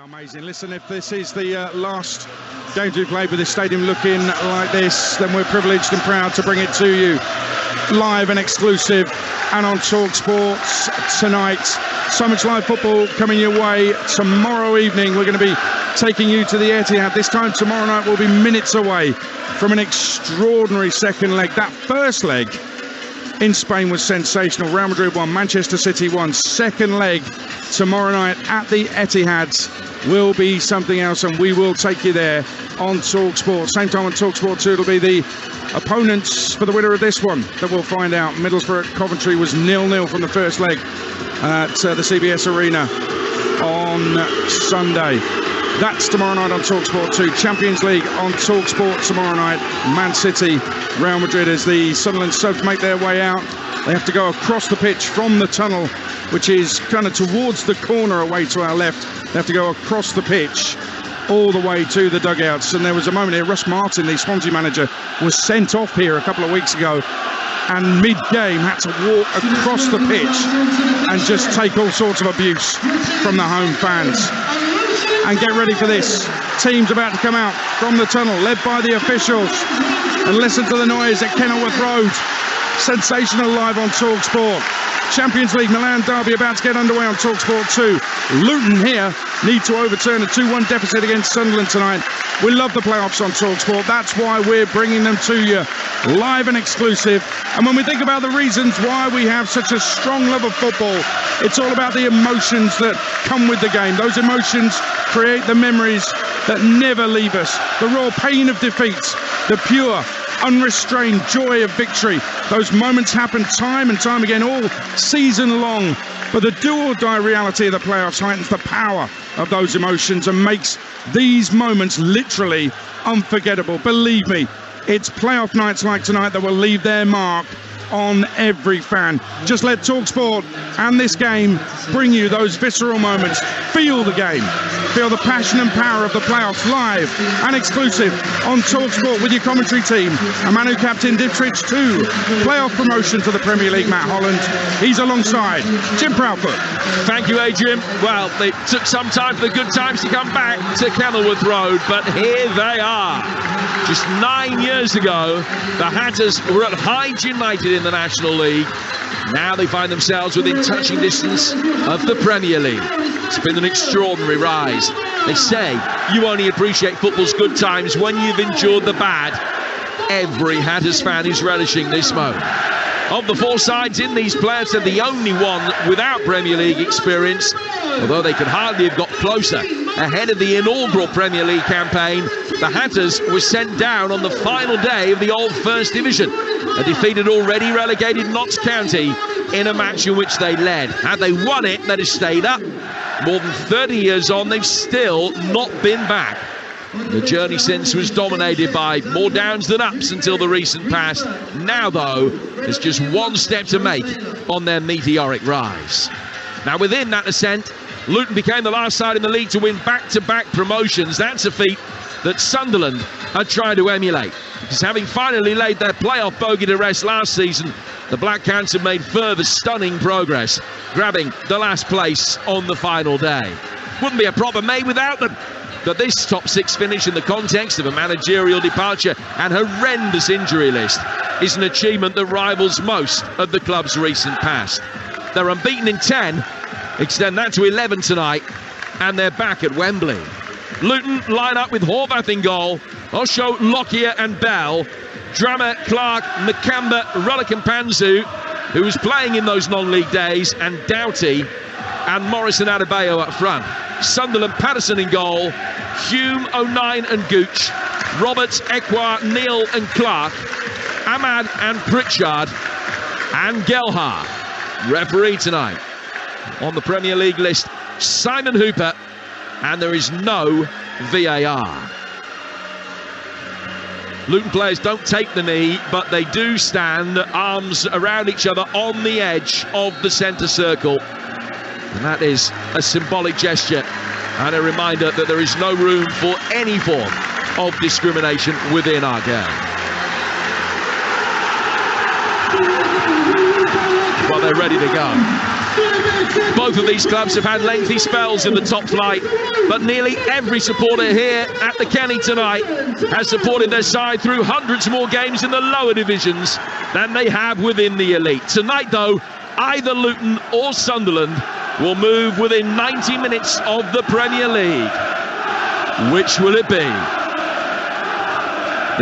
Amazing. Listen, if this is the last game to be played with this stadium looking like this, then we're privileged and proud to bring it to you live and exclusive and on Talksport tonight. So much live football coming your way. Tomorrow evening we're going to be taking you to the Etihad. This time tomorrow night we'll be minutes away from an extraordinary second leg. That first leg in Spain was sensational. Real Madrid won, Manchester City won. Second leg tomorrow night at the Etihad will be something else, and we will take you there on Talksport. Same time on Talksport 2, it'll be the opponents for the winner of this one that we'll find out. Middlesbrough Coventry was 0-0 from the first leg at the CBS Arena on Sunday. That's tomorrow night on Talksport 2. Champions League on Talksport tomorrow night. Man City, Real Madrid, as the Sunderland subs make their way out. They have to go across the pitch from the tunnel, which is kind of towards the corner away to our left. They have to go across the pitch all the way to the dugouts. And there was a moment here, Russ Martin, the Swansea manager, was sent off here a couple of weeks ago and mid-game had to walk across the pitch and just take all sorts of abuse from the home fans. And get ready for this. Teams about to come out from the tunnel, led by the officials. And listen to the noise at Kenilworth Road. Sensational live on Talksport. Champions League Milan derby about to get underway on Talksport 2. Luton here need to overturn a 2-1 deficit against Sunderland tonight. We love the playoffs on Talksport. That's why we're bringing them to you live and exclusive. And when we think about the reasons why we have such a strong love of football, it's all about the emotions that come with the game. Those emotions create the memories that never leave us. The raw pain of defeat, the pure, unrestrained joy of victory. Those moments happen time and time again, all season long. But the do-or-die reality of the playoffs heightens the power of those emotions and makes these moments literally unforgettable. Believe me, it's playoff nights like tonight that will leave their mark on every fan. Just let Talksport and this game bring you those visceral moments. Feel the game. Feel the passion and power of the playoffs live and exclusive on Talksport with your commentary team. A man who captained Ipswich to playoff promotion to the Premier League, Matt Holland. He's alongside Jim Proudfoot. Thank you, Adrian. Well, it took some time for the good times to come back to Kenilworth Road, but here they are. Just 9 years ago, the Hatters were at Hyde United in the National League. Now they find themselves within touching distance of the Premier League. It's been an extraordinary rise. They say you only appreciate football's good times when you've endured the bad. Every Hatters fan is relishing this moment. Of the four sides in these players, they're the only one without Premier League experience, although they could hardly have got closer. Ahead of the inaugural Premier League campaign, the Hatters were sent down on the final day of the old First Division. A defeated already relegated Notts County in a match in which they led. Had they won it, they'd have stayed up. More than 30 years on, they've still not been back. The journey since was dominated by more downs than ups until the recent past. Now, though, there's just one step to make on their meteoric rise. Now, within that ascent, Luton became the last side in the league to win back-to-back promotions. That's a feat that Sunderland are trying to emulate. Because having finally laid their playoff bogey to rest last season, the Black Cats have made further stunning progress, grabbing the last place on the final day. Wouldn't be a proper May without them. But this top six finish in the context of a managerial departure and horrendous injury list is an achievement that rivals most of the club's recent past. They're unbeaten in 10, extend that to 11 tonight, and they're back at Wembley. Luton line up with Horvath in goal, Osho, Lockyer and Bell, Drammer, Clark, Makamba, Rullick and Panzu, who was playing in those non-league days, and Doughty, and Morrison Adebayo up front. Sunderland, Patterson in goal, Hume, O'Nien and Gooch, Roberts, Ekwar, Neal and Clark, Ahmad and Pritchard, and Gelhar. Referee tonight on the Premier League list, Simon Hooper, and there is no VAR. Luton players don't take the knee, but they do stand arms around each other on the edge of the centre circle. And that is a symbolic gesture and a reminder that there is no room for any form of discrimination within our game. Well, they're ready to go. Both of these clubs have had lengthy spells in the top flight, but nearly every supporter here at the Kenny tonight has supported their side through hundreds more games in the lower divisions than they have within the elite. Tonight, though, either Luton or Sunderland will move within 90 minutes of the Premier League. Which will it be?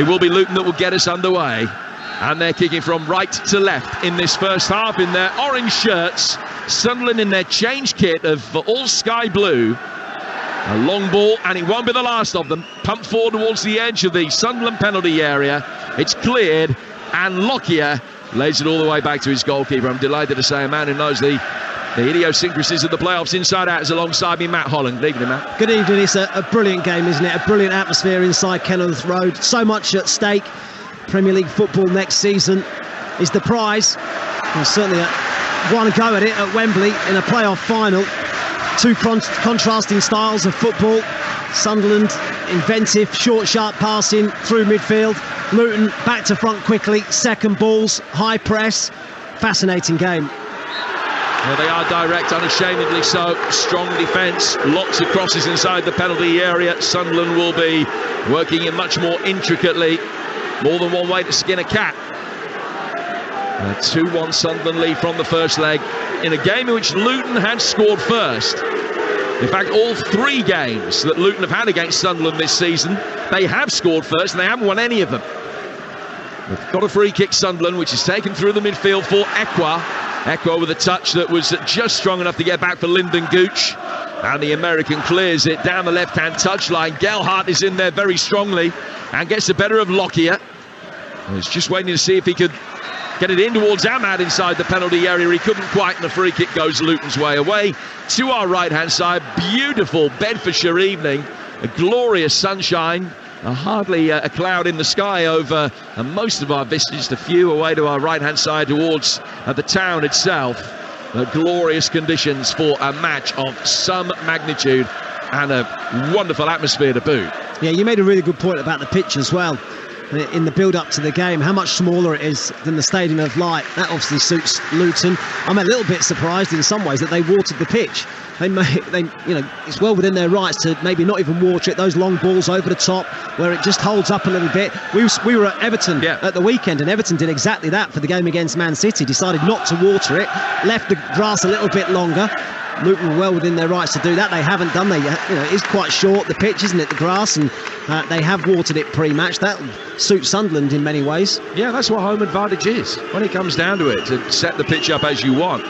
It will be Luton that will get us underway. And they're kicking from right to left in this first half in their orange shirts. Sunderland in their change kit of all sky blue. A long ball, and it won't be the last of them. Pumped forward towards the edge of the Sunderland penalty area. It's cleared, and Lockyer lays it all the way back to his goalkeeper. I'm delighted to say a man who knows the idiosyncrasies of the playoffs inside out is alongside me, Matt Holland. Good evening, Matt. Good evening. It's a brilliant game, isn't it? A brilliant atmosphere inside Kenilworth Road. So much at stake. Premier League football next season is the prize. There's certainly one go at it at Wembley in a playoff final. Two contrasting styles of football. Sunderland, inventive, short, sharp passing through midfield. Luton, back to front quickly, second balls, high press. Fascinating game. Well, they are direct, unashamedly so. Strong defence, lots of crosses inside the penalty area. Sunderland will be working in much more intricately. More than one way to skin a cat. A 2-1 Sunderland lead from the first leg in a game in which Luton had scored first. In fact, all three games that Luton have had against Sunderland this season, they have scored first and they haven't won any of them. They've got a free kick, Sunderland, which is taken through the midfield for Ekwa. Ekwa with a touch that was just strong enough to get back for Lyndon Gooch. And the American clears it down the left-hand touchline. Gelhardt is in there very strongly and gets the better of Lockyer. He's just waiting to see if he could get it in towards Ahmad inside the penalty area. He couldn't quite, and the free kick goes Luton's way. Away to our right-hand side. Beautiful Bedfordshire evening. A glorious sunshine. Hardly a cloud in the sky over most of our vistas. Just a few away to our right-hand side towards the town itself. Glorious conditions for a match of some magnitude and a wonderful atmosphere to boot. Yeah, you made a really good point about the pitch as well. In the build-up to the game, how much smaller it is than the Stadium of Light. That obviously suits Luton. I'm a little bit surprised in some ways that they watered the pitch. It's well within their rights to maybe not even water it. Those long balls over the top where it just holds up a little bit. We were at Everton at the weekend, and Everton did exactly that for the game against Man City. Decided not to water it, left the grass a little bit longer. Luton were well within their rights to do that. They haven't done. It is quite short, the pitch, isn't it, the grass, and they have watered it pre-match. That suits Sunderland in many ways. Yeah, that's what home advantage is when it comes down to it, to set the pitch up as you want.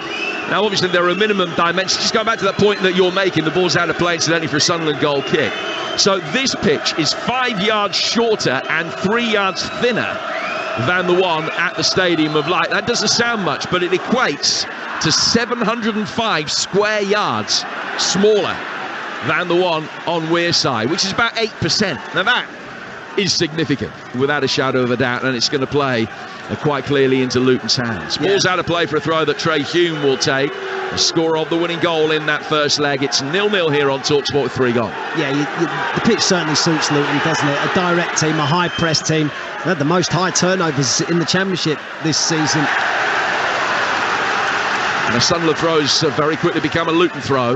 Now, obviously, there are minimum dimensions. Just going back to that point that you're making, the ball's out of play, incidentally, for a Sunderland goal kick. So this pitch is 5 yards shorter and 3 yards thinner than the one at the Stadium of Light. That doesn't sound much, but it equates to 705 square yards smaller than the one on Wearside, which is about 8%. Now that is significant, without a shadow of a doubt, and it's going to play quite clearly into Luton's hands. Ball's out of play for a throw that Trey Hume will take. The scorer of the winning goal in that first leg. It's 0-0 here on Talksport with 3 gone. Yeah, the pitch certainly suits Luton, doesn't it? A direct team, a high press team. They had the most high turnovers in the Championship this season. And the Sunderland throws very quickly become a Luton throw.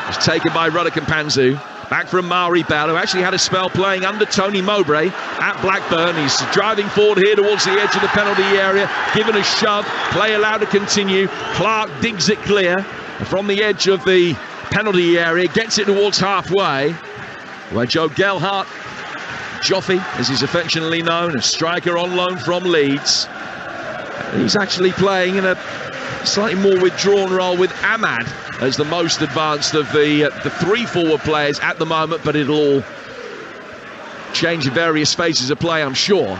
It's taken by Ruddock Panzu. Back from Mari Bell, who actually had a spell playing under Tony Mowbray at Blackburn. He's driving forward here towards the edge of the penalty area, given a shove, play allowed to continue. Clark digs it clear from the edge of the penalty area, gets it towards halfway, where Joe Gelhardt, Joffy, as he's affectionately known, a striker on loan from Leeds. He's actually playing in a slightly more withdrawn role with Ahmad as the most advanced of the 3 forward players at the moment, but it'll all change in various phases of play, I'm sure.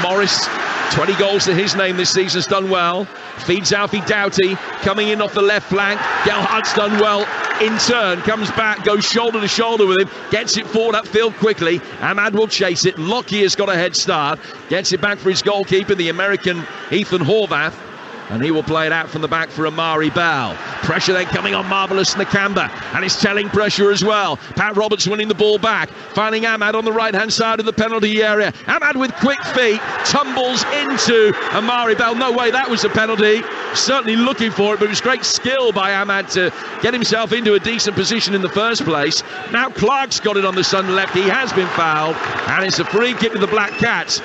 Morris, 20 goals to his name this season, has done well. Feeds Alfie Doughty, coming in off the left flank. Gelhardt's done well in turn, comes back, goes shoulder to shoulder with him, gets it forward upfield quickly. Ahmad will chase it. Lockyer's got a head start, gets it back for his goalkeeper, the American Ethan Horvath. And he will play it out from the back for Amari Bell. Pressure then coming on Marvellous Nakamba. And it's telling pressure as well. Pat Roberts winning the ball back. Finding Ahmad on the right-hand side of the penalty area. Ahmad with quick feet tumbles into Amari Bell. No way that was a penalty. Certainly looking for it, but it was great skill by Ahmad to get himself into a decent position in the first place. Now Clark's got it on the Sun left. He has been fouled. And it's a free kick to the Black Cats.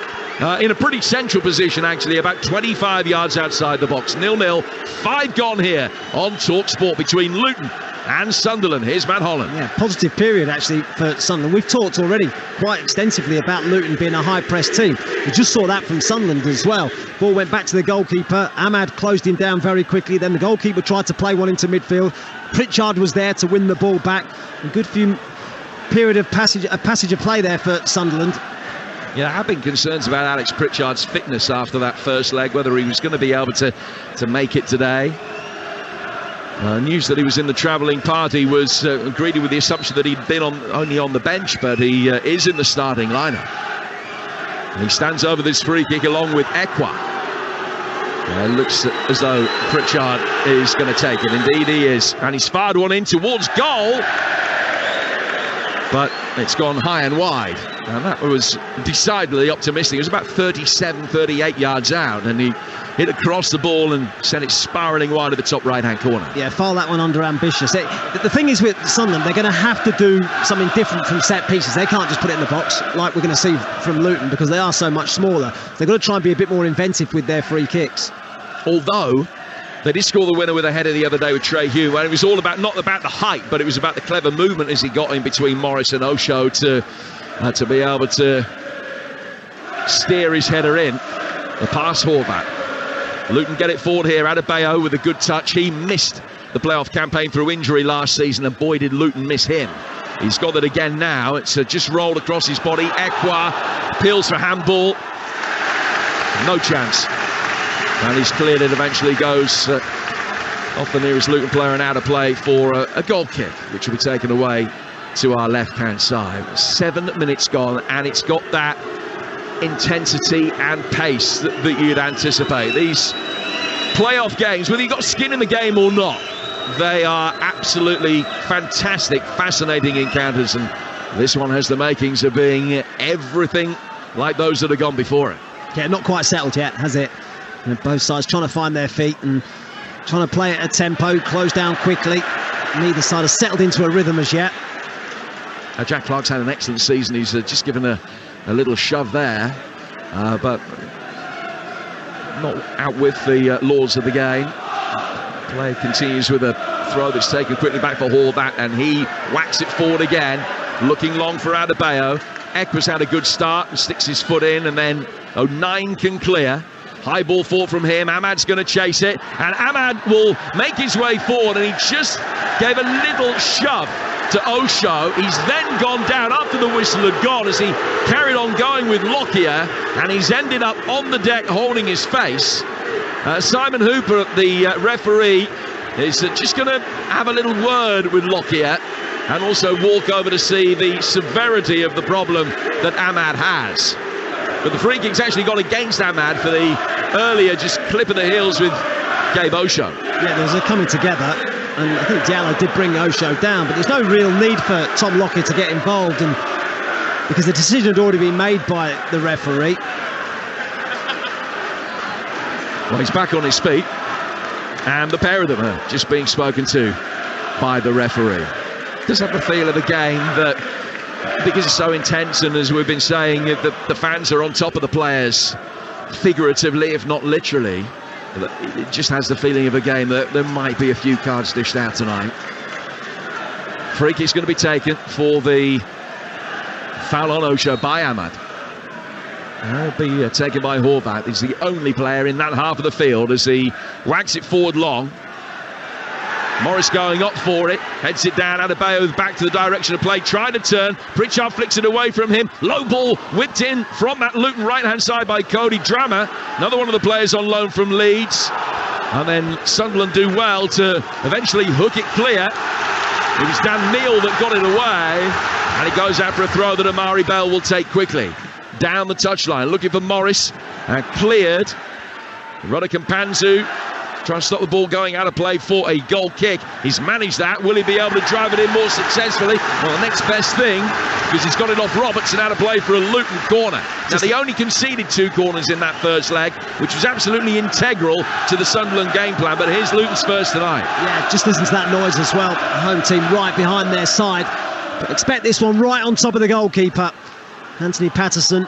In a pretty central position, actually, about 25 yards outside the box. 0-0, 5 gone here on Talksport between Luton and Sunderland. Here's Matt Holland. Yeah, positive period, actually, for Sunderland. We've talked already quite extensively about Luton being a high-press team. We just saw that from Sunderland as well. Ball went back to the goalkeeper. Ahmad closed him down very quickly. Then the goalkeeper tried to play one into midfield. Pritchard was there to win the ball back. A good few period of passage of play there for Sunderland. Yeah, there have been concerns about Alex Pritchard's fitness after that first leg, whether he was going to be able to make it today. News that he was in the travelling party was greeted with the assumption that he'd been only on the bench, but he is in the starting lineup. And he stands over this free kick along with Ekwa. It looks as though Pritchard is going to take it. Indeed he is. And he's fired one in towards goal. But it's gone high and wide. And that was decidedly optimistic. It was about 37, 38 yards out. And he hit across the ball and sent it spiralling wide at the top right-hand corner. Yeah, file that one under ambitious. The thing is with Sunderland, they're going to have to do something different from set pieces. They can't just put it in the box like we're going to see from Luton because they are so much smaller. They've got to try and be a bit more inventive with their free kicks. Although they did score the winner with a header the other day with Trey Hume, and it was all about, not about the height, but it was about the clever movement as he got in between Morris and Osho to be able to steer his header in. The pass Horvath. Luton get it forward here. Adebayo with a good touch. He missed the playoff campaign through injury last season, and boy did Luton miss him. He's got it again now. It's just rolled across his body. Ekwa appeals for handball. No chance. And he's cleared it, eventually goes off the nearest Luton player and out of play for a goal kick, which will be taken away to our left-hand side. 7 minutes gone, and it's got that intensity and pace that you'd anticipate. These playoff games, whether you've got skin in the game or not, they are absolutely fantastic, fascinating encounters, and this one has the makings of being everything like those that have gone before it. Yeah, not quite settled yet, has it? And both sides trying to find their feet and trying to play at a tempo, close down quickly. Neither side has settled into a rhythm as yet. Jack Clark's had an excellent season. He's just given a little shove there, but not out with the laws of the game. Play continues with a throw that's taken quickly back for Horvath, and he whacks it forward again, looking long for Adebayo. Ekwa's had a good start and sticks his foot in, and then 9 can clear. High ball forward from him. Ahmad's going to chase it, and Ahmad will make his way forward, and he just gave a little shove to Osho. He's then gone down after the whistle had gone as he carried on going with Lockyer, and he's ended up on the deck holding his face. Simon Hooper, the referee, is just going to have a little word with Lockyer and also walk over to see the severity of the problem that Ahmad has. But the free kick's actually gone against Ahmad for the earlier just clip of the heels with Gabe Osho. Yeah, there's a coming together, and I think Diallo did bring Osho down, but there's no real need for Tom Lockyer to get involved, and because the decision had already been made by the referee. Well, he's back on his feet, and the pair of them are just being spoken to by the referee. Does have the feel of the game that, because it's so intense, and as we've been saying, the fans are on top of the players, figuratively if not literally, it just has the feeling of a game that there might be a few cards dished out tonight. Free kick's going to be taken for the foul on Osho by Ahmad. It'll be taken by Horvath. He's the only player in that half of the field as he whacks it forward long. Morris going up for it, heads it down. Adebayo back to the direction of play, trying to turn. Pritchard flicks it away from him. Low ball whipped in from that Luton right-hand side by Cody Drammer, another one of the players on loan from Leeds. And then Sunderland do well to eventually hook it clear. It was Dan Neal that got it away, and it goes out for a throw that Amari Bell will take quickly. Down the touchline, looking for Morris, and cleared. Roderick Mpanzu trying to stop the ball going out of play for a goal kick. He's managed that. Will he be able to drive it in more successfully? Well, the next best thing, because he's got it off Robertson out of play for a Luton corner. Now, they only conceded 2 corners in that first leg, which was absolutely integral to the Sunderland game plan. But here's Luton's first tonight. Yeah, just listen to that noise as well. The home team right behind their side. But expect this one right on top of the goalkeeper. Anthony Patterson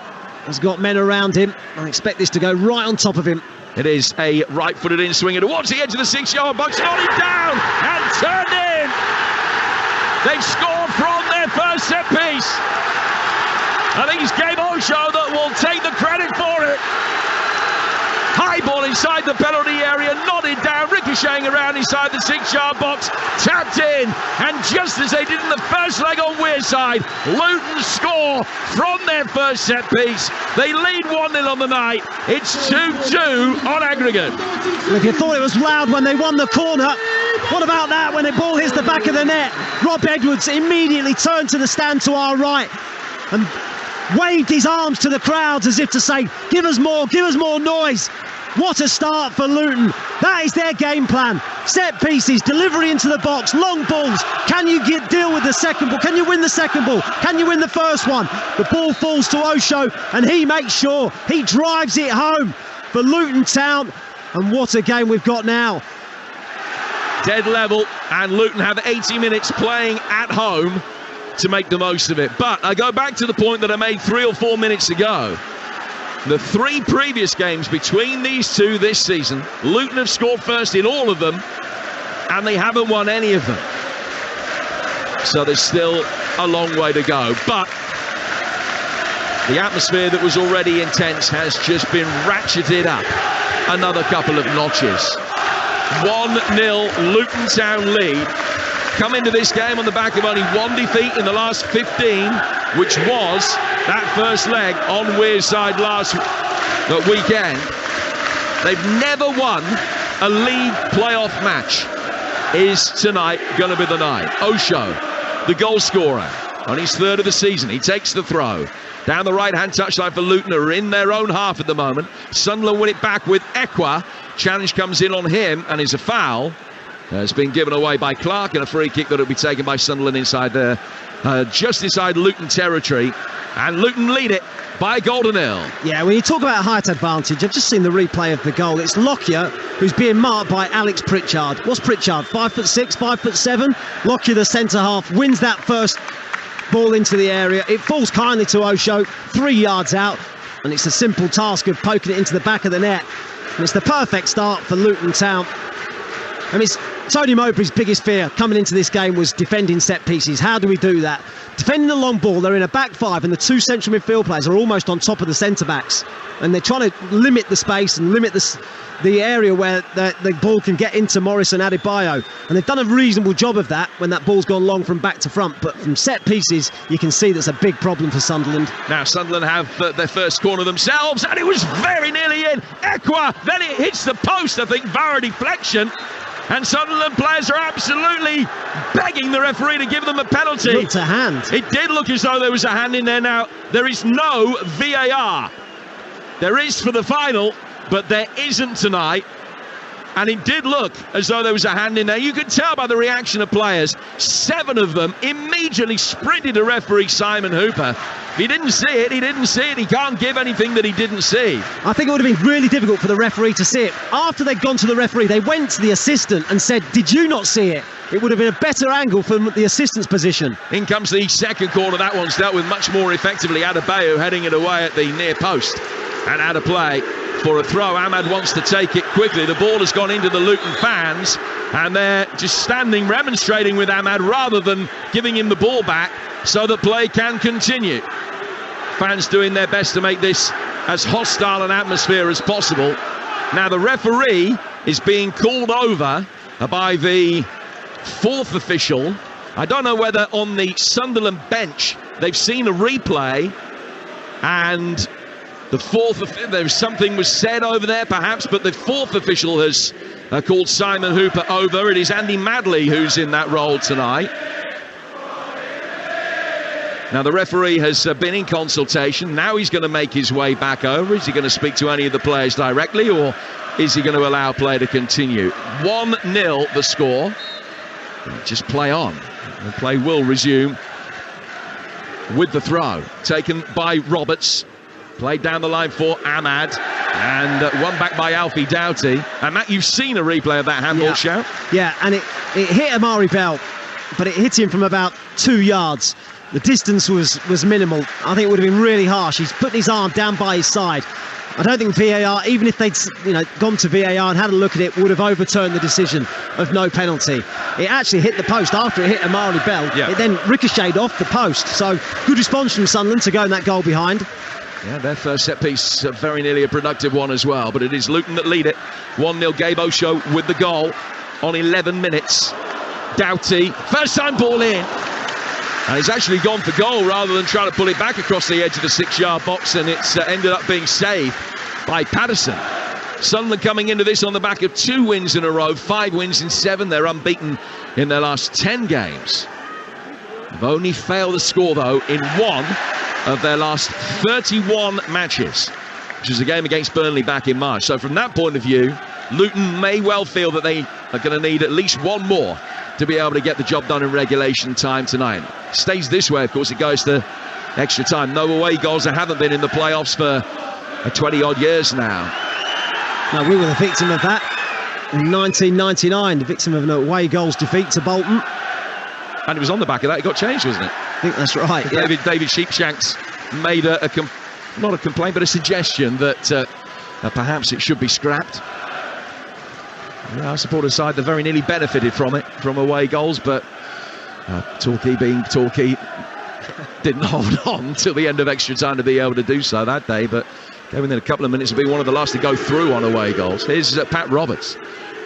has got men around him. I expect this to go right on top of him. It is a right-footed in-swinger towards the edge of the 6-yard box. Nodded down and turned in. They've scored from their first set piece. I think it's Gabe Osho that will take the credit for it. High ball inside the penalty area, nodded down, ricocheting around inside the 6-yard box, tapped in, and just as they did in the first leg on Wearside, Luton score from their first set piece. They lead 1-0 on the night. It's 2-2 on aggregate. If you thought it was loud when they won the corner, what about that when the ball hits the back of the net? Rob Edwards immediately turned to the stand to our right and waved his arms to the crowds as if to say, give us more noise. What a start for Luton. That is their game plan. Set pieces, delivery into the box, long balls. Can you deal with the second ball? Can you win the second ball? Can you win the first one? The ball falls to Osho and he makes sure he drives it home for Luton Town. And what a game we've got now. Dead level, and Luton have 80 minutes playing at home to make the most of it. But I go back to the point that I made 3 or 4 minutes ago. The 3 previous games between these two this season, Luton have scored first in all of them, and they haven't won any of them. So there's still a long way to go. But the atmosphere that was already intense has just been ratcheted up another couple of notches. 1-0 Luton Town lead. Come into this game on the back of only 1 defeat in the last 15, which was that first leg on Wearside last weekend. They've never won a league playoff match. Is tonight going to be the night? Osho, the goal scorer, on his 3rd of the season. He takes the throw. Down the right-hand touchline for Luton, who are in their own half at the moment. Sunderland win it back with Ekwa. Challenge comes in on him and is a foul. Has been given away by Clark, and a free kick that will be taken by Sunderland inside there, just inside Luton territory. And Luton lead it by a goal to 0. Yeah, when you talk about height advantage, I've just seen the replay of the goal. It's Lockyer who's being marked by Alex Pritchard. What's Pritchard? 5'6", 5'7". Lockyer, the centre half, wins that first ball into the area. It falls kindly to Osho, 3 yards out, and it's a simple task of poking it into the back of the net. And it's the perfect start for Luton Town. I mean, it's Tony Mowbray's biggest fear coming into this game was defending set pieces. How do we do that? Defending the long ball, they're in a back 5 and the 2 central midfield players are almost on top of the centre-backs. And they're trying to limit the space and limit the area where the ball can get into Morris and Adebayo. And they've done a reasonable job of that when that ball's gone long from back to front. But from set pieces, you can see that's a big problem for Sunderland. Now Sunderland have their first corner themselves, and it was very nearly in. Ekwa, then it hits the post, I think, via deflection. And Sunderland players are absolutely begging the referee to give them a penalty. Looked a hand. It did look as though there was a hand in there. Now, there is no VAR. There is for the final, but there isn't tonight. And it did look as though there was a hand in there. You could tell by the reaction of players. 7 of them immediately sprinted to referee Simon Hooper. If he didn't see it, he didn't see it. He can't give anything that he didn't see. I think it would have been really difficult for the referee to see it. After they'd gone to the referee, they went to the assistant and said, did you not see it? It would have been a better angle from the assistant's position. In comes the second corner. That one's dealt with much more effectively. Adebayo heading it away at the near post. And out of play for a throw. Ahmad wants to take it quickly. The ball has gone into the Luton fans, and they're just standing remonstrating with Ahmad rather than giving him the ball back so that play can continue. Fans doing their best to make this as hostile an atmosphere as possible. Now the referee is being called over by the 4th official. I don't know whether on the Sunderland bench they've seen a replay and the 4th, there's something was said over there perhaps, but the 4th official has called Simon Hooper over. It is Andy Madley who's in that role tonight. Now the referee has been in consultation. Now he's going to make his way back over. Is he going to speak to any of the players directly, or is he going to allow play to continue? 1-0 the score. Just play on. The play will resume with the throw. Taken by Roberts. Played down the line for Ahmad. And one back by Alfie Doughty. And Matt, you've seen a replay of that handball shout? Yeah, and it hit Amari Bell, but it hit him from about 2 yards. The distance was minimal. I think it would have been really harsh. He's putting his arm down by his side. I don't think VAR, even if they'd gone to VAR and had a look at it, would have overturned the decision of no penalty. It actually hit the post after it hit Amari Bell. Yeah. It then ricocheted off the post. So good response from Sunderland to go in that goal behind. Yeah, their first set piece, very nearly a productive one as well. But it is Luton that lead it. 1-0 Gabe Osho with the goal on 11 minutes. Doughty, first time ball in. And he's actually gone for goal rather than trying to pull it back across the edge of the 6-yard box, and it's ended up being saved by Patterson. Sunderland coming into this on the back of 2 wins in a row, 5 wins in 7. They're unbeaten in their last 10 games. They've only failed to score, though, in 1 of their last 31 matches, which is a game against Burnley back in March. So from that point of view, Luton may well feel that they are going to need at least 1 more to be able to get the job done in regulation time tonight. Stays this way, of course, it goes to extra time. No away goals. There haven't been in the playoffs for 20-odd years now. No, we were the victim of that in 1999, the victim of an away goals defeat to Bolton. And it was on the back of that, it got changed, wasn't it? I think that's right. David Sheepshanks made not a complaint, but a suggestion that perhaps it should be scrapped. Yeah, our supporter side, they very nearly benefited from it, from away goals, but Torquay being Torquay didn't hold on till the end of extra time to be able to do so that day, but came within a couple of minutes of being one of the last to go through on away goals. Here's Pat Roberts,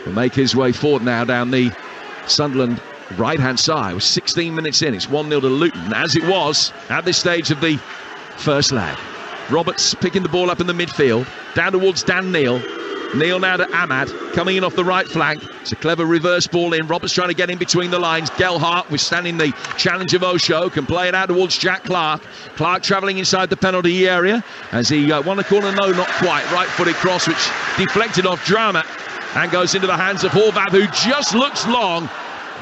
will make his way forward now down the Sunderland right-hand side. We're 16 minutes in, it's 1-0 to Luton, as it was at this stage of the first leg. Roberts picking the ball up in the midfield, down towards Dan Neil. Neil now to Ahmad, coming in off the right flank. It's a clever reverse ball in. Roberts trying to get in between the lines. Gelhardt withstanding the challenge of Osho, can play it out towards Jack Clark. Clark travelling inside the penalty area as he won a corner, no, not quite. Right-footed cross, which deflected off Drama and goes into the hands of Horvath, who just looks long.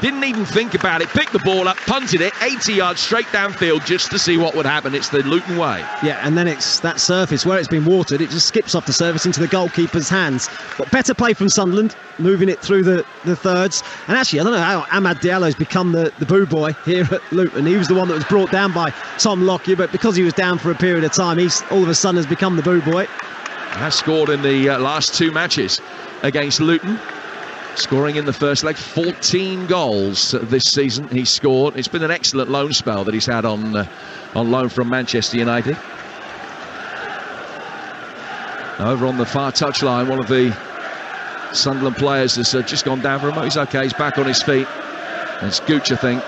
Didn't even think about it, picked the ball up, punted it 80 yards straight downfield just to see what would happen. It's the Luton way. Yeah, and then it's that surface where it's been watered, it just skips off the surface into the goalkeeper's hands. But better play from Sunderland, moving it through the thirds. And actually, I don't know how Ahmad Diallo's become the boo boy here at Luton. He was the one that was brought down by Tom Lockyer, but because he was down for a period of time, he's all of a sudden has become the boo boy. Has scored in the last 2 matches against Luton. Scoring in the first leg, 14 goals this season he's scored. It's been an excellent loan spell that he's had on loan from Manchester United. Over on the far touchline, one of the Sunderland players has just gone down for a moment. He's okay, he's back on his feet. It's Gooch, I think.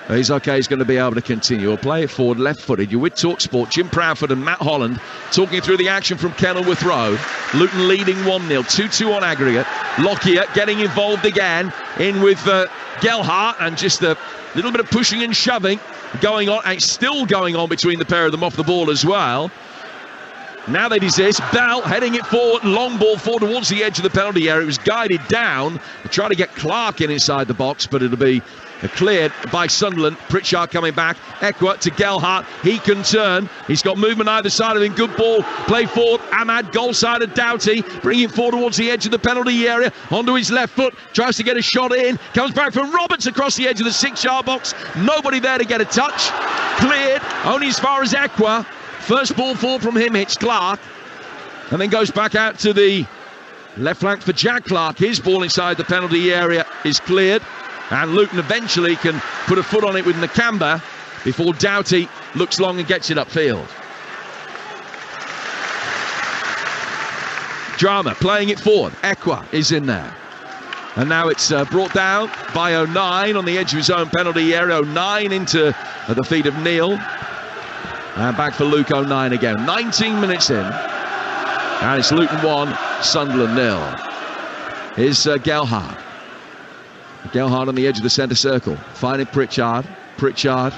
He's okay, he's going to be able to continue. We'll play it forward, left-footed. You're with Talksport, Jim Proudfoot and Matt Holland talking through the action from Kenilworth Road. Luton leading 1-0, 2-2 on aggregate. Lockyer getting involved again, in with Gelhardt, and just a little bit of pushing and shoving going on, and still going on between the pair of them off the ball as well. Now they desist. Bell heading it forward, long ball forward towards the edge of the penalty area. It was guided down, trying to get Clark in inside the box, but it'll be cleared by Sunderland. Pritchard coming back. Eckworth to Gelhardt. He can turn. He's got movement either side of him. Good ball. Play forward. Ahmad, goal side of Doughty. Bringing forward towards the edge of the penalty area. Onto his left foot. Tries to get a shot in. Comes back from Roberts across the edge of the 6-yard box. Nobody there to get a touch. Cleared. Only as far as Eckworth. First ball forward from him hits Clark. And then goes back out to the left flank for Jack Clark. His ball inside the penalty area is cleared. And Luton eventually can put a foot on it with Nakamba before Doughty looks long and gets it upfield. Drama playing it forward. Ekwa is in there. And now it's brought down by O'Nien on the edge of his own penalty area. O'Nien into the feet of Neil. And back for Luke O'Nien again. 19 minutes in. And it's Luton 1, Sunderland 0. Here's Gelhardt. Gelhardt on the edge of the centre circle, finding Pritchard. Pritchard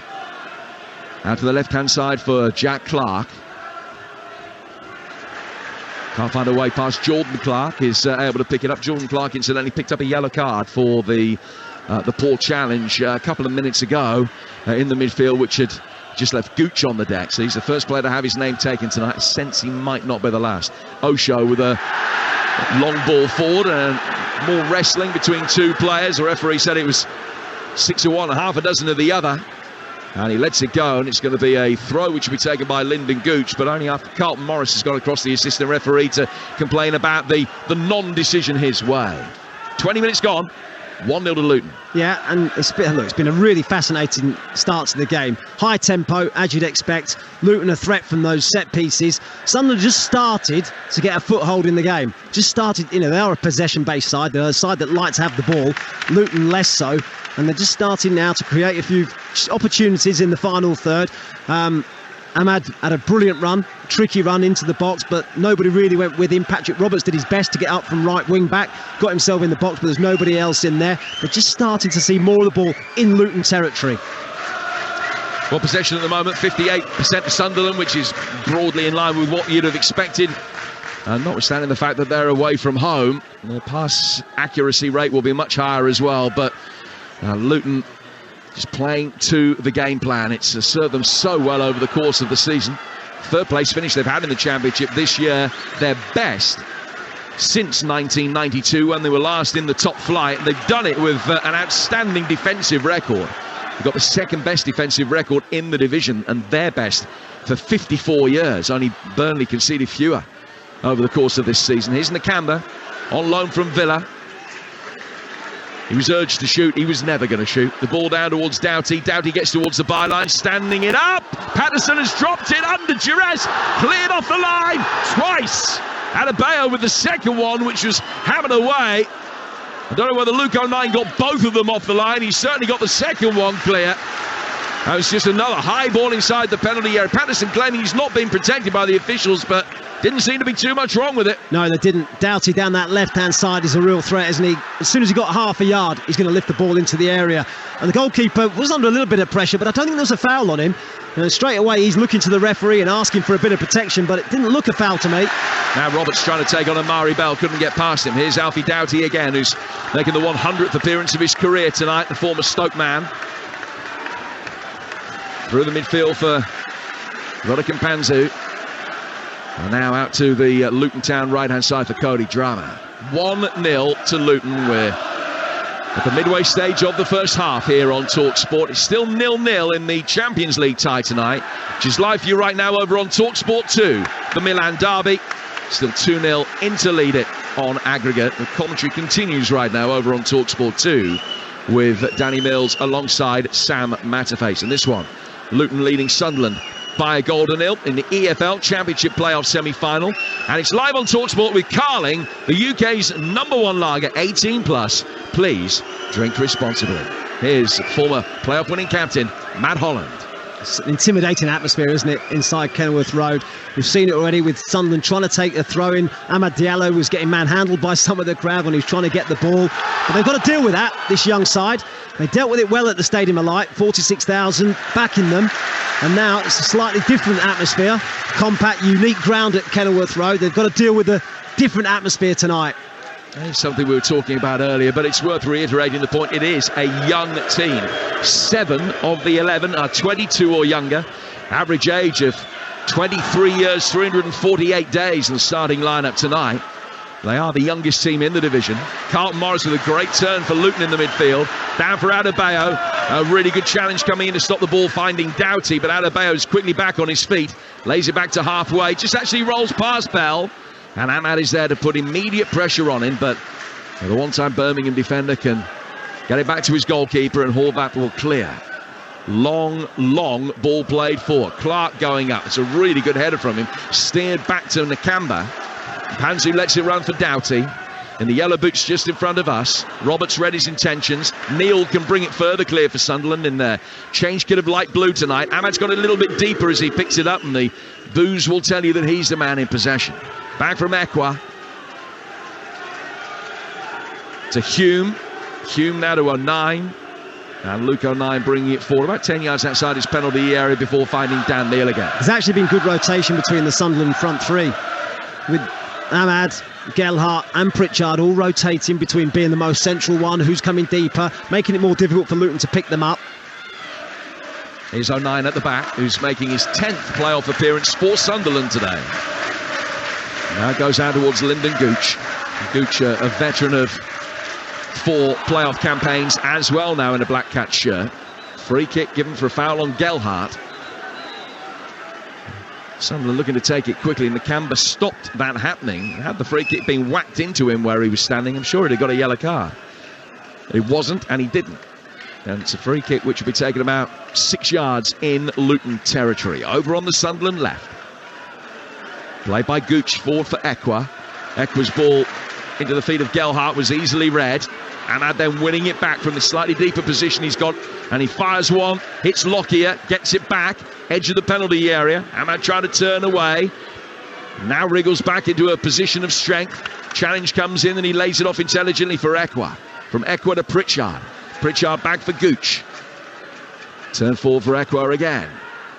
out to the left-hand side for Jack Clark. Can't find a way past Jordan Clark. Is able to pick it up. Jordan Clark incidentally picked up a yellow card for the poor challenge a couple of minutes ago in the midfield, which had just left Gooch on the deck. So he's the first player to have his name taken tonight. I sense he might not be the last. Osho with a long ball forward and more wrestling between two players. The referee said it was 6 of one and half a dozen of the other. And he lets it go, and it's going to be a throw which will be taken by Lyndon Gooch, but only after Carlton Morris has gone across the assistant referee to complain about the non-decision his way. 20 minutes gone, 1-0 to Luton. Yeah, and it's been a really fascinating start to the game. High tempo, as you'd expect. Luton a threat from those set pieces. Sunderland just started to get a foothold in the game. Just started, they are a possession-based side. They're a side that like to have the ball. Luton less so. And they're just starting now to create a few opportunities in the final third. Ahmad had a brilliant run, tricky run into the box, but nobody really went with him. Patrick Roberts did his best to get up from right wing back, got himself in the box, but there's nobody else in there. They're just starting to see more of the ball in Luton territory. Well, possession at the moment, 58% for Sunderland, which is broadly in line with what you'd have expected. And notwithstanding the fact that they're away from home, the pass accuracy rate will be much higher as well, but Luton just playing to the game plan. It's served them so well over the course of the season. Third place finish they've had in the Championship this year, their best since 1992 when they were last in the top flight. They've done it with an outstanding defensive record. They've got the second best defensive record in the division and their best for 54 years. Only Burnley conceded fewer over the course of this season. Here's Nakamba on loan from Villa. He was urged to shoot, he was never going to shoot. The ball down towards Doughty. Doughty gets towards the byline, standing it up. Patterson has dropped it under duress, cleared off the line twice. Adebayo with the second one, which was hammered away. I don't know whether Luke O'Nien got both of them off the line. He certainly got the second one clear. That was just another high ball inside the penalty area. Patterson claiming he's not been protected by the officials, but didn't seem to be too much wrong with it. No, they didn't. Doughty down that left-hand side is a real threat, isn't he? As soon as he got half a yard, he's going to lift the ball into the area. And the goalkeeper was under a little bit of pressure, but I don't think there was a foul on him. Straight away, he's looking to the referee and asking for a bit of protection, but it didn't look a foul to me. Now Roberts trying to take on Amari Bell, couldn't get past him. Here's Alfie Doughty again, who's making the 100th appearance of his career tonight, the former Stoke man. Through the midfield for Roderick Mpanzu. And now out to the Luton Town right-hand side for Cody Drama. 1-0 to Luton. We're at the midway stage of the first half here on Talksport. It's still 0-0 in the Champions League tie tonight, which is live for you right now over on Talksport 2. The Milan derby, still 2-0. Inter lead it on aggregate. The commentary continues right now over on Talksport 2 with Danny Mills alongside Sam Matterface. And this one, Luton leading Sunderland by a goal to nil in the EFL Championship playoff semi-final. And it's live on Talksport with Carling, the UK's #1 lager, 18 plus. Please drink responsibly. Here's former playoff winning captain Matt Holland. It's an intimidating atmosphere, isn't it, inside Kenilworth Road? We've seen it already with Sunderland trying to take a throw in. Amad Diallo was getting manhandled by some of the crowd when he was trying to get the ball. But they've got to deal with that, this young side. They dealt with it well at the Stadium of Light, 46,000 backing them. And now it's a slightly different atmosphere. Compact, unique ground at Kenilworth Road. They've got to deal with a different atmosphere tonight. That is something we were talking about earlier, but it's worth reiterating the point. It is a young team. 7 of the 11 are 22 or younger. Average age of 23 years, 348 days in the starting lineup tonight. They are the youngest team in the division. Carlton Morris with a great turn for Luton in the midfield. Down for Adebayo. A really good challenge coming in to stop the ball, finding Doughty, but Adebayo is quickly back on his feet. Lays it back to halfway. Just actually rolls past Bell. And Ahmad is there to put immediate pressure on him, but the one-time Birmingham defender can get it back to his goalkeeper, and Horvath will clear. Long ball played for. Clark going up. It's a really good header from him. Steered back to Nakamba. Panzu lets it run for Doughty. In the yellow boots just in front of us. Roberts read his intentions. Neal can bring it further clear for Sunderland in there. Change kit of light blue tonight. Ahmad's got a little bit deeper as he picks it up, and the booze will tell you that he's the man in possession. Back from Ekwa to Hume. Hume now to O'Nien. And Luke O'Nien bringing it forward about 10 yards outside his penalty area before finding Dan Neal again. There's actually been good rotation between the Sunderland front three, with Ahmad, Gelhardt and Pritchard all rotating between being the most central one, who's coming deeper, making it more difficult for Luton to pick them up. Here's 09 at the back, who's making his 10th playoff appearance for Sunderland today. Now goes out towards Lyndon Gooch. Gooch, a veteran of 4 playoff campaigns as well now in a Black Cat shirt. Free kick given for a foul on Gelhardt. Sunderland looking to take it quickly, and the Canberra stopped that happening. Had the free kick been whacked into him where he was standing, I'm sure he'd have got a yellow card. He wasn't, and he didn't. And it's a free kick which will be taken about 6 yards in Luton territory. Over on the Sunderland left. Played by Gooch, forward for Ekwa. Ekwa's ball into the feet of Gelhardt was easily read. Ahmad then winning it back from the slightly deeper position he's got, and he fires one, hits Lockyer, gets it back, edge of the penalty area. Ahmad trying to turn away, now wriggles back into a position of strength. Challenge comes in and he lays it off intelligently for Ekwa. From Ekwa to Pritchard. Pritchard back for Gooch. Turn forward for Ekwa again.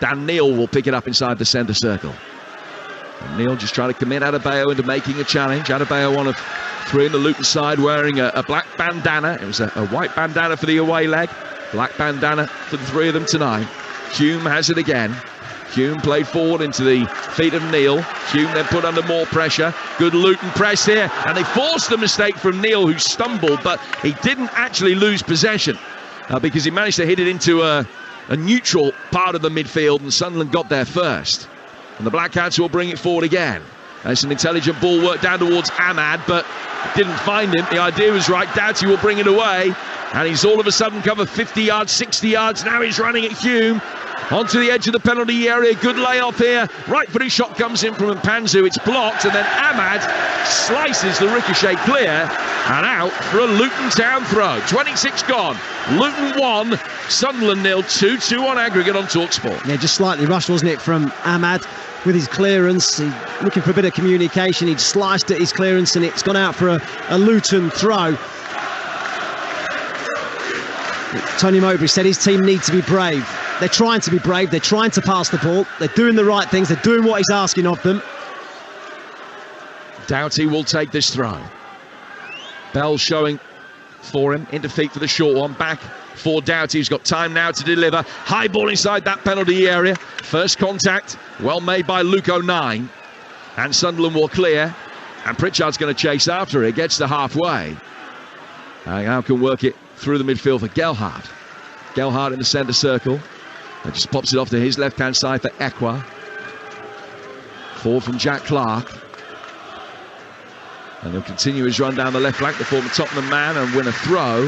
Dan Neil will pick it up inside the centre circle. And Neil just trying to commit Adebayo into making a challenge. Adebayo, one of 3 in the Luton side, wearing a black bandana. It was a white bandana for the away leg, black bandana for the 3 of them tonight. Hume has it again. Hume played forward into the feet of Neil. Hume then put under more pressure. Good Luton press here, and they forced the mistake from Neil, who stumbled, but he didn't actually lose possession because he managed to hit it into a neutral part of the midfield, and Sunderland got there first. And the Black Cats will bring it forward again. It's an intelligent ball work down towards Ahmad, but didn't find him. The idea was right. Doughty will bring it away, and he's all of a sudden covered 50 yards, 60 yards. Now he's running at Hume. Onto the edge of the penalty area. Good layoff here. Right footed shot comes in from Mpanzu. It's blocked, and then Ahmad slices the ricochet clear and out for a Luton Town throw. 26 gone. Luton 1, Sunderland 0, 2-2 on aggregate on Talksport. Yeah, just slightly rushed, wasn't it, from Ahmad with his clearance. Looking for a bit of communication. He'd sliced at his clearance, and it's gone out for a Luton throw. Tony Mowbray said his team need to be brave. They're trying to be brave. They're trying to pass the ball. They're doing the right things. They're doing what he's asking of them. Doughty will take this throw. Bell showing for him. Into feet for the short one. Back for Doughty, who's got time now to deliver. High ball inside that penalty area. First contact, well made by Luke 09. And Sunderland will clear. And Pritchard's going to chase after it. Gets to halfway. Now can work it through the midfield for Gelhardt. Gelhardt in the centre circle. And just pops it off to his left-hand side for Ekwa. Forward from Jack Clark. And he'll continue his run down the left flank, the former Tottenham man, and win a throw,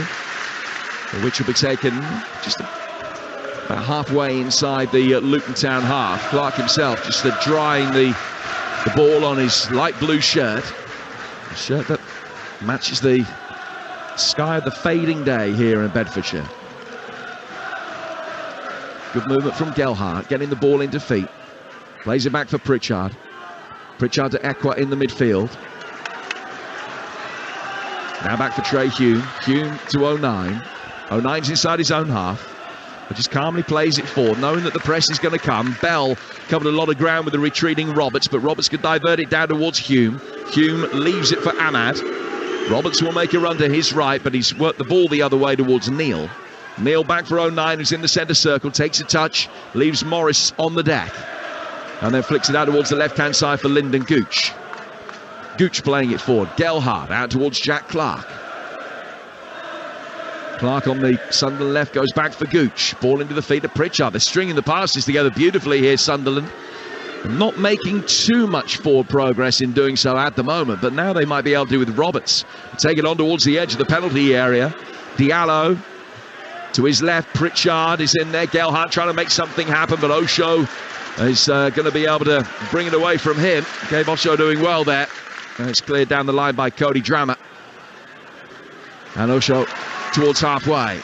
which will be taken just about halfway inside the Luton Town half. Clark himself just drying the ball on his light blue shirt. A shirt that matches the sky of the fading day here in Bedfordshire. Good movement from Gelhardt, getting the ball into feet. Plays it back for Pritchard. Pritchard to Ekwa in the midfield. Now back for Trey Hume. Hume to 09. 09's inside his own half, but just calmly plays it forward, knowing that the press is going to come. Bell covered a lot of ground with the retreating Roberts, but Roberts could divert it down towards Hume. Hume leaves it for Ahmad. Roberts will make a run to his right, but he's worked the ball the other way towards Neil. Neil back for 09, who's in the centre circle, takes a touch, leaves Morris on the deck, and then flicks it out towards the left-hand side for Lyndon Gooch. Gooch playing it forward. Gelhardt out towards Jack Clark. Clark on the Sunderland left goes back for Gooch. Ball into the feet of Pritchard. They're stringing the passes together beautifully here, Sunderland. Not making too much forward progress in doing so at the moment, but now they might be able to with Roberts. Take it on towards the edge of the penalty area. Diallo to his left. Pritchard is in there. Gelhardt trying to make something happen, but Osho is going to be able to bring it away from him. Gabe Osho doing well there. And it's cleared down the line by Cody Drammer. And Osho towards halfway.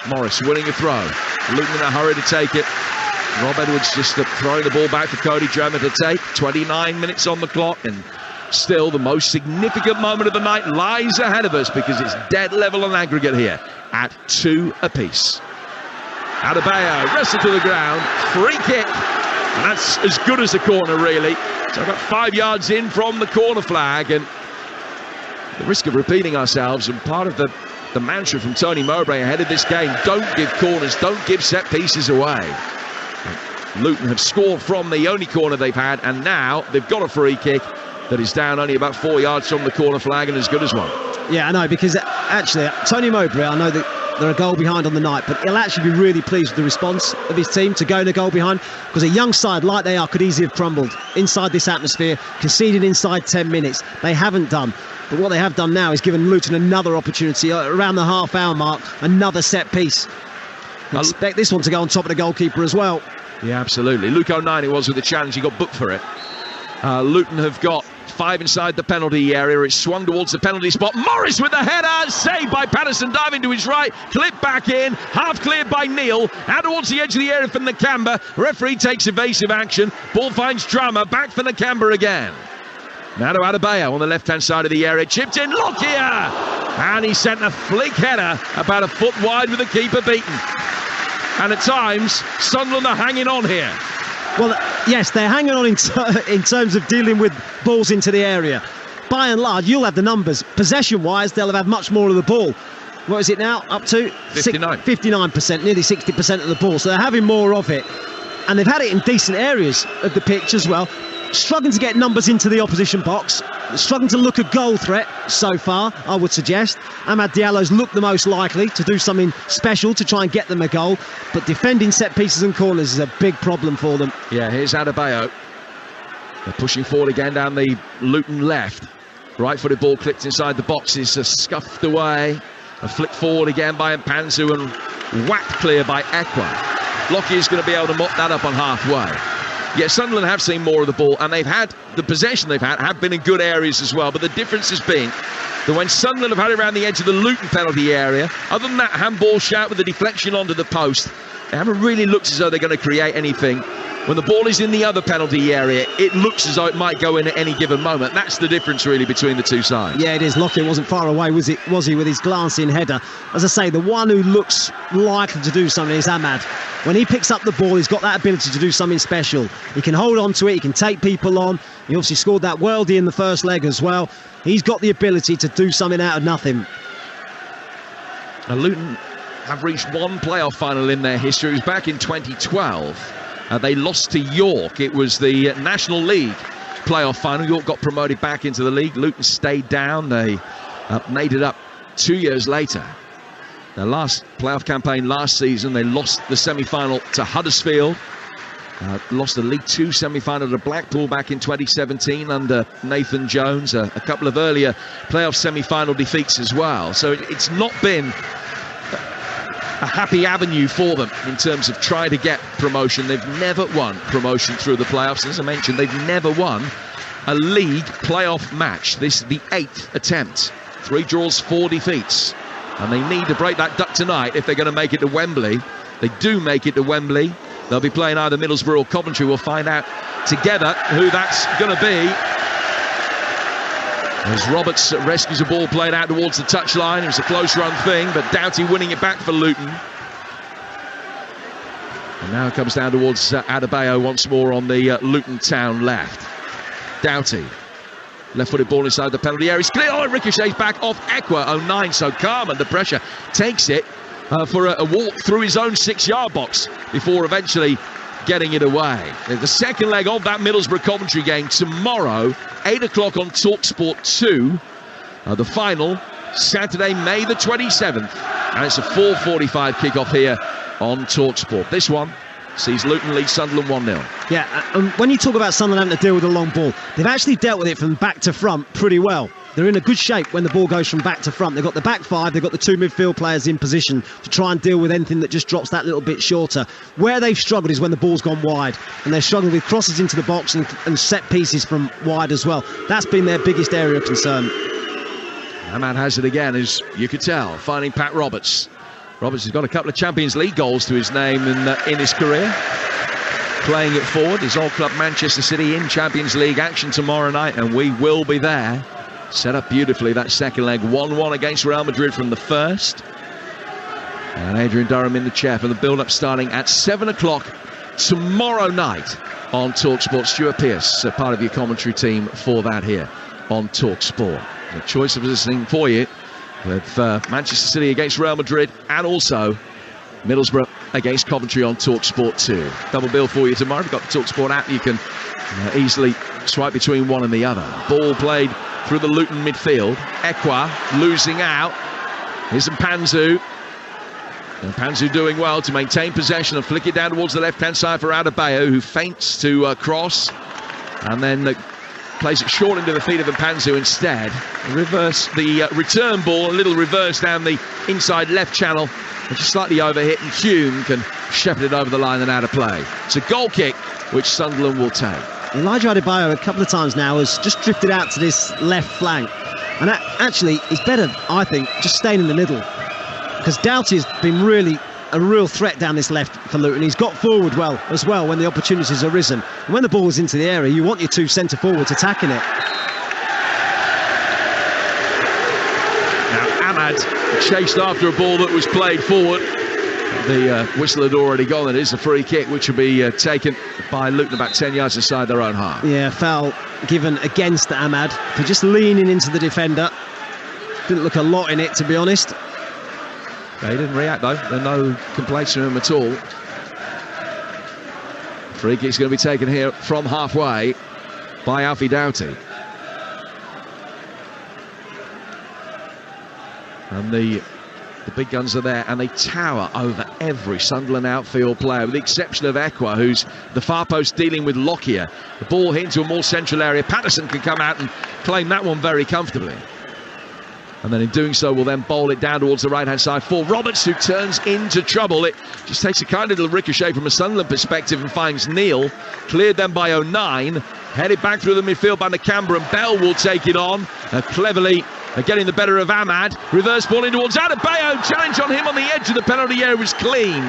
Morris winning a throw. Luton in a hurry to take it. Rob Edwards just throwing the ball back for Cody Drammer to take. 29 minutes on the clock, and still the most significant moment of the night lies ahead of us, because it's dead level on aggregate here at 2 apiece. Adebayo wrestled to the ground. Free kick And that's as good as a corner, really. So about 5 yards in from the corner flag, and the risk of repeating ourselves, and part of the mantra from Tony Mowbray ahead of this game: don't give corners, don't give set pieces away. Luton have scored from the only corner they've had, and now they've got a free kick that is down only about 4 yards from the corner flag, and as good as one. Yeah, I know, because actually Tony Mowbray, I know that they're a goal behind on the night, but he'll actually be really pleased with the response of his team to going a goal behind, because a young side like they are could easily have crumbled inside this atmosphere, conceded inside 10 minutes. They haven't done. But what they have done now is given Luton another opportunity around the half-hour mark, another set piece. I expect this one to go on top of the goalkeeper as well. Yeah, absolutely. Luke O'Nien, it was with the challenge, he got booked for it. Luton have got 5 inside the penalty area. It's swung towards the penalty spot. Morris with the header, saved by Patterson, diving to his right, clipped back in, half cleared by Neal, out towards the edge of the area for Nakamba. Referee takes evasive action. Ball finds Drama, back for Nakamba again. Now to Adebayo on the left-hand side of the area, chipped in, Lockyer! And he sent a flick header about a foot wide with the keeper beaten. And at times, Sunderland are hanging on here. Well, yes, they're hanging on in terms of dealing with balls into the area. By and large, you'll have the numbers. Possession-wise, they'll have had much more of the ball. What is it now? Up to 59%, nearly 60% of the ball. So they're having more of it. And they've had it in decent areas of the pitch as well. Struggling to get numbers into the opposition box. Struggling to look a goal threat so far, I would suggest. Amad Diallo's looked the most likely to do something special to try and get them a goal. But defending set pieces and corners is a big problem for them. Yeah, here's Adebayo. They're pushing forward again down the Luton left. Right-footed ball clipped inside the box is scuffed away. A flick forward again by Mpanzu and whacked clear by Ekwa. Lockyer's going to be able to mop that up on halfway. Yeah, Sunderland have seen more of the ball, and they've had the possession they've had have been in good areas as well. But the difference has been that when Sunderland have had it around the edge of the Luton penalty area, other than that handball shout with the deflection onto the post, they haven't really looked as though they're going to create anything. When the ball is in the other penalty area, it looks as though it might go in at any given moment. That's the difference really between the two sides. Yeah, it is. Lockyer wasn't far away, was he, with his glancing header? As I say, the one who looks likely to do something is Amad. When he picks up the ball, he's got that ability to do something special. He can hold on to it, he can take people on. He obviously scored that worldie in the first leg as well. He's got the ability to do something out of nothing. And Luton have reached one playoff final in their history. It was back in 2012. They lost to York. It was the National League playoff final. York got promoted back into the league. Luton stayed down. They made it up 2 years later. Their last playoff campaign last season, they lost the semi-final to Huddersfield. Lost the League Two semi-final to Blackpool back in 2017 under Nathan Jones. A couple of earlier playoff semi-final defeats as well. So it's not been a happy avenue for them in terms of trying to get promotion. They've never won promotion through the playoffs. As I mentioned, they've never won a league playoff match. This is the 8th attempt. 3 draws, 4 defeats. And they need to break that duck tonight if they're going to make it to Wembley. They do make it to Wembley. They'll be playing either Middlesbrough or Coventry. We'll find out together who that's going to be. As Roberts rescues a ball played out towards the touchline. It was a close run thing, but Doughty winning it back for Luton. And now it comes down towards Adebayo once more on the Luton Town left. Doughty. Left-footed ball inside the penalty area. It's clear. Oh, it ricochets back off Ekwa. O'Nien so calm under pressure. Takes it for a walk through his own 6-yard box before eventually getting it away. The second leg of that Middlesbrough-Coventry game tomorrow, 8 o'clock on Talksport 2. The final, Saturday, May the 27th. And it's a 4:45 kickoff here on Talksport. This one sees Luton lead Sunderland 1-0. Yeah, and when you talk about Sunderland having to deal with a long ball, they've actually dealt with it from back to front pretty well. They're in a good shape when the ball goes from back to front. They've got the back 5, they've got the 2 midfield players in position to try and deal with anything that just drops that little bit shorter. Where they've struggled is when the ball's gone wide, and they're struggling with crosses into the box and set pieces from wide as well. That's been their biggest area of concern. Amad has it again, as you could tell, finding Pat Roberts. Roberts has got a couple of Champions League goals to his name in his career. Playing it forward, his old club Manchester City in Champions League action tomorrow night, and we will be there. Set up beautifully, that second leg, 1-1 against Real Madrid from the first. And Adrian Durham in the chair for the build-up starting at 7 o'clock tomorrow night on Talksport. Stuart Pearce, part of your commentary team for that here on Talksport. The choice of listening for you with Manchester City against Real Madrid and also Middlesbrough against Coventry on Talksport 2. Double bill for you tomorrow. If you've got the Talksport app, you can easily swipe between one and the other. Ball played through the Luton midfield. Ekwa losing out. Here's Mpanzu. And Mpanzu doing well to maintain possession and flick it down towards the left-hand side for Adebayo, who feints to cross and then plays it short into the feet of Mpanzu instead. Reverse the return ball, a little reverse down the inside left channel, which is slightly overhit, and Hume can shepherd it over the line and out of play. It's a goal kick, which Sunderland will take. Elijah Adebayo a couple of times now has just drifted out to this left flank, and that actually is better, I think, just staying in the middle, because Doughty's been really a real threat down this left for Luton. He's got forward well as well when the opportunities have arisen. And when the ball is into the area, you want your two centre forwards attacking it. Now Ahmad chased after a ball that was played forward. The whistle had already gone. It is a free kick, which will be taken by Luton about 10 yards inside their own half. Yeah, foul given against Ahmad for just leaning into the defender. Didn't look a lot in it, to be honest. He didn't react though. There are no complaints from him at all. Free kick's going to be taken here from halfway by Alfie Doughty. And the big guns are there, and they tower over every Sunderland outfield player, with the exception of Ekwa, who's the far post dealing with Lockyer. The ball hit into a more central area. Patterson can come out and claim that one very comfortably. And then in doing so, will then bowl it down towards the right-hand side for Roberts, who turns into trouble. It just takes a kind of little ricochet from a Sunderland perspective and finds Neal. Cleared then by 09. Headed back through the midfield by Nakamba, and Bell will take it on. Cleverly getting the better of Ahmad. Reverse ball in towards Adebayo. Challenge on him on the edge of the penalty area was clean.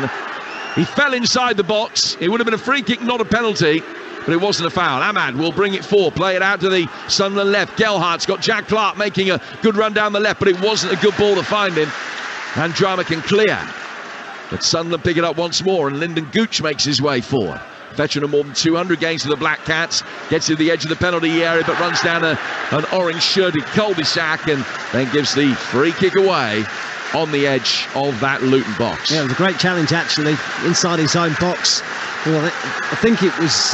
He fell inside the box. It would have been a free kick, not a penalty. But it wasn't a foul. Ahmad will bring it forward, play it out to the Sunderland left. Gelhardt's got Jack Clark making a good run down the left, but it wasn't a good ball to find him. And Drama can clear. But Sunderland pick it up once more, and Lyndon Gooch makes his way forward. Veteran of more than 200 games for the Black Cats, gets to the edge of the penalty area, but runs down an orange-shirted cul-de-sac and then gives the free kick away on the edge of that Luton box. Yeah, it was a great challenge, actually, inside his own box. Well, I think it was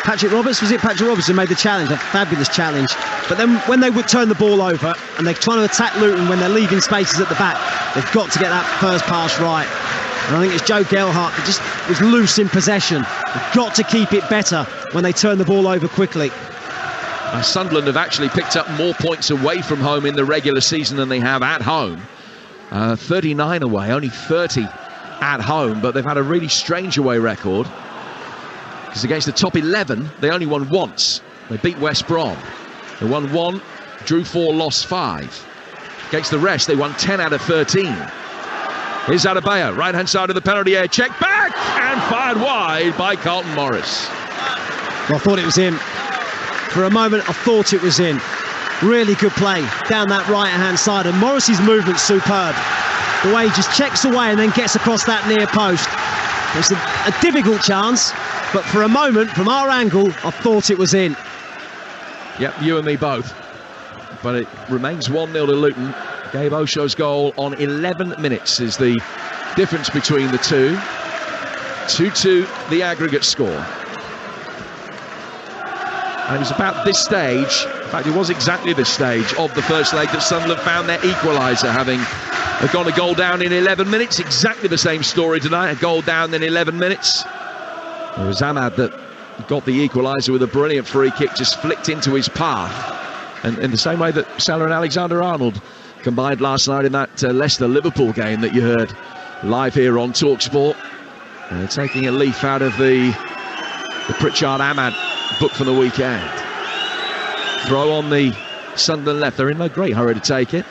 Patrick Roberts, was it? Patrick Roberts who made the challenge, a fabulous challenge. But then when they would turn the ball over and they're trying to attack Luton when they're leaving spaces at the back, they've got to get that first pass right. And I think it's Joe Gelhardt that just was loose in possession. They've got to keep it better when they turn the ball over quickly. Sunderland have actually picked up more points away from home in the regular season than they have at home. 39 away, only 30 at home, but they've had a really strange away record, because against the top 11 they only won once. They beat West Brom. They won 1, drew 4, lost 5. Against the rest they won 10 out of 13. Here's Adebayo, right hand side of the penalty area, check back and fired wide by Carlton Morris. Well, I thought it was in. For a moment I thought it was in. Really good play down that right hand side, and Morris's movement's superb. The way he just checks away and then gets across that near post. It's a difficult chance, but for a moment, from our angle, I thought it was in. Yep, you and me both. But it remains 1-0 to Luton. Gabe Osho's goal on 11 minutes is the difference between the two. 2-2, the aggregate score. And it was about this stage, in fact it was exactly this stage of the first leg, that Sunderland found their equaliser, having gone a goal down in 11 minutes. Exactly the same story tonight, a goal down in 11 minutes. It was Ahmad that got the equaliser with a brilliant free kick, just flicked into his path. And in the same way that Salah and Alexander-Arnold combined last night in that Leicester-Liverpool game that you heard live here on Talksport. Taking a leaf out of the Pritchard Ahmad book from the weekend. Throw on the Sunderland left. They're in no great hurry to take it.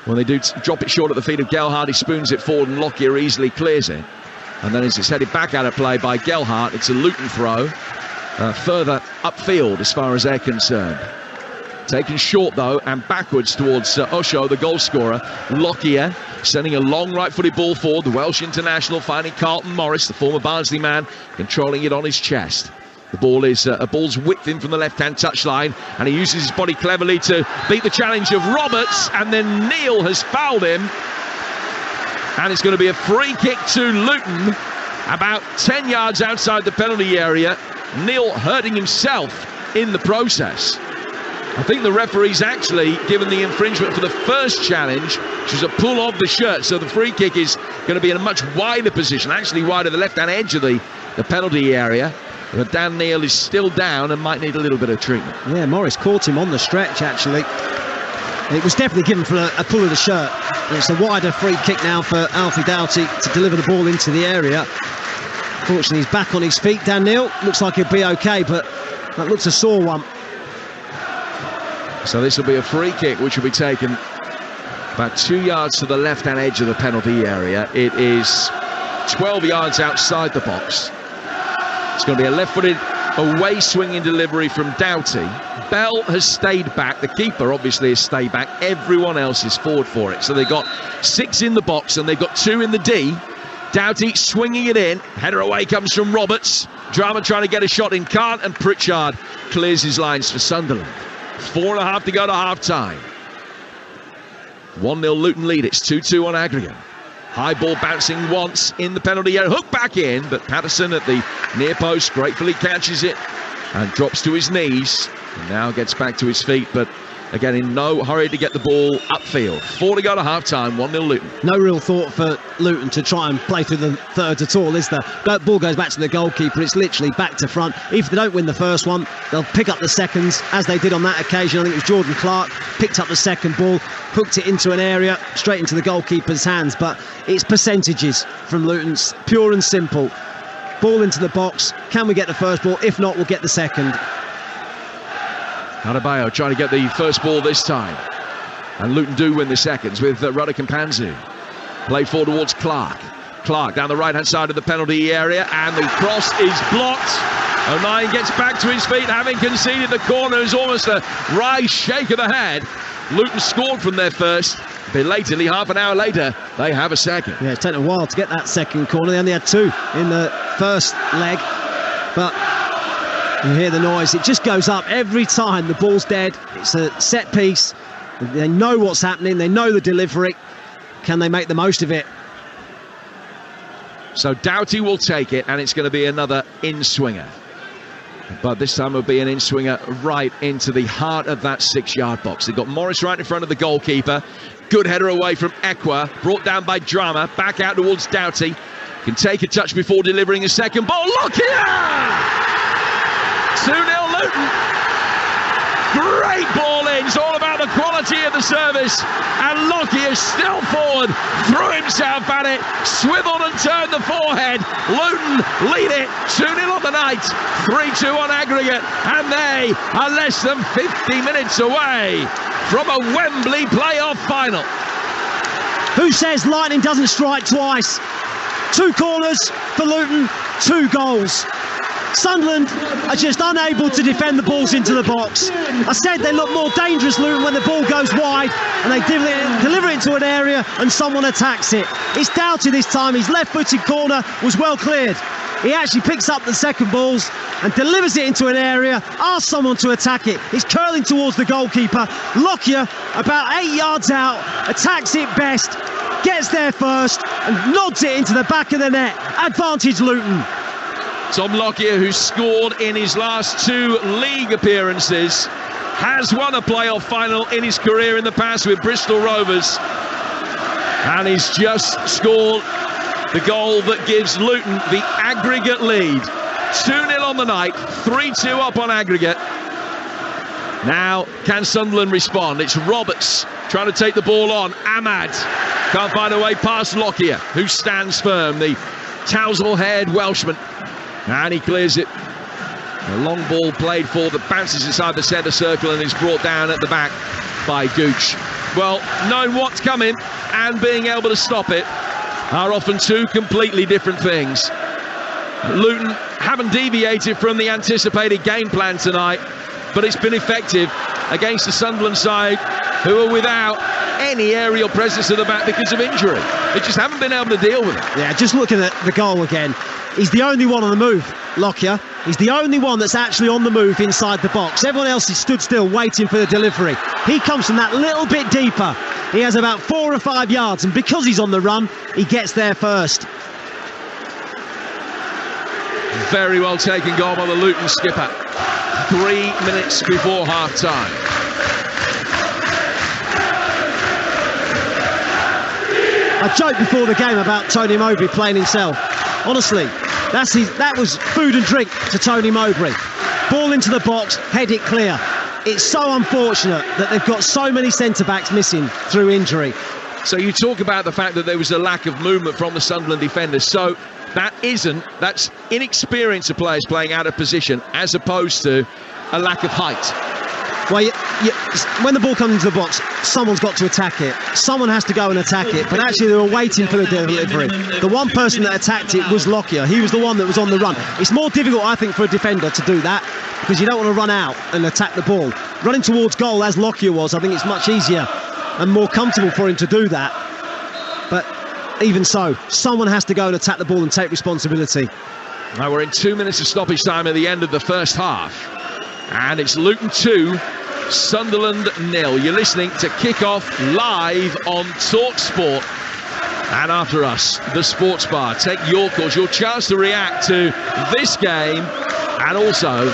When they do drop it short at the feet of Gelhardt, he spoons it forward and Lockyer easily clears it. And then as it's headed back out of play by Gelhardt, it's a Luton throw further upfield as far as they're concerned. Taken short, though, and backwards towards Osho, the goal scorer. Lockyer sending a long right-footed ball forward. The Welsh international finding Carlton Morris, the former Barnsley man, controlling it on his chest. The ball is a ball's whipped in from the left-hand touchline, and he uses his body cleverly to beat the challenge of Roberts, and then Neil has fouled him. And it's going to be a free kick to Luton, about 10 yards outside the penalty area. Neil hurting himself in the process. I think the referee's actually given the infringement for the first challenge, which was a pull of the shirt, so the free kick is going to be in a much wider position, actually wider the left-hand edge of the penalty area. But Dan Neil is still down and might need a little bit of treatment. Yeah, Morris caught him on the stretch, actually. It was definitely given for a pull of the shirt. And it's a wider free kick now for Alfie Doughty to deliver the ball into the area. Fortunately, he's back on his feet, Dan Neil. Looks like he'll be okay, but that looks a sore one. So this will be a free kick, which will be taken about 2 yards to the left-hand edge of the penalty area. It is 12 yards outside the box. It's going to be a left-footed away swinging delivery from Doughty. Bell has stayed back. The keeper obviously has stayed back. Everyone else is forward for it. So they've got 6 in the box and they've got 2 in the D. Doughty swinging it in. Header away comes from Roberts. Drama trying to get a shot in, can't, and Pritchard clears his lines for Sunderland. 4.5 to go to half-time. 1-0 Luton lead. It's 2-2 on aggregate. High ball bouncing once in the penalty area. Hook back in, but Patterson at the near post gratefully catches it and drops to his knees. And now gets back to his feet, but again in no hurry to get the ball upfield. 4 to go to half-time, 1-0 Luton. No real thought for Luton to try and play through the thirds at all, is there? Ball goes back to the goalkeeper. It's literally back to front. If they don't win the first one, they'll pick up the seconds, as they did on that occasion. I think it was Jordan Clark picked up the second ball, hooked it into an area, straight into the goalkeeper's hands. But it's percentages from Luton's, pure and simple. Ball into the box. Can we get the first ball? If not, we'll get the second. Adebayo trying to get the first ball this time. And Luton do win the seconds with Ruddock and Panzu. Play forward towards Clark. Clark down the right-hand side of the penalty area, and the cross is blocked. O'Nien gets back to his feet, having conceded the corner. It's almost a wry shake of the head. Luton scored from their first. Belatedly, half an hour later, they have a second. Yeah, it's taken a while to get that second corner. They only had 2 in the first leg. But you hear the noise. It just goes up every time the ball's dead. It's a set piece. They know what's happening. They know the delivery. Can they make the most of it? So Doughty will take it, and it's going to be another in-swinger. But this time it'll be an in-swinger right into the heart of that 6-yard box. They've got Morris right in front of the goalkeeper. Good header away from Ekwa, brought down by Drama. Back out towards Doughty. Can take a touch before delivering a second ball. Look here! 2-0 Luton. Great ball in. It's all about the quality of the service. And Lockyer is still forward. Threw himself at it. Swiveled and turned the forehead. Luton lead it. 2-0 on the night. 3-2 on aggregate. And they are less than 50 minutes away from a Wembley playoff final. Who says lightning doesn't strike twice? 2 corners for Luton, 2 goals. Sunderland are just unable to defend the balls into the box. I said they look more dangerous, Luton, when the ball goes wide and they deliver it into an area and someone attacks it. It's Doughty this time. His left-footed corner was well cleared. He actually picks up the second balls and delivers it into an area, asks someone to attack it. It's curling towards the goalkeeper. Lockyer, about 8 yards out, attacks it best, gets there first and nods it into the back of the net. Advantage Luton. Tom Lockyer, who scored in his last 2 league appearances, has won a playoff final in his career in the past with Bristol Rovers, and he's just scored the goal that gives Luton the aggregate lead. 2-0 on the night, 3-2 up on aggregate. Now, can Sunderland respond? It's Roberts trying to take the ball on. Ahmad can't find a way past Lockyer, who stands firm, the tousle-haired Welshman. And he clears it. A long ball played for that bounces inside the centre circle and is brought down at the back by Gooch. Well, knowing what's coming and being able to stop it are often 2 completely different things. Luton haven't deviated from the anticipated game plan tonight, but it's been effective. against the Sunderland side, who are without any aerial presence at the back because of injury. They just haven't been able to deal with it. Yeah, just looking at the goal again, he's the only one on the move, Lockyer. He's the only one that's actually on the move inside the box. Everyone else is stood still waiting for the delivery. He comes from that little bit deeper. He has about 4 or 5 yards, and because he's on the run, he gets there first. Very well taken goal by the Luton skipper. 3 minutes before half-time. I joked before the game about Tony Mowbray playing himself. Honestly, that was food and drink to Tony Mowbray. Ball into the box, head it clear. It's so unfortunate that they've got so many centre-backs missing through injury. So you talk about the fact that there was a lack of movement from the Sunderland defenders. So that's inexperience of players playing out of position as opposed to a lack of height. Well, when the ball comes into the box, someone's got to attack it. Someone has to go and attack it, but actually they were waiting for the delivery. The one person that attacked it was Lockyer. He was the one that was on the run. It's more difficult, I think, for a defender to do that because you don't want to run out and attack the ball. Running towards goal, as Lockyer was, I think it's much easier and more comfortable for him to do that. But even so, someone has to go and attack the ball and take responsibility. Now we're in 2 minutes of stoppage time at the end of the first half. And it's Luton 2, Sunderland 0. You're listening to Kickoff live on Talksport. And after us, the Sports Bar. Take your calls, your chance to react to this game and also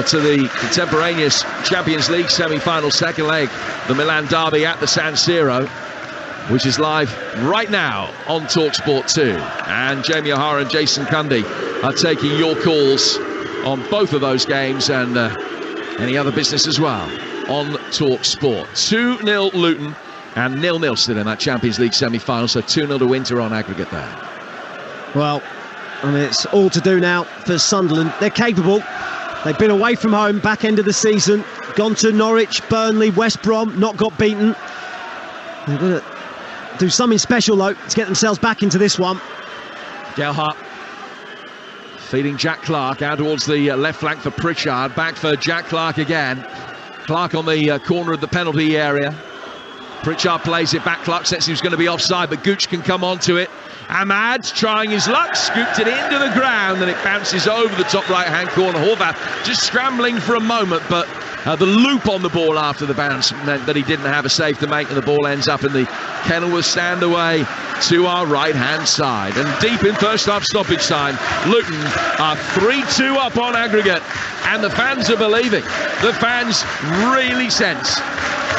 to the contemporaneous Champions League semi-final second leg, the Milan derby at the San Siro, which is live right now on Talksport 2. And Jamie O'Hara and Jason Cundy are taking your calls on both of those games and any other business as well on TalkSport. 2-0 Luton and 0-0 still in that Champions League semi-final, so 2-0 to Winter on aggregate there. Well, I mean, it's all to do now for Sunderland. They're capable. They've been away from home back end of the season, gone to Norwich, Burnley, West Brom, not got beaten. They've got to do something special though to get themselves back into this one. Gelhardt feeding Jack Clark out towards the left flank for Pritchard. Back for Jack Clark again. Clark on the corner of the penalty area. Pritchard plays it back. Clark says he was going to be offside, but Gooch can come onto it. Ahmad trying his luck, scooped it into the ground, and it bounces over the top right-hand corner. Horvath just scrambling for a moment, but the loop on the ball after the bounce meant that he didn't have a save to make, and the ball ends up in the Kenilworth stand away to our right-hand side. And deep in first half stoppage time, Luton are 3-2 up on aggregate, and the fans are believing. The fans really sense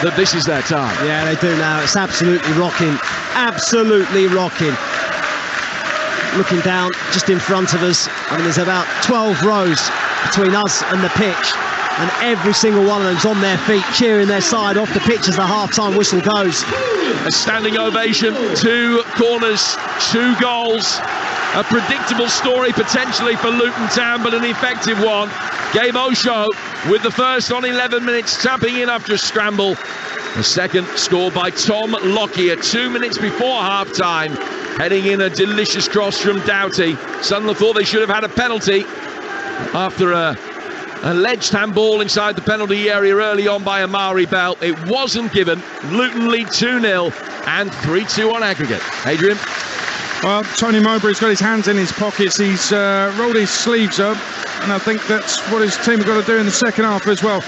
that this is their time. Yeah, they do now. It's absolutely rocking. Absolutely rocking. Looking down just in front of us, I mean, there's about 12 rows between us and the pitch, and every single one of them's on their feet cheering their side off the pitch as the half-time whistle goes. A standing ovation, 2 corners, 2 goals. A predictable story potentially for Luton Town, but an effective one. Gabe Osho with the first on 11 minutes, tapping in after a scramble. The second scored by Tom Lockyer 2 minutes before half-time, heading in a delicious cross from Doughty. Sunderland thought they should have had a penalty after a alleged handball inside the penalty area early on by Amari Bell. It wasn't given. Luton lead 2-0 and 3-2 on aggregate. Adrian? Well, Tony Mowbray's got his hands in his pockets. He's rolled his sleeves up, and I think that's what his team have got to do in the second half as well.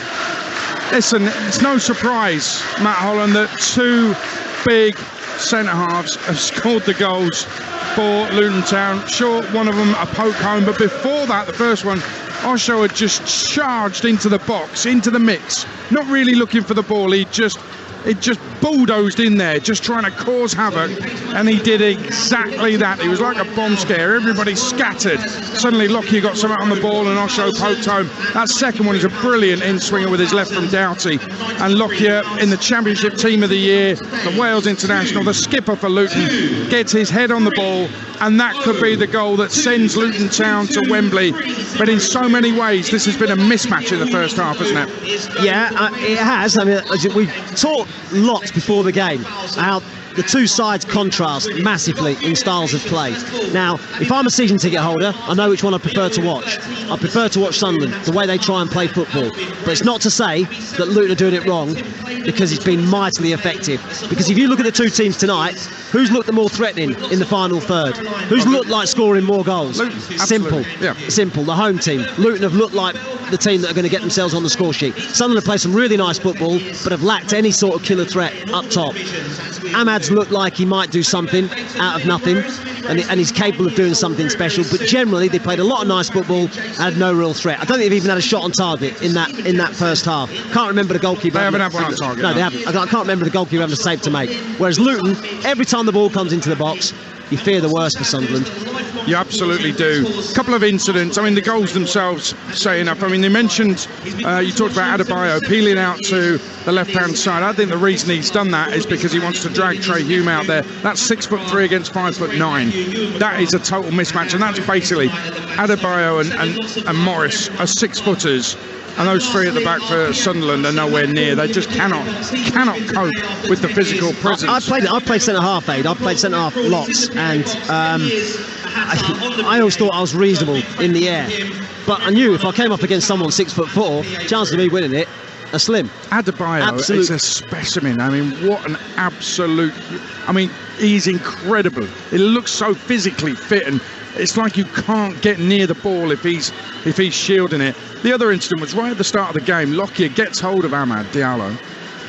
Listen, it's no surprise, Matt Holland, that 2 big centre-halves have scored the goals for Luton Town. Sure, one of them a poke home, but before that, the first one, Osho had just charged into the box, into the mix, not really looking for the ball. It just bulldozed in there, just trying to cause havoc, and he did exactly that. It was like a bomb scare. Everybody scattered. Suddenly Lockyer got something on the ball and Osho poked home. That second one is a brilliant in-swinger with his left from Doughty, and Lockyer in the Championship Team of the Year, the Wales International, the skipper for Luton, gets his head on the ball, and that could be the goal that sends Luton Town to Wembley. But in so many ways, this has been a mismatch in the first half, hasn't it? Yeah, it has. I mean, we talked lots before the game how the two sides contrast massively in styles of play. Now, if I'm a season ticket holder, I know which one I prefer to watch. I prefer to watch Sunderland, the way they try and play football. But it's not to say that Luton are doing it wrong, because it's been mightily effective. Because if you look at the two teams tonight, who's looked the more threatening in the final third? Who's looked like scoring more goals? Luton, Simple. yeah. Simple. The home team. Luton have looked like the team that are going to get themselves on the score sheet. Sunderland have played some really nice football, but have lacked any sort of killer threat up top. Ahmad's looked like he might do something out of nothing, and he's capable of doing something special. But generally, they played a lot of nice football and had no real threat. I don't think they've even had a shot on target in that first half. Can't remember the goalkeeper. They haven't had one on target. No, they haven't. I can't remember the goalkeeper having a save to make. Whereas Luton, every time the ball comes into the box, you fear the worst for Sunderland. You absolutely do. A couple of incidents. I mean, the goals themselves say enough. I mean, they mentioned, you talked about Adebayo peeling out to the left-hand side. I think the reason he's done that is because he wants to drag Trey Hume out there. That's 6'3" against 5'9". That is a total mismatch, and that's basically Adebayo and Morris are 6-footers. And those three at the back for Sunderland are nowhere near. They just cannot cope with the physical presence. I played centre half, Aid. I've played centre half lots, and I always thought I was reasonable in the air. But I knew if I came up against someone 6'4", chances of me winning it are slim. Adebayo is a specimen. I mean, what an absolute... I mean, he's incredible. He looks so physically fit, and it's like you can't get near the ball if he's shielding it. The other incident was right at the start of the game. Lockyer gets hold of Amad Diallo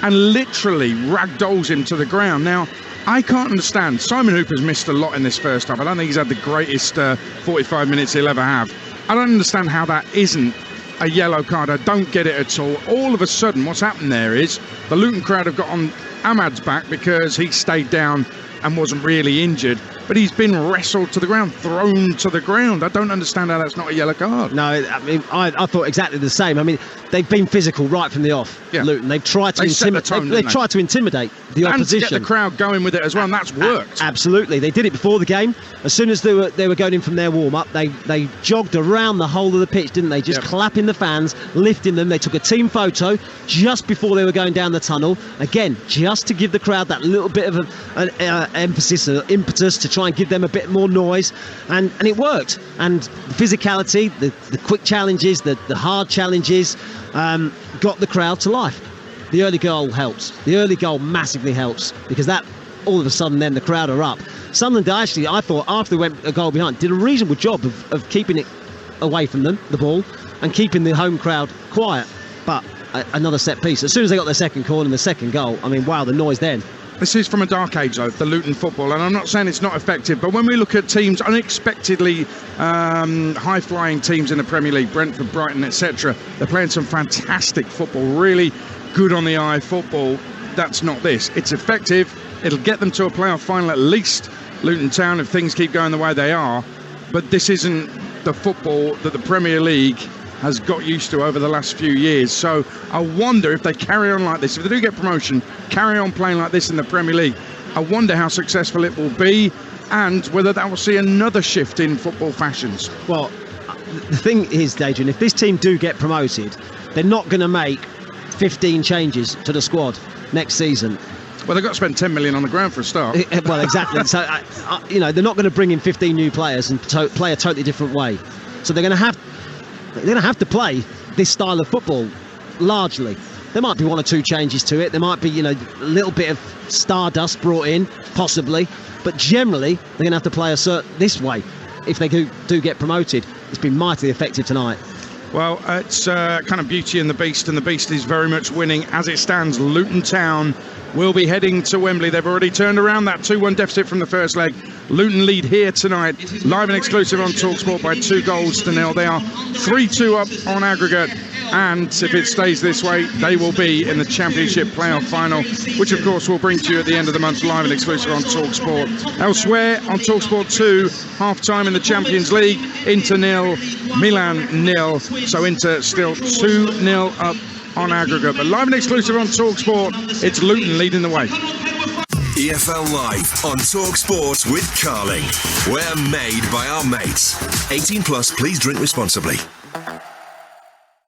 and literally ragdolls him to the ground. Now, I can't understand. Simon Hooper's missed a lot in this first half. I don't think he's had the greatest 45 minutes he'll ever have. I don't understand how that isn't a yellow card. I don't get it at all. All of a sudden, what's happened there is the Luton crowd have got on Ahmad's back because he stayed down and wasn't really injured, but he's been wrestled to the ground, thrown to the ground. I don't understand how that's not a yellow card. No, I mean, I thought exactly the same. I mean, they've been physical right from the off. Yeah. Luton, they've tried to intimidate. They've tried to intimidate the opposition and to get the crowd going with it as well, and that's worked. Absolutely, they did it before the game. As soon as they were going in from their warm-up, they jogged around the whole of the pitch, didn't they? Just clapping the fans, lifting them. They took a team photo just before they were going down the tunnel. Again, just to give the crowd that little bit of an emphasis, or impetus to try and give them a bit more noise, and it worked. And the physicality, the quick challenges, the hard challenges, got the crowd to life. The early goal helps. The early goal massively helps, because that all of a sudden then the crowd are up. Sunderland actually, I thought, after they went a goal behind, did a reasonable job of keeping it away from them, the ball, and keeping the home crowd quiet. But another set piece. As soon as they got their second corner and the second goal, I mean, wow, the noise then. This is from a dark age, though, the Luton football, and I'm not saying it's not effective, but when we look at teams, unexpectedly high-flying teams in the Premier League, Brentford, Brighton, etc., they're playing some fantastic football, really good on the eye football. That's not this. It's effective. It'll get them to a playoff final at least, Luton Town, if things keep going the way they are, but this isn't the football that the Premier League has got used to over the last few years. So I wonder if they carry on like this, if they do get promotion, carry on playing like this in the Premier League, I wonder how successful it will be, and whether that will see another shift in football fashions. Well, the thing is, Adrian, if this team do get promoted, they're not going to make 15 changes to the squad next season. Well, they've got to spend 10 million on the ground for a start. Well, exactly. So, they're not going to bring in 15 new players and play a totally different way. So they're going to have to play this style of football largely. There might be one or two changes to it. There might be, a little bit of stardust brought in, possibly. But generally, they're going to have to play this way if they do get promoted. It's been mightily effective tonight. Well, it's kind of Beauty and the Beast, and the Beast is very much winning. As it stands, Luton Town will be heading to Wembley. They've already turned around that 2-1 deficit from the first leg. Luton lead here tonight, live and exclusive on Talksport, by 2-0. They are 3-2 up on aggregate, and if it stays this way, they will be in the Championship playoff final, which of course we'll bring to you at the end of the month, live and exclusive on Talksport. Elsewhere on Talksport 2, half-time in the Champions League, Inter 0, Milan 0, so Inter still 2-0 up on aggregate. But live and exclusive on Talksport, it's Luton leading the way. EFL Live on Talksport with Carling. We're made by our mates. 18 plus, please drink responsibly.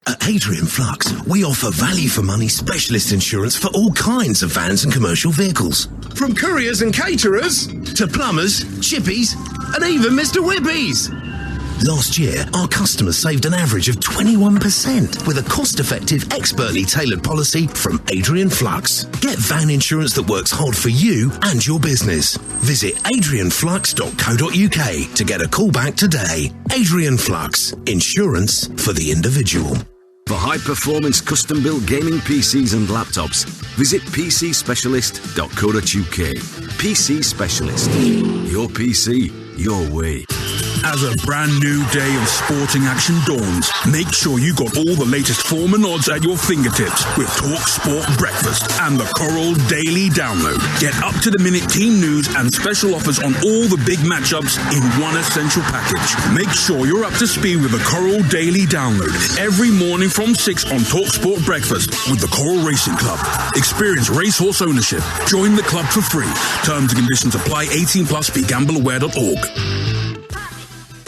At Adrian Flux, we offer value for money specialist insurance for all kinds of vans and commercial vehicles. From couriers and caterers to plumbers, chippies, and even Mr. Whippies. Last year, our customers saved an average of 21% with a cost-effective, expertly tailored policy from Adrian Flux. Get van insurance that works hard for you and your business. Visit adrianflux.co.uk to get a call back today. Adrian Flux, insurance for the individual. For high-performance custom-built gaming PCs and laptops, visit pcspecialist.co.uk. PC Specialist. Your PC, your way. As a brand new day of sporting action dawns, make sure you got all the latest form and odds at your fingertips with Talksport Breakfast and the Coral Daily Download. Get up-to-the-minute team news and special offers on all the big matchups in one essential package. Make sure you're up to speed with the Coral Daily Download every morning from 6 on Talksport Breakfast with the Coral Racing Club. Experience racehorse ownership. Join the club for free. Terms and conditions apply. 18+. BeGambleAware.org.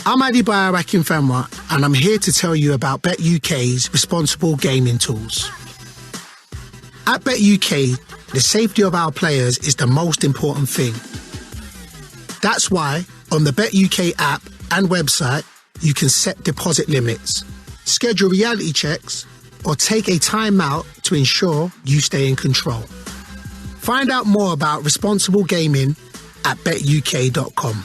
I'm Adi Bayarakin Femwa, and I'm here to tell you about BetUK's responsible gaming tools. At BetUK, the safety of our players is the most important thing. That's why on the BetUK app and website, you can set deposit limits, schedule reality checks, or take a timeout to ensure you stay in control. Find out more about responsible gaming at betuk.com.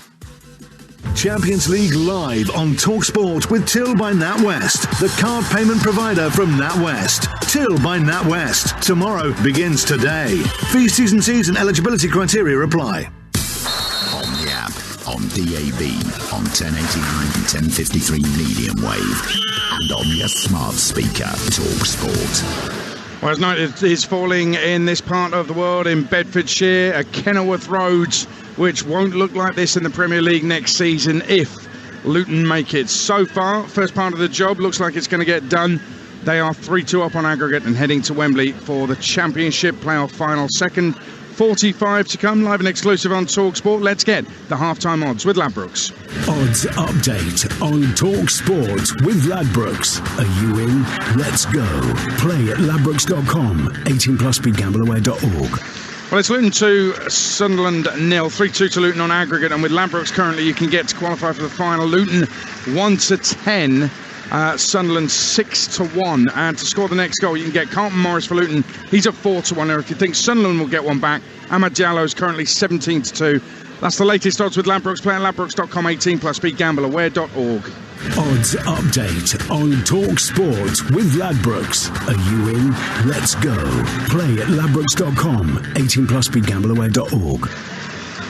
Champions League live on Talksport with Till by NatWest, the card payment provider from NatWest. Till by NatWest. Tomorrow begins today. Fees, T's and C's and eligibility criteria apply. On the app, on DAB, on 1089 and 1053 medium wave, and on your smart speaker, Talksport. Well, as night is falling in this part of the world, in Bedfordshire, at Kenilworth Road, which won't look like this in the Premier League next season if Luton make it. So far, first part of the job looks like it's going to get done. They are 3-2 up on aggregate and heading to Wembley for the Championship playoff final. Second 45 to come, live and exclusive on Talksport. Let's get the halftime odds with Ladbrokes. Odds update on Talksport with Ladbrokes. Are you in? Let's go. Play at ladbrokes.com. 18+. BeGambleAware.org. Well, it's Luton 2, Sunderland 0, 3-2 to Luton on aggregate, and with Ladbrokes currently you can get to qualify for the final. Luton 1-10, Sunderland 6-1, and to score the next goal you can get Carlton Morris for Luton. He's at 4-1 there. If you think Sunderland will get one back, Ahmad Diallo is currently 17-2. That's the latest odds with Ladbrokes. Play at ladbrokes.com. 18+. BeGambleAware.org. Odds update on Talksport with Ladbrokes. Are you in? Let's go. Play at ladbrokes.com. 18+. BeGambleAware.org.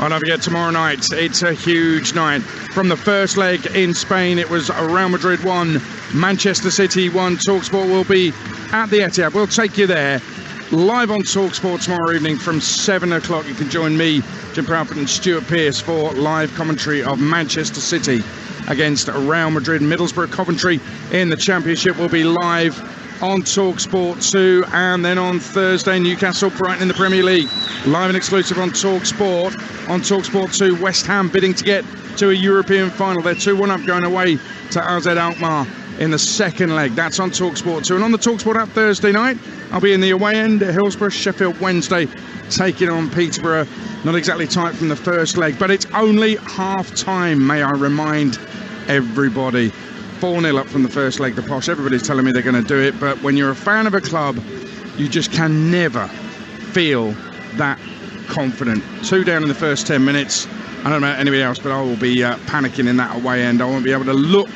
Oh, don't forget, tomorrow night, it's a huge night. From the first leg in Spain, it was Real Madrid 1, Manchester City 1. Talksport will be at the Etihad. We'll take you there. Live on Talksport tomorrow evening from 7 o'clock. You can join me, Jim Proudfoot and Stuart Pearce for live commentary of Manchester City against Real Madrid. Middlesbrough Coventry in the Championship will be live on Talksport 2, and then on Thursday Newcastle Brighton in the Premier League, live and exclusive on Talksport. On Talksport 2, West Ham bidding to get to a European final. They're 2-1 up, going away to AZ Alkmaar in the second leg. That's on Talksport 2. And on the Talksport app Thursday night, I'll be in the away end at Hillsborough. Sheffield Wednesday taking on Peterborough. Not exactly tight from the first leg, but it's only half-time, may I remind everybody. 4-0 up from the first leg, the Posh. Everybody's telling me they're going to do it, but when you're a fan of a club, you just can never feel that confident. 2 down in the first 10 minutes. I don't know about anybody else, but I will be panicking in that away end. I won't be able to look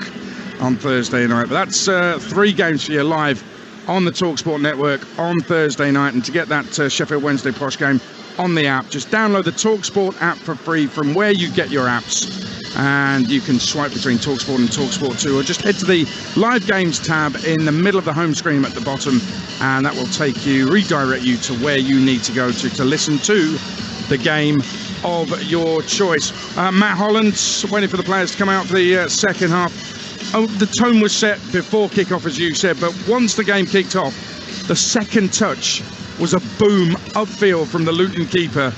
on Thursday night. But that's 3 games for you live on the Talksport network on Thursday night. And to get that Sheffield Wednesday Posh game on the app, just download the Talksport app for free from where you get your apps. And you can swipe between Talksport and Talksport 2, or just head to the Live Games tab in the middle of the home screen at the bottom, and that will take you, redirect you to where you need to go to listen to the game of your choice. Matt Holland waiting for the players to come out for the second half. Oh, the tone was set before kick-off, as you said, but once the game kicked off, the second touch was a boom upfield from the Luton keeper,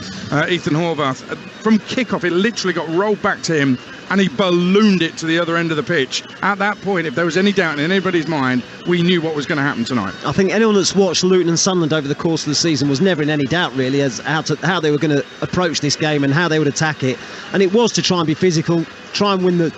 Ethan Horvath. From kickoff, it literally got rolled back to him and he ballooned it to the other end of the pitch. At that point, if there was any doubt in anybody's mind, we knew what was going to happen tonight. I think anyone that's watched Luton and Sunderland over the course of the season was never in any doubt, really, as how they were going to approach this game and how they would attack it. And it was to try and be physical, try and win the,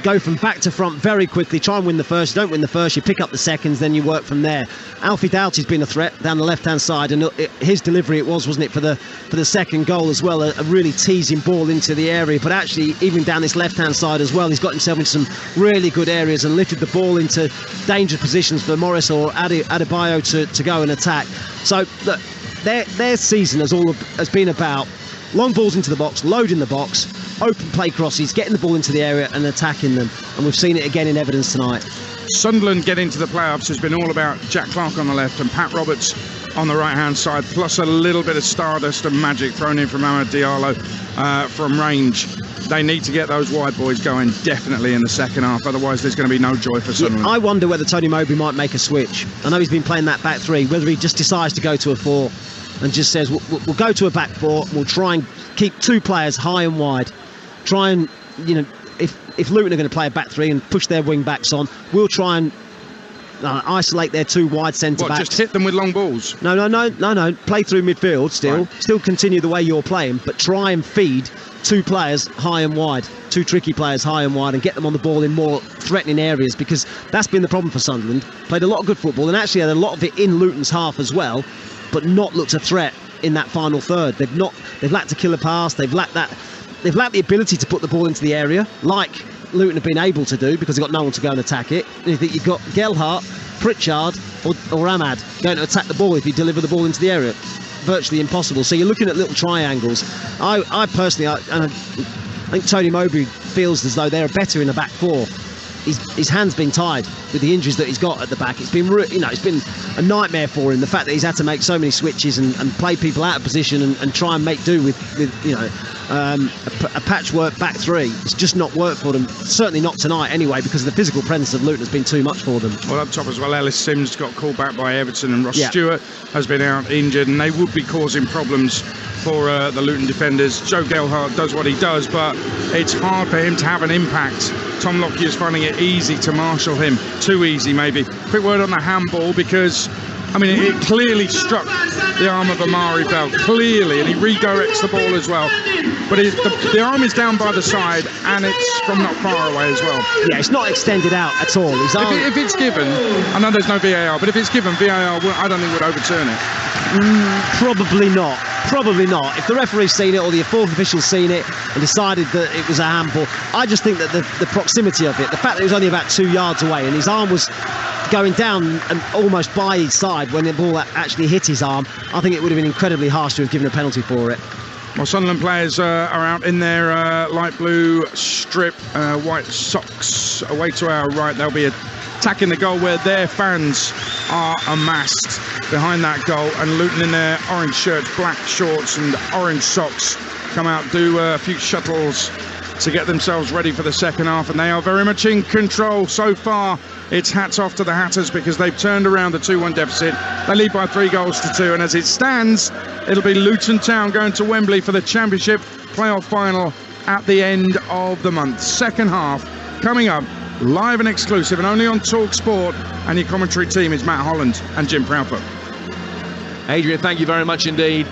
go from back to front very quickly, try and win the first. You don't win the first, you pick up the seconds, then you work from there. Alfie Doughty's been a threat down the left-hand side, and his delivery wasn't it, for the second goal as well, a really teasing ball into the area. But actually, even down this left-hand side as well, he's got himself into some really good areas and lifted the ball into dangerous positions for Morris or Adebayo to go and attack. So look, their season has been about long balls into the box, loading the box, open play crosses, getting the ball into the area and attacking them. And we've seen it again in evidence tonight. Sunderland getting to the playoffs has been all about Jack Clarke on the left and Pat Roberts on the right-hand side, plus a little bit of stardust and magic thrown in from Amad Diallo from range. They need to get those wide boys going definitely in the second half, otherwise there's going to be no joy for Sunderland. I wonder whether Tony Mowbray might make a switch. I know he's been playing that back three, whether he just decides to go to a four and just says we'll go to a back four, we'll try and keep two players high and wide, try and, if Luton are going to play a back three and push their wing backs on, we'll try and isolate their two wide centre backs. Just hit them with long balls? No. Play through midfield still continue the way you're playing, but try and feed two players high and wide, two tricky players high and wide, and get them on the ball in more threatening areas, because that's been the problem for Sunderland. Played a lot of good football and actually had a lot of it in Luton's half as well, but not looked a threat in that final third. They've lacked a killer pass, they've lacked the ability to put the ball into the area like Luton have been able to do, because they've got no one to go and attack it. And you think you've got Gelhardt, Pritchard or Ahmad going to attack the ball if you deliver the ball into the area. Virtually impossible. So you're looking at little triangles. I personally, I think Tony Mowbray feels as though they're better in a back four. His hand's been tied with the injuries that he's got at the back. It's been, it's been a nightmare for him. The fact that he's had to make so many switches and play people out of position and try and make do with a patchwork back three. It's just not worked for them. Certainly not tonight anyway, because the physical presence of Luton has been too much for them. Well, up top as well, Ellis Sims got called back by Everton, and Ross Stewart has been out injured, and they would be causing problems for the Luton defenders. Joe Gelhardt does what he does, but it's hard for him to have an impact. Tom Lockyer is finding it easy to marshal him, too easy maybe. Quick word on the handball, because it clearly struck the arm of Amari Bell, clearly, and he redirects the ball as well. But the arm is down by the side, and it's from not far away as well. Yeah, it's not extended out at all. If it's given, I know there's no VAR, but if it's given, VAR, I don't think would overturn it. Probably not. If the referee's seen it or the fourth official's seen it and decided that it was a handball, I just think that the proximity of it, the fact that it was only about 2 yards away and his arm was going down and almost by his side when the ball actually hit his arm, I think it would have been incredibly harsh to have given a penalty for it. Well, Sunderland players are out in their light blue strip, white socks away to our right. They'll be attacking the goal where their fans are amassed behind that goal, and Luton in their orange shirts, black shorts and orange socks come out, do a few shuttles to get themselves ready for the second half, and they are very much in control so far. It's hats off to the Hatters, because they've turned around the 2-1 deficit. They lead by 3-2, and as it stands, it'll be Luton Town going to Wembley for the Championship playoff final at the end of the month. Second half coming up, live and exclusive, and only on Talksport, and your commentary team is Matt Holland and Jim Proudfoot. Adrian, thank you very much indeed.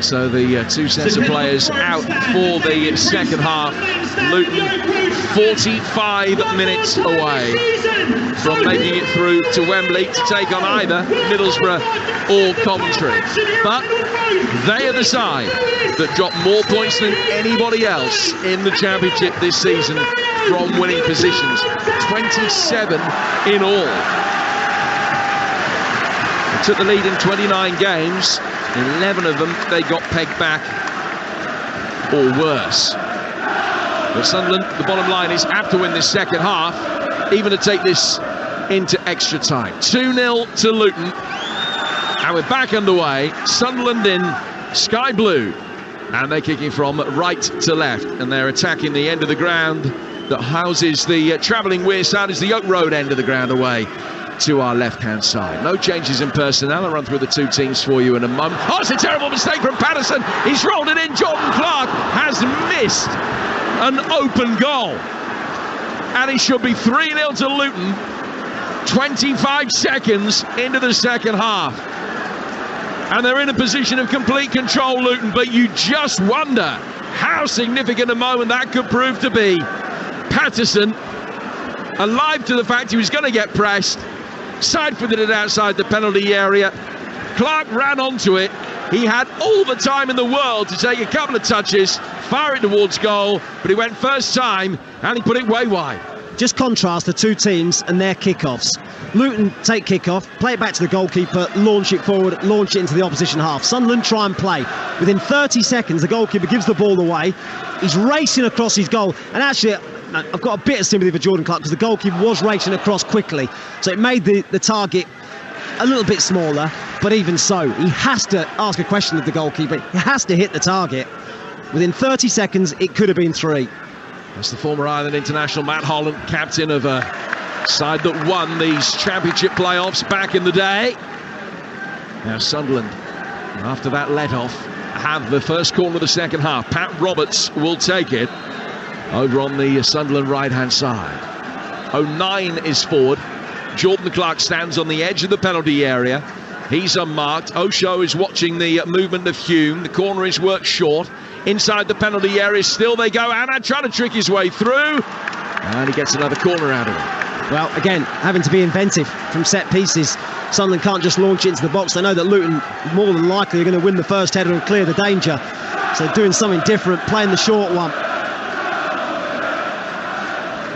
So the two sets of players out for the second half. Luton 45 minutes away from making it through to Wembley to take on either Middlesbrough or Coventry. But they are the side that dropped more points than anybody else in the Championship this season from winning positions. 27 in all. They took the lead in 29 games. 11 of them they got pegged back or worse. But Sunderland, the bottom line is, have to win this second half, even to take this into extra time. 2-0 to Luton, and we're back underway. Sunderland in sky blue, and they're kicking from right to left, and they're attacking the end of the ground that houses the travelling Wearside, is the Oak Road end of the ground away to our left-hand side. No changes in personnel. I'll run through the two teams for you in a moment. Oh, it's a terrible mistake from Patterson. He's rolled it in. Jordan Clark has missed an open goal. And it should be 3-0 to Luton. 25 seconds into the second half. And they're in a position of complete control, Luton, but you just wonder how significant a moment that could prove to be. Patterson, alive to the fact he was going to get pressed, side-footed it outside the penalty area. Clark ran onto it. He had all the time in the world to take a couple of touches, fire it towards goal, but he went first time and he put it way wide. Just contrast the two teams and their kickoffs. Luton take kickoff, play it back to the goalkeeper, launch it forward, launch it into the opposition half. Sunderland try and play. Within 30 seconds, the goalkeeper gives the ball away. He's racing across his goal. And actually, I've got a bit of sympathy for Jordan Clark because the goalkeeper was racing across quickly. So it made the target a little bit smaller. But even so, he has to ask a question of the goalkeeper. He has to hit the target. Within 30 seconds, it could have been 3. That's the former Ireland international Matt Holland, captain of a side that won these championship playoffs back in the day. Now Sunderland, after that let-off, have the first corner of the second half. Pat Roberts will take it over on the Sunderland right-hand side. 09 is forward. Jordan Clark stands on the edge of the penalty area. He's unmarked. Osho is watching the movement of Hume. The corner is worked short. Inside the penalty area, still they go. Ahmad trying to trick his way through. And he gets another corner out of it. Well, again, having to be inventive from set pieces. Sunderland can't just launch it into the box. They know that Luton, more than likely, are going to win the first header and clear the danger. So doing something different, playing the short one.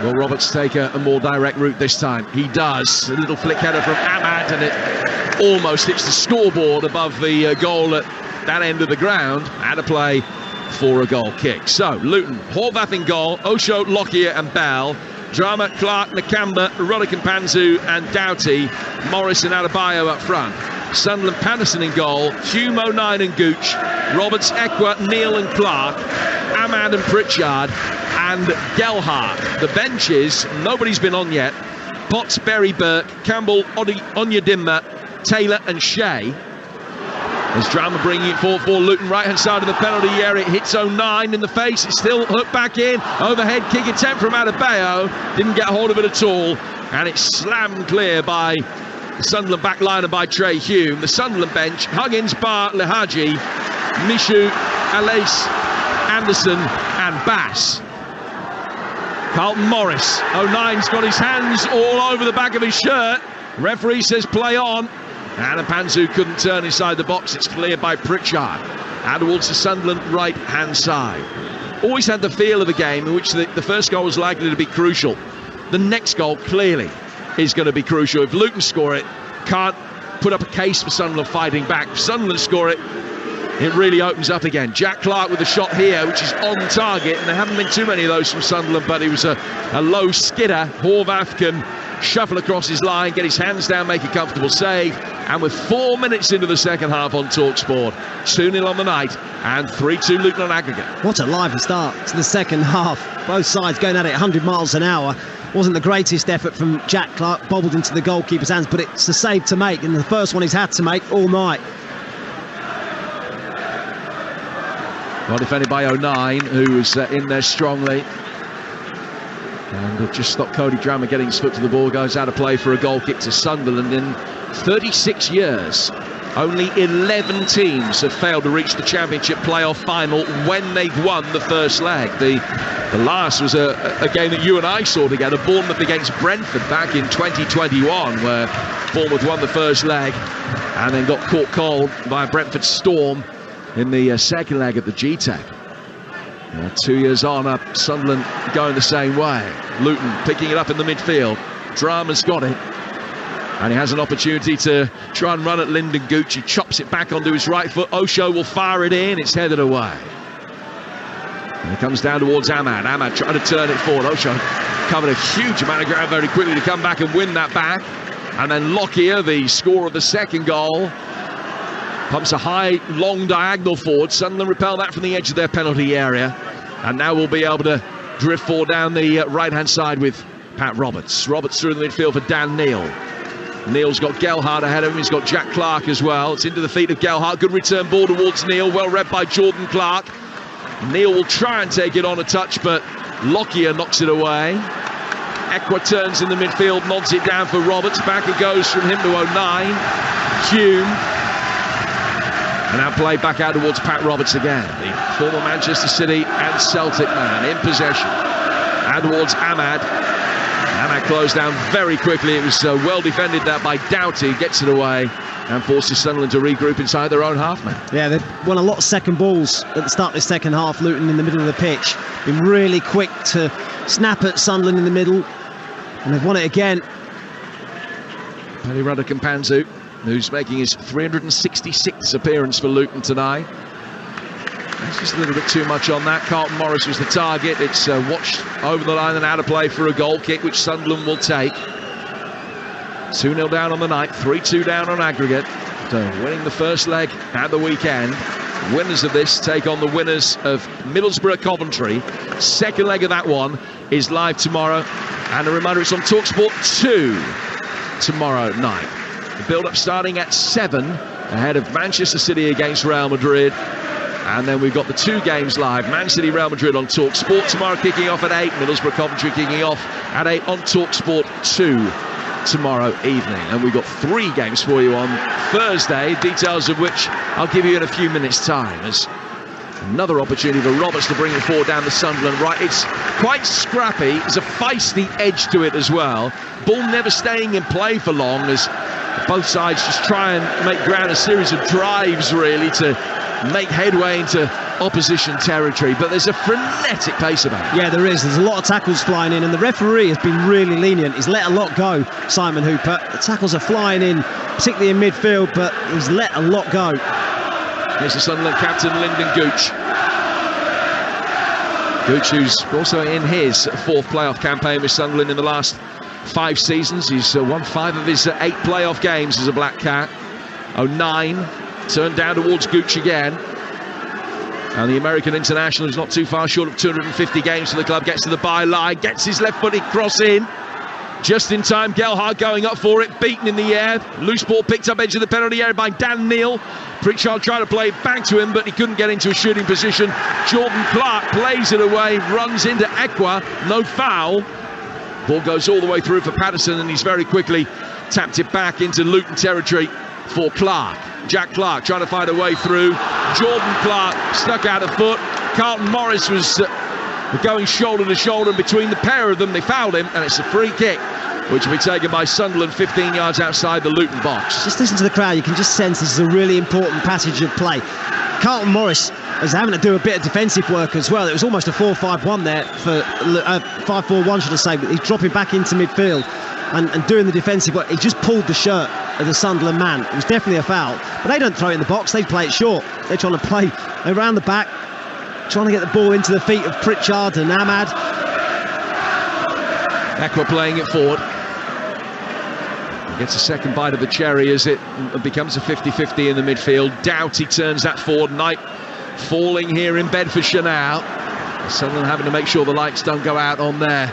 Will Roberts take a more direct route this time? He does. A little flick header from Ahmad, and it almost hits the scoreboard above the goal at that end of the ground. Out of play for a goal kick. So Luton, Horvath in goal, Osho, Lockyer and Bell, Drama, Clark, Nakamba, Roddick and Panzu and Doughty, Morris and Adebayo up front. Sunderland, Patterson in goal, Hume, 09 and Gooch, Roberts, Ekwa, Neal and Clark, Ahmad and Pritchard and Gelhardt. The benches, nobody's been on yet. Potts, Berry, Burke, Campbell, Onyedinma, Taylor and Shea. There's Drama bringing it forward for Luton, right-hand side of the penalty area. It hits 09 in the face. It's still hooked back in. Overhead kick attempt from Adebayo. Didn't get hold of it at all. And it's slammed clear by the Sunderland back line and by Trey Hume. The Sunderland bench, Huggins, Barr, Lehaji, Mishu, Alais, Anderson and Bass. Carlton Morris, 09's got his hands all over the back of his shirt. Referee says play on. And Panzu couldn't turn inside the box. It's cleared by Pritchard. And towards the Sunderland right-hand side. Always had the feel of a game in which the first goal was likely to be crucial. The next goal clearly is going to be crucial. If Luton score it, can't put up a case for Sunderland fighting back. If Sunderland score it, it really opens up again. Jack Clark with a shot here, which is on target. And there haven't been too many of those from Sunderland, but it was a low skidder. Horvath can shuffle across his line, get his hands down, make a comfortable save. And with 4 minutes into the second half on Talksport, 2-0 on the night and 3-2 Luton on aggregate. What a lively start to the second half. Both sides going at it 100 miles an hour. Wasn't the greatest effort from Jack Clark, bobbled into the goalkeeper's hands, but it's a save to make, and the first one he's had to make all night. Well defended by 09, who was in there strongly. And just stopped Cody Drama getting his foot to the ball. Goes out of play for a goal kick to Sunderland. In 36 years, only 11 teams have failed to reach the championship playoff final when they've won the first leg. The last was a game that you and I saw together, Bournemouth against Brentford back in 2021, where Bournemouth won the first leg and then got caught cold by a Brentford Storm in the second leg at the G-Tech. 2 years on, Sunderland going the same way. Luton picking it up in the midfield. Drama's got it. And he has an opportunity to try and run at Lyndon Gooch. He chops it back onto his right foot. Osho will fire it in. It's headed away. And it comes down towards Ahmad. Ahmad trying to turn it forward. Osho covered a huge amount of ground very quickly to come back and win that back. And then Lockyer, the scorer of the second goal, pumps a high, long diagonal forward. Sunderland repel that from the edge of their penalty area. And now we'll be able to drift forward down the right-hand side with Pat Roberts. Roberts through the midfield for Dan Neal. Neil's got Gelhardt ahead of him. He's got Jack Clark as well. It's into the feet of Gelhardt. Good return ball towards Neil. Well read by Jordan Clark. Neil will try and take it on a touch, but Lockyer knocks it away. Equa turns in the midfield, nods it down for Roberts. Back it goes from him to O'Nien. Hume. And now play back out towards Pat Roberts again. The former Manchester City and Celtic man in possession. And towards Ahmad. Ahmad closed down very quickly. It was well defended there by Doughty. Gets it away and forces Sunderland to regroup inside their own half, man. Yeah, they've won a lot of second balls at the start of the second half. Luton in the middle of the pitch. Been really quick to snap at Sunderland in the middle. And they've won it again. Paddy Rudder-Kampanzu, who's making his 366th appearance for Luton tonight. That's just a little bit too much on that. Carlton Morris was the target. It's watched over the line and out of play for a goal kick, which Sunderland will take. 2-0 down on the night, 3-2 down on aggregate. So winning the first leg at the weekend. Winners of this take on the winners of Middlesbrough Coventry. Second leg of that one is live tomorrow. And a reminder, it's on Talksport 2 tomorrow night. The build-up starting at 7 ahead of Manchester City against Real Madrid. And then we've got the 2 games live. Man City, Real Madrid on Talksport tomorrow, kicking off at 8. Middlesbrough Coventry kicking off at 8 on Talksport 2 tomorrow evening. And we've got 3 games for you on Thursday, details of which I'll give you in a few minutes' time. As another opportunity for Roberts to bring it forward down the Sunderland right. It's quite scrappy. There's a feisty edge to it as well. Ball never staying in play for long as both sides just try and make ground a series of drives really to make headway into opposition territory, but there's a frenetic pace about it. Yeah, there is. There's a lot of tackles flying in, and the referee has been really lenient. He's let a lot go, Simon Hooper. The tackles are flying in, particularly in midfield, but he's let a lot go. Here's the Sunderland captain, Lyndon Gooch. Gooch, who's also in his 4th playoff campaign with Sunderland in the last 5 seasons. He's won 5 of his 8 playoff games as a Black Cat. 09 turned down towards Gooch again. And the American international, who's not too far short of 250 games for the club, gets to the byline, gets his left-footed cross in. Just in time, Gelhardt going up for it, beaten in the air. Loose ball picked up edge of the penalty area by Dan Neal. Pritchard tried to play it back to him, but he couldn't get into a shooting position. Jordan Clark plays it away, runs into Equa, no foul. Ball goes all the way through for Patterson, and he's very quickly tapped it back into Luton territory for Clark. Jack Clark trying to find a way through. Jordan Clark stuck out of foot. Carlton Morris was going shoulder to shoulder, and between the pair of them they fouled him, and it's a free kick which will be taken by Sunderland 15 yards outside the Luton box. Just listen to the crowd, you can just sense this is a really important passage of play. Carlton Morris is having to do a bit of defensive work as well. It was almost a 4-5-1 there, for 5-4-1 should I say, but he's dropping back into midfield and doing the defensive work. He just pulled the shirt of the Sunderland man. It was definitely a foul, but they don't throw it in the box, they play it short. They're trying to play around the back, trying to get the ball into the feet of Pritchard and Ahmad. Equa playing it forward. He gets a second bite of the cherry as it becomes a 50-50 in the midfield. Doughty turns that forward. Night falling here in Bedfordshire now. Sunderland having to make sure the lights don't go out on there.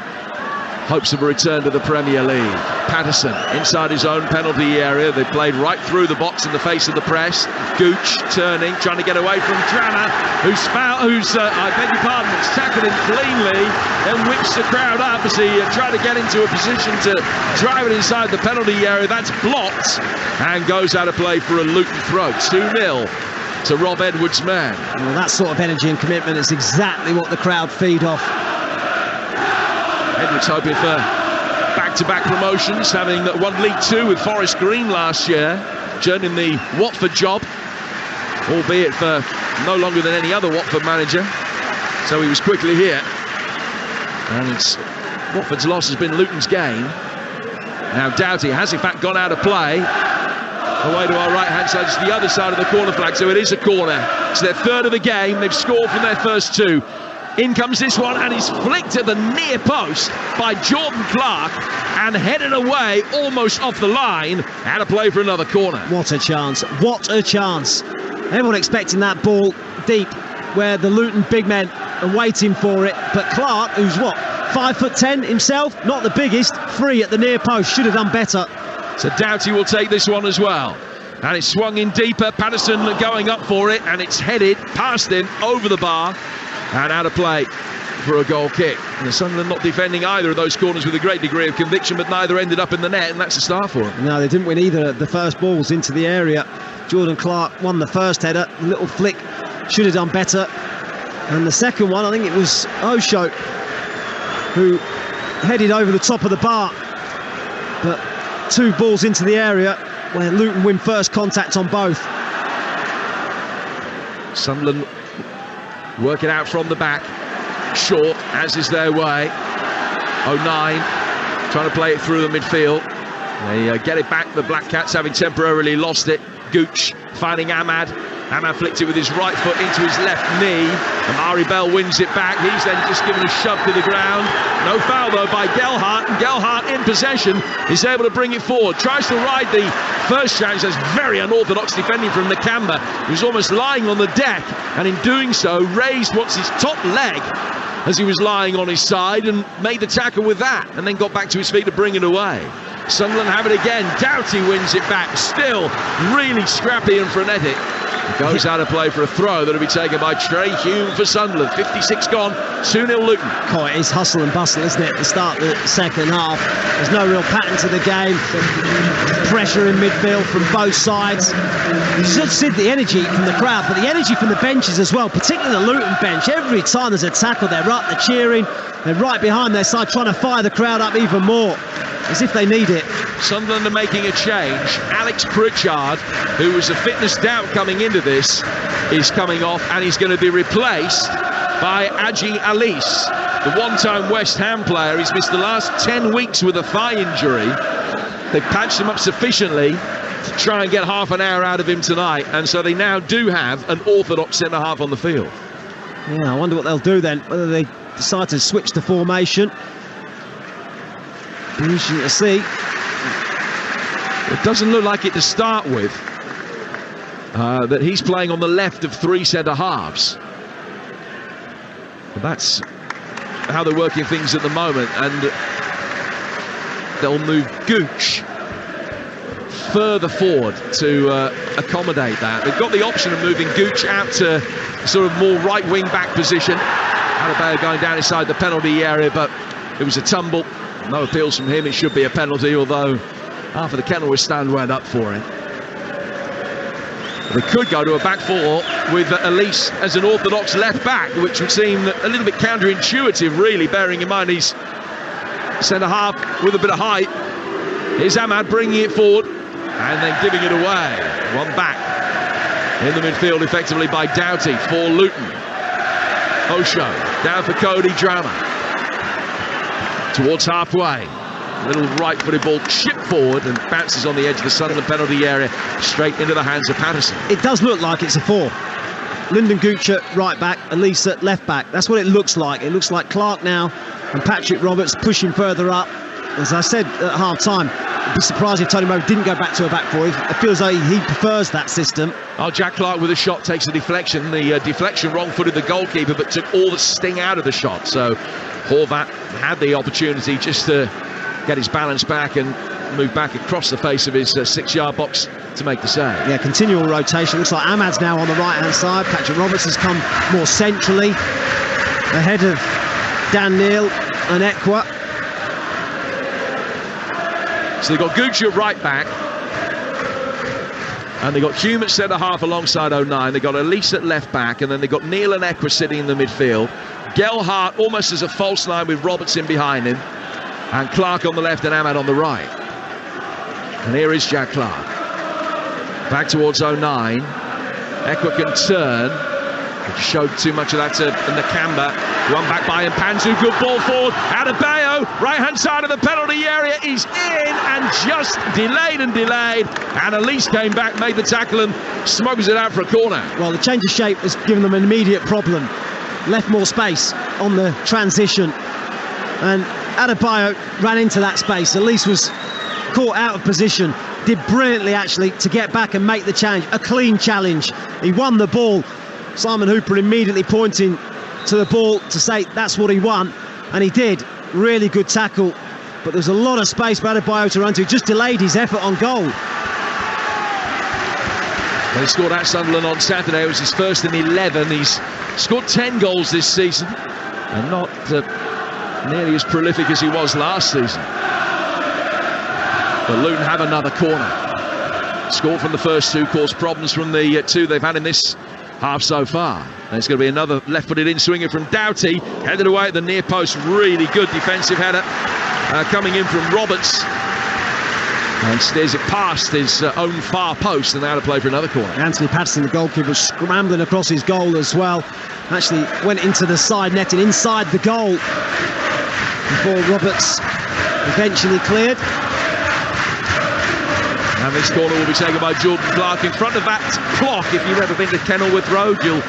Hopes of a return to the Premier League. Patterson inside his own penalty area. They played right through the box in the face of the press. Gooch turning, trying to get away from Dranner, who's I beg your pardon, it's tackled him cleanly and whips the crowd up as he tried to get into a position to drive it inside the penalty area. That's blocked and goes out of play for a Luton throw. 2-0 to Rob Edwards' man. Well, that sort of energy and commitment is exactly what the crowd feed off. Edwards hoping for back-to-back promotions, having won League 2 with Forest Green last year, joining the Watford job, albeit for no longer than any other Watford manager, so he was quickly here. And Watford's loss has been Luton's gain. Now Doughty has in fact gone out of play. Away to our right-hand side, it's the other side of the corner flag, so it is a corner. It's their 3rd of the game, they've scored from their first 2. In comes this one, and he's flicked at the near post by Jordan Clark and headed away almost off the line. Out of play for another corner. What a chance, what a chance. Everyone expecting that ball deep where the Luton big men are waiting for it, but Clark, who's what, 5'10" himself, not the biggest, free at the near post, should have done better. So Doughty will take this one as well. And it's swung in deeper. Patterson going up for it, and it's headed past him over the bar and out of play for a goal kick. And Sunderland not defending either of those corners with a great degree of conviction, but neither ended up in the net, and that's a start for them. No, they didn't win either of the first balls into the area. Jordan Clark won the first header, a little flick, should have done better. And the second one, I think it was Osho who headed over the top of the bar. But 2 balls into the area where Luton win first contact on both. Sunderland work it out from the back. Short, as is their way. 09 trying to play it through the midfield. They get it back. The Black Cats having temporarily lost it. Gooch finding Ahmad. Ahmad flicked it with his right foot into his left knee. Amari Bell wins it back. He's then just given a shove to the ground. No foul though by Gelhardt, and Gelhardt in possession is able to bring it forward. Tries to ride the first challenge. That's very unorthodox defending from Nakamba, who's almost lying on the deck, and in doing so raised what's his top leg as he was lying on his side and made the tackle with that, and then got back to his feet to bring it away. Sunderland have it again. Doughty wins it back. Still really scrappy and frenetic. It goes out of play for a throw that'll be taken by Trey Hume for Sunderland. 56 gone, 2-0 Luton. Oh, it is hustle and bustle, isn't it, at the start of the second half. There's no real pattern to the game. Pressure in midfield from both sides. You should see the energy from the crowd, but the energy from the benches as well, particularly the Luton bench. Every time there's a tackle, they're up, they're cheering, they're right behind their side, trying to fire the crowd up even more, as if they need it. Sunderland are making a change. Alex Pritchard, who was a fitness doubt coming into this, is coming off, and he's going to be replaced by Aji Alice, the one-time West Ham player. He's missed the last 10 weeks with a thigh injury. They've patched him up sufficiently to try and get half an hour out of him tonight, and so they now do have an orthodox centre-half on the field. Yeah, I wonder what they'll do then, whether they decide to switch the formation. Interesting to see. It doesn't look like it to start with. That he's playing on the left of 3 centre-halves. But that's how they're working things at the moment, and they'll move Gooch further forward to accommodate that. They've got the option of moving Gooch out to sort of more right wing back position. Adebayo going down inside the penalty area, but it was a tumble. No appeals from him. It should be a penalty, although half of the Kenilworth stand went up for it. They could go to a back 4 with Elise as an orthodox left back, which would seem a little bit counterintuitive, really, bearing in mind he's centre half with a bit of height. Here's Ahmad bringing it forward and then giving it away. One back in the midfield effectively by Doughty for Luton. Osho down for Cody Drama towards halfway. A little right-footed ball chipped forward and bounces on the edge of the Sunderland penalty area straight into the hands of Patterson. It does look like it's a 4. Lyndon Gooch at right back, Elise at left back. That's what it looks like. It looks like Clark now and Patrick Roberts pushing further up. As I said at half-time, I'd be surprised if Tony Mowbray didn't go back to a back 4. It feels like he prefers that system. Oh, Jack Clark with a shot takes a deflection. The deflection wrong-footed the goalkeeper, but took all the sting out of the shot. So Horvat had the opportunity just to get his balance back and move back across the face of his 6-yard box to make the save. Yeah, continual rotation. Looks like Ahmad's now on the right-hand side. Patrick Roberts has come more centrally, ahead of Dan Neil and Ekwa. So they've got Gooch at right back, and they've got Hume at centre-half alongside 09. They've got Elise at left back, and then they've got Neil and Ekwa sitting in the midfield. Gelhardt almost as a false line with Roberts in behind him, and Clark on the left and Ahmad on the right. And here is Jack Clark. Back towards 09. Ekwa can turn. It showed too much of that to Nakamba. One back by Mpanzu. Good ball forward. Adebayo, right-hand side of the penalty area. He's in and just delayed. And Elise came back, made the tackle and smuggled it out for a corner. Well, the change of shape has given them an immediate problem. Left more space on the transition. And Adebayo ran into that space. Elise was caught out of position. Did brilliantly, actually, to get back and make the challenge. A clean challenge. He won the ball. Simon Hooper immediately pointing to the ball to say that's what he won. And he did. Really good tackle but there's a lot of space for Adebayo to run to. Just delayed his effort on goal. He scored at Sunderland on Saturday. It was his first in 11. He's scored 10 goals this season, and not nearly as prolific as he was last season. But Luton have another corner. Scored from the first two, caused problems from the two they've had in this half so far. And it's going to be another left-footed in-swinger from Doughty, headed away at the near post. Really good defensive header coming in from Roberts, and steers it past his own far post, and now to play for another corner. Anthony Patterson, the goalkeeper, was scrambling across his goal as well. Actually went into the side netting inside the goal before Roberts eventually cleared. And this corner will be taken by Jordan Clark in front of that clock. If you've ever been to Kenilworth Road, you'll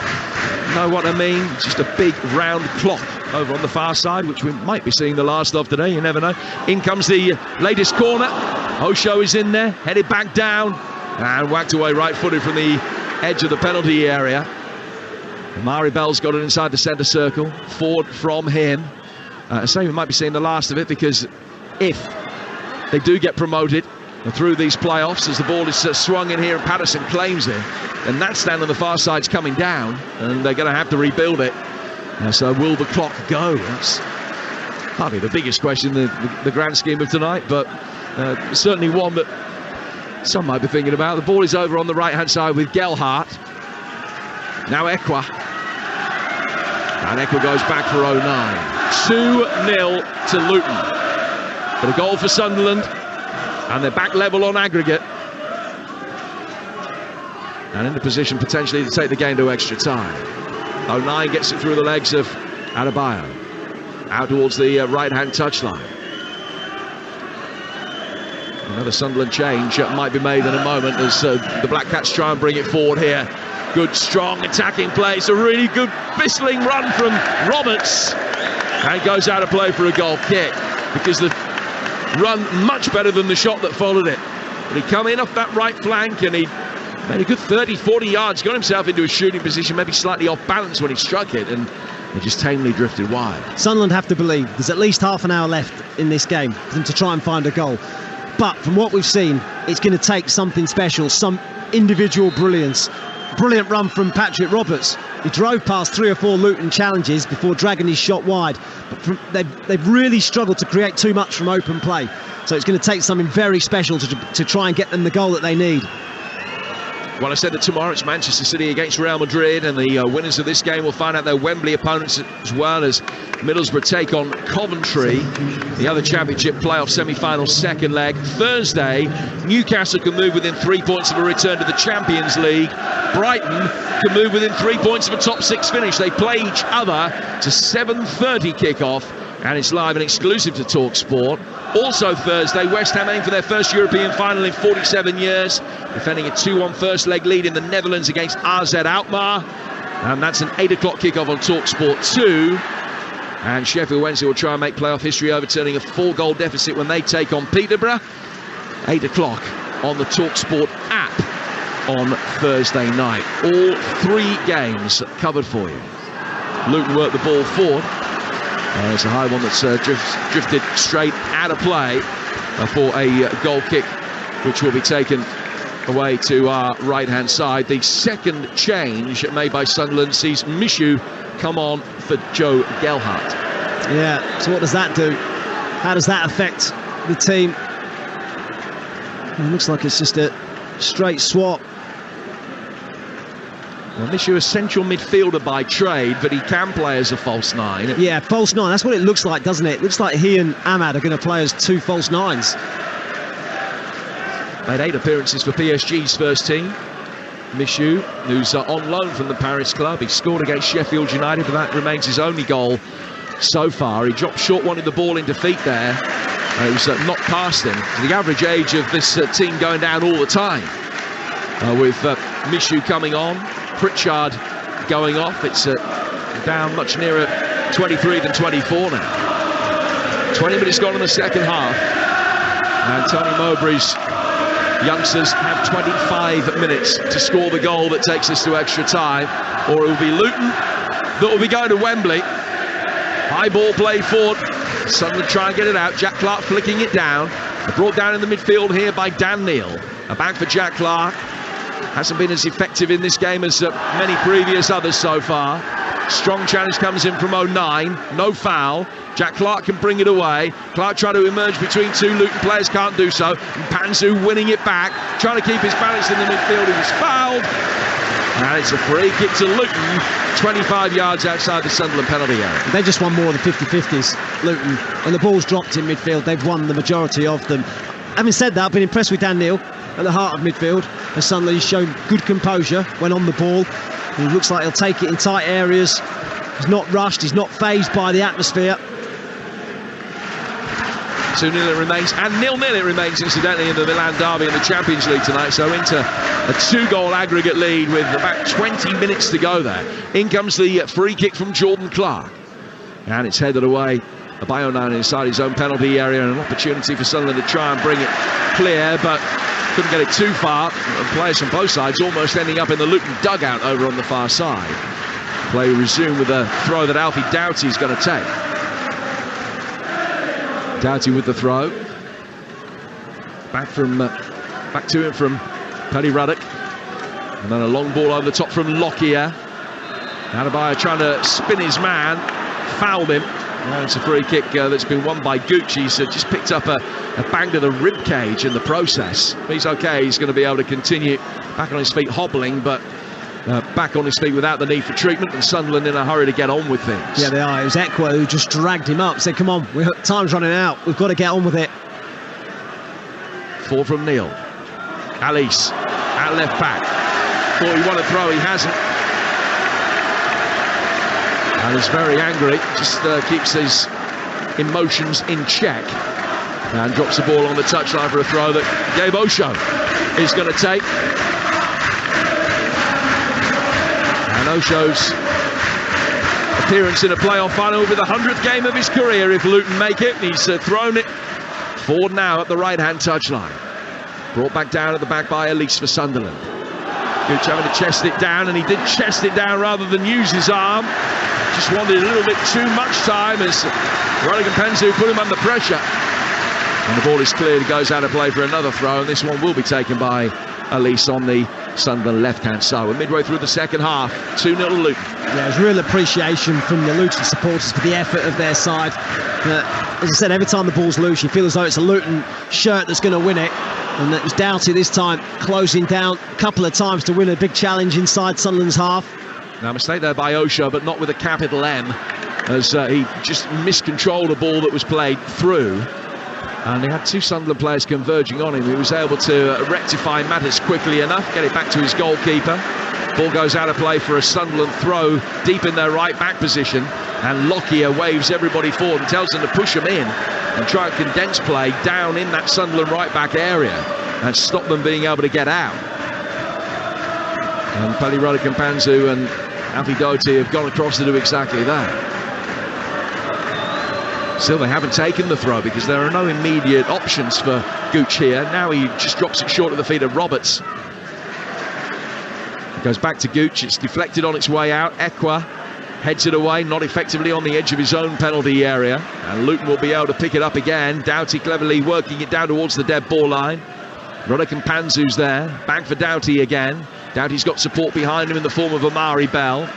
know what I mean. It's just a big round clock over on the far side, which we might be seeing the last of today. You never know. In comes the latest corner. Osho is in there, headed back down and whacked away right-footed from the edge of the penalty area. Mari Bell's got it inside the centre circle. Forward from him. So we might be seeing the last of it, because if they do get promoted through these playoffs, as the ball is swung in here and Patterson claims it, and that stand on the far side's coming down, and they're going to have to rebuild it. So will the clock go? That's probably the biggest question in the grand scheme of tonight, but certainly one that some might be thinking about. The ball is over on the right-hand side with Gelhardt. Now Ekwa. And Ekwa goes back for 09. 2-0 to Luton. But a goal for Sunderland, and they're back level on aggregate, and in the position potentially to take the game to extra time. 09 gets it through the legs of Adebayo, out towards the right-hand touchline. Another Sunderland change might be made in a moment as the Black Cats try and bring it forward here. Good, strong attacking play. It's a really good whistling run from Roberts, and goes out of play for a goal kick, because the run much better than the shot that followed it. But he come in off that right flank, and he made a good 30-40 yards, got himself into a shooting position, maybe slightly off balance when he struck it, and it just tamely drifted wide. Sunderland have to believe there's at least half an hour left in this game for them to try and find a goal. But from what we've seen, it's going to take something special, some individual brilliance. Brilliant run from Patrick Roberts. He drove past 3 or 4 Luton challenges before dragging his shot wide. But they've really struggled to create too much from open play. So it's going to take something very special to try and get them the goal that they need. Well, I said that tomorrow it's Manchester City against Real Madrid, and the winners of this game will find out their Wembley opponents, as well as Middlesbrough take on Coventry, the other Championship playoff semi-final second leg. Thursday, Newcastle can move within 3 points of a return to the Champions League. Brighton can move within 3 points of a top 6 finish. They play each other to 7:30 kick-off, and it's live and exclusive to Talksport. Also Thursday, West Ham aim for their first European final in 47 years, defending a 2-1 first leg lead in the Netherlands against AZ Alkmaar. And that's an 8 o'clock kickoff on Talksport 2. And Sheffield Wednesday will try and make playoff history, overturning a 4-goal deficit when they take on Peterborough. 8 o'clock on the Talksport app on Thursday night. All 3 games covered for you. Luton work the ball forward. It's a high one that's drifted straight out of play for a goal kick, which will be taken away to our right-hand side. The second change made by Sunderland sees Mishu come on for Joe Gelhardt. Yeah, so what does that do? How does that affect the team? It looks like it's just a straight swap. Well, Mishu, a central midfielder by trade, but he can play as a false 9. Yeah, false 9. That's what it looks like, doesn't it? It looks like he and Ahmad are going to play as 2 false 9s. Made 8 appearances for PSG's first team. Mishu, who's on loan from the Paris club. He scored against Sheffield United, but that remains his only goal so far. He dropped short, wanted the ball in defeat there. It was knocked past him. The average age of this team going down all the time. With Mishu coming on, Pritchard going off. It's down much nearer 23 than 24 now. 20 minutes gone in the second half, and Tony Mowbray's youngsters have 25 minutes to score the goal that takes us to extra time, or it will be Luton that will be going to Wembley. High ball played forward Sunderland try and get it out. Jack Clark flicking it down. Brought down in the midfield here by Dan Neal. A back for Jack Clark. Hasn't been as effective in this game as many previous others so far. Strong challenge comes in from 09. No foul. Jack Clark can bring it away. Clark trying to emerge between two Luton players, can't do so. And Panzu winning it back, trying to keep his balance in the midfield. He was fouled. And it's a free kick to Luton, 25 yards outside the Sunderland penalty area. They just won more than 50-50s, Luton. When the ball's dropped in midfield, they've won the majority of them. Having said that, I've been impressed with Dan Neal at the heart of midfield. As Sunderland, he's shown good composure when on the ball. He looks like he'll take it in tight areas. He's not rushed, he's not fazed by the atmosphere. 2-0 it remains, and 0-0 it remains, incidentally, in the Milan derby in the Champions League tonight. So into a 2-goal aggregate lead with about 20 minutes to go there. In comes the free kick from Jordan Clark. And it's headed away by Onan inside his own penalty area, and an opportunity for Sunderland to try and bring it clear, but couldn't get it too far. Players from both sides almost ending up in the Luton dugout over on the far side. Play resumed with a throw that Alfie Doughty's going to take. Doughty with the throw. Back to him from Paddy Ruddock. And then a long ball over the top from Lockyer. Adebayo trying to spin his man. Fouled him. Now it's a free kick that's been won by Gooch. He's just picked up a bang to the rib cage in the process. He's okay. He's going to be able to continue back on his feet hobbling, but back on his feet without the need for treatment, and Sunderland in a hurry to get on with things. Yeah, they are. It was Ekwa who just dragged him up, said, come on, time's running out, we've got to get on with it. 4 from Neil. Alice at left back. Thought he wanted to throw, he hasn't. And he's very angry, just keeps his emotions in check. And drops the ball on the touchline for a throw that Gabe Osho is going to take. And Osho's appearance in a playoff final will be the 100th game of his career if Luton make it. He's thrown it forward now at the right-hand touchline. Brought back down at the back by Elise for Sunderland. Gooch having to chest it down, and he did chest it down rather than use his arm. Just wanted a little bit too much time as Ruddock and Panzu put him under pressure. And the ball is cleared, it goes out of play for another throw, and this one will be taken by Elise on the Sunderland left-hand side. We're midway through the second half, 2-0 to Luton. Yeah, there's real appreciation from the Luton supporters for the effort of their side. As I said, every time the ball's loose, you feel as though it's a Luton shirt that's going to win it. And it was Doughty this time, closing down a couple of times to win a big challenge inside Sunderland's half. Now, a mistake there by Osho, but not with a capital M, as he just miscontrolled a ball that was played through. And he had two Sunderland players converging on him. He was able to rectify matters quickly enough, get it back to his goalkeeper. Ball goes out of play for a Sunderland throw deep in their right back position. And Lockyer waves everybody forward and tells them to push them in and try and condense play down in that Sunderland right back area and stop them being able to get out. And Paddy Ruddock and Panzu and Alfie Doughty have gone across to do exactly that. Still, they haven't taken the throw because there are no immediate options for Gooch here. Now he just drops it short of the feet of Roberts. It goes back to Gooch. It's deflected on its way out. Ekwa heads it away, not effectively on the edge of his own penalty area. And Luton will be able to pick it up again. Doughty cleverly working it down towards the dead ball line. Ruddock and Panzu's there. Back for Doughty again. Doughty's got support behind him in the form of Amari Bell.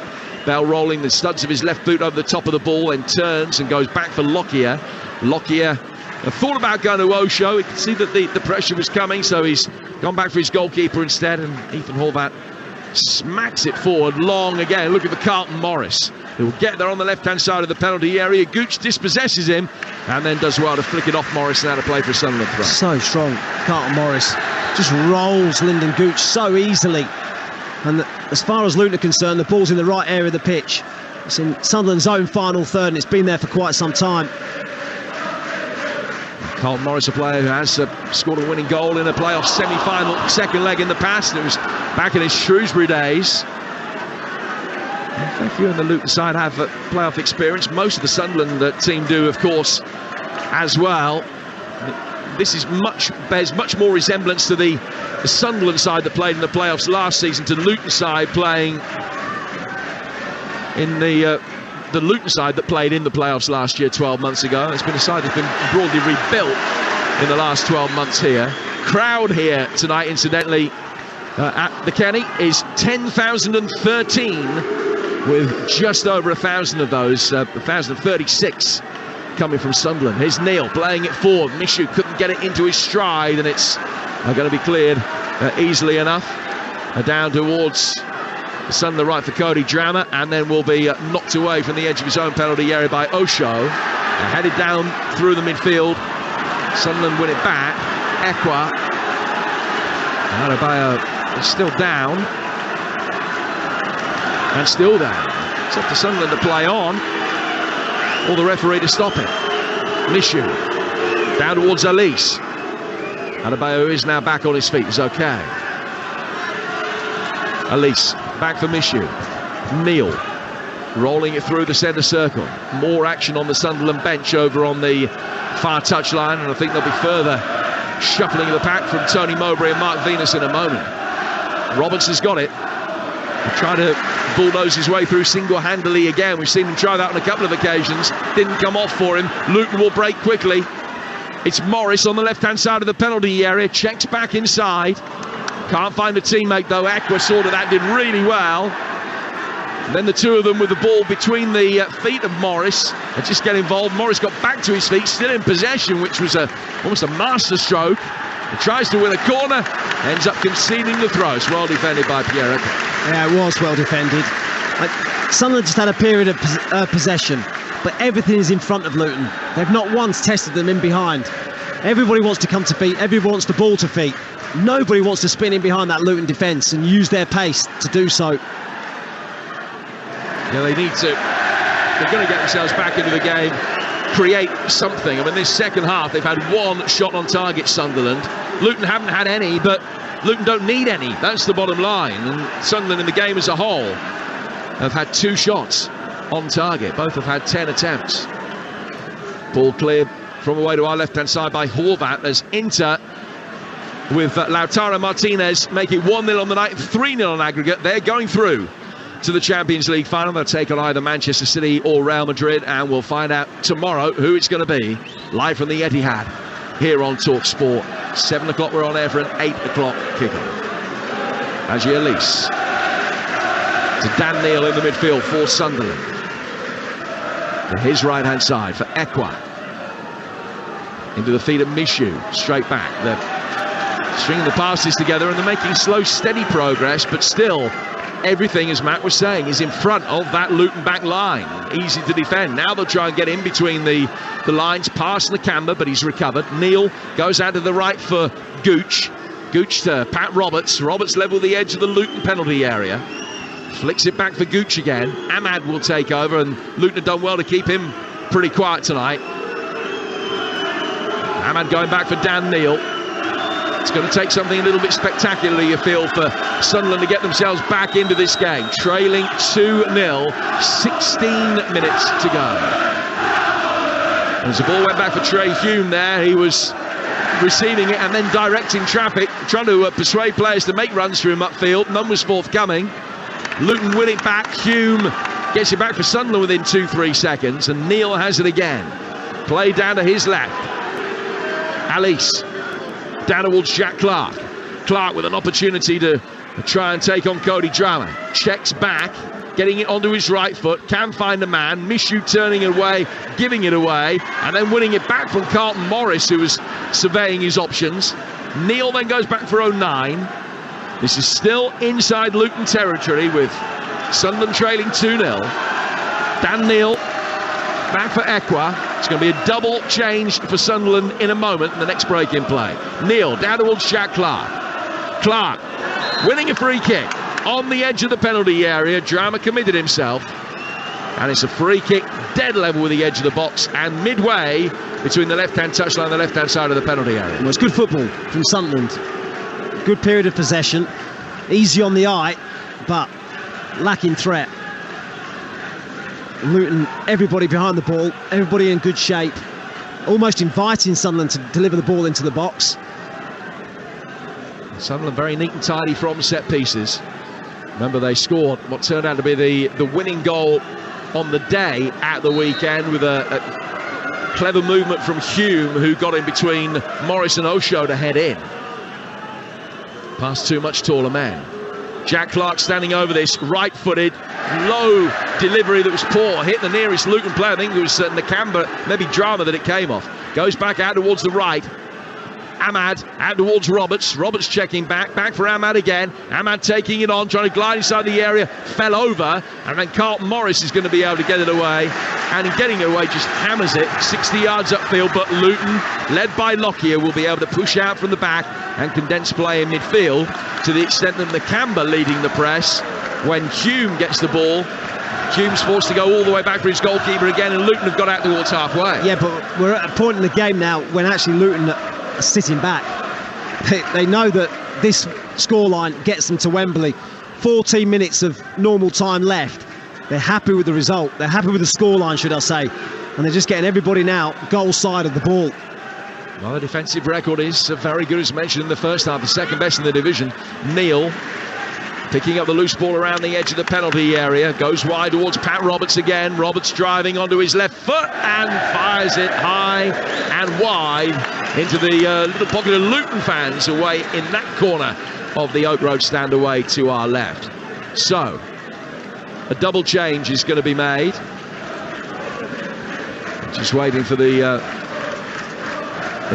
Bell rolling the studs of his left boot over the top of the ball, then turns and goes back for Lockyer. Lockyer thought about going to Osho. He could see that the pressure was coming, so he's gone back for his goalkeeper instead, and Ethan Horvath smacks it forward long again. Looking for Carlton Morris, who will get there on the left-hand side of the penalty area. Gooch dispossesses him and then does well to flick it off Morris and out of play for a Sunderland throw. So strong, Carlton Morris just rolls Lyndon Gooch so easily. And as far as Luton are concerned, the ball's in the right area of the pitch. It's in Sunderland's own final third, and it's been there for quite some time. Carlton Morris, a player who has scored a winning goal in a playoff semi-final second leg in the past. It was back in his Shrewsbury days. A few on the Luton side have playoff experience. Most of the Sunderland team do, of course, as well. This bears much more resemblance to the Sunderland side that played in the playoffs last season to the Luton side playing in the the Luton side that played in the playoffs last year, 12 months ago. It's been a side that's been broadly rebuilt in the last 12 months here. Crowd here tonight, incidentally, at the Kenny is 10,013, with just over 1,000 of those, 1,036 coming from Sunderland. Here's Neil playing it forward. Mishu couldn't get it into his stride, and it's going to be cleared easily enough. Down towards the Sunderland right for Cody Drammer, and then will be knocked away from the edge of his own penalty area by Osho. Headed down through the midfield. Sunderland win it back. Ekwa. Adebayo is still down. And still down. It's up to Sunderland to play on, or the referee to stop it. Mishu down towards Elise. Adebayo is now back on his feet. It's okay. Elise back for Mishu. Neil rolling it through the centre circle. More action on the Sunderland bench over on the far touchline, and I think there'll be further shuffling of the pack from Tony Mowbray and Mark Venus in a moment. Roberts has got it. Trying to bulldoze his way through single-handedly again. We've seen him try that on a couple of occasions. Didn't come off for him. Luton will break quickly. It's Morris on the left-hand side of the penalty area. Checks back inside. Can't find a teammate though. Aqua sorted that, did really well. And then the two of them with the ball between the feet of Morris and just get involved. Morris got back to his feet, still in possession, which was almost a master stroke. He tries to win a corner, ends up conceding the throw. It's well defended by Pierre. Yeah, it was well defended. Sunderland just had a period of possession, but everything is in front of Luton. They've not once tested them in behind. Everybody wants to come to feet, everyone wants the ball to feet. Nobody wants to spin in behind that Luton defence and use their pace to do so. Yeah, they need to. They're going to get themselves back into the game, create something. I mean, this second half, they've had one shot on target, Sunderland. Luton haven't had any, but Luton don't need any. That's the bottom line. And Sunderland in the game as a whole have had 2 shots on target. Both have had 10 attempts. Ball cleared from away to our left-hand side by Horvat as Inter, with Lautaro Martinez, make it 1-0 on the night, 3-0 on aggregate. They're going through to the Champions League final. They'll take on either Manchester City or Real Madrid, and we'll find out tomorrow who it's going to be, live from the Etihad here on Talksport. 7 o'clock we're on air for an 8 o'clock kickoff. Ajay Elise to Dan Neil in the midfield for Sunderland. To his right-hand side for Ekwa. Into the feet of Mishu, straight back. They're stringing the passes together and they're making slow, steady progress, but still everything, as Matt was saying, is in front of that Luton back line. Easy to defend. Now they'll try and get in between the lines, past Nakamba, but he's recovered. Neil goes out to the right for Gooch. Gooch to Pat Roberts. Roberts level the edge of the Luton penalty area. Flicks it back for Gooch again. Ahmad will take over, and Luton have done well to keep him pretty quiet tonight. Ahmad going back for Dan Neil. It's going to take something a little bit spectacular, you feel, for Sunderland to get themselves back into this game. Trailing 2-0, 16 minutes to go. As the ball went back for Trey Hume there, he was receiving it and then directing traffic, trying to persuade players to make runs through him upfield. None was forthcoming. Luton win it back. Hume gets it back for Sunderland within 2-3 seconds, and Neil has it again. Play down to his left. Alice down towards Jack Clark. Clark with an opportunity to try and take on Cody Drama. Checks back, getting it onto his right foot, can find a man. Mishu turning it away, giving it away, and then winning it back from Carlton Morris, who was surveying his options. Neil then goes back for 09. This is still inside Luton territory with Sunderland trailing 2-0. Dan Neil back for Ekwa. It's going to be a double change for Sunderland in a moment in the next break in play. Neil down towards Jack Clark. Clark winning a free kick on the edge of the penalty area. Drama committed himself, and it's a free kick dead level with the edge of the box and midway between the left-hand touchline and the left-hand side of the penalty area. Well, it's good football from Sunderland. Good period of possession, easy on the eye, but lacking threat. Luton, everybody behind the ball, everybody in good shape, almost inviting Sunderland to deliver the ball into the box. Sunderland very neat and tidy from set pieces. Remember, they scored what turned out to be the winning goal on the day at the weekend with a clever movement from Hume, who got in between Morris and Osho to head in. Past two much taller men. Jack Clark standing over this, right-footed, low delivery that was poor. Hit the nearest Luton player. I think it was Nakamba, maybe Drama, that it came off. Goes back out towards the right. Ahmad out towards Roberts. Roberts checking back for Ahmad again. Ahmad taking it on, trying to glide inside the area, fell over, and then Carlton Morris is going to be able to get it away, and in getting it away just hammers it 60 yards upfield. But Luton, led by Lockyer, will be able to push out from the back and condense play in midfield, to the extent that Nakamba leading the press. When Hume gets the ball, Hume's forced to go all the way back for his goalkeeper again, and Luton have got out towards halfway. Yeah, but we're at a point in the game now when actually Luton are sitting back. They know that this scoreline gets them to Wembley. 14 minutes of normal time left. They're happy with the result. They're happy with the scoreline, should I say. And they're just getting everybody now goal side of the ball. Well, the defensive record is very good, as mentioned in the first half. The second best in the division. Neil picking up the loose ball around the edge of the penalty area. Goes wide towards Pat Roberts again. Roberts driving onto his left foot and fires it high and wide into the little pocket of Luton fans away in that corner of the Oak Road stand away to our left. So, a double change is going to be made. Just waiting for the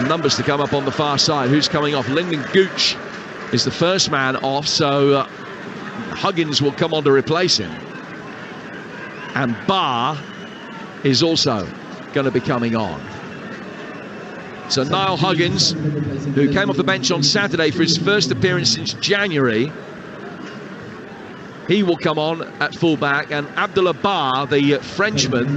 numbers to come up on the far side. Who's coming off? Lyndon Gooch is the first man off, so Huggins will come on to replace him. And Barr is also going to be coming on. So Niall Huggins, who came off the bench on Saturday for his first appearance since January, he will come on at fullback, and Abdullah Barr, the Frenchman,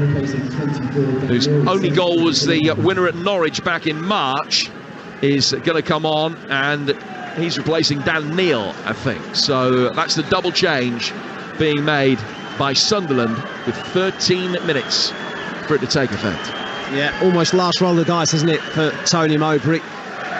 whose only goal was the winner at Norwich back in March, is going to come on, and he's replacing Dan Neal, I think. So that's the double change being made by Sunderland with 13 minutes for it to take effect. Yeah, almost last roll of the dice, isn't it, for Tony Mowbray?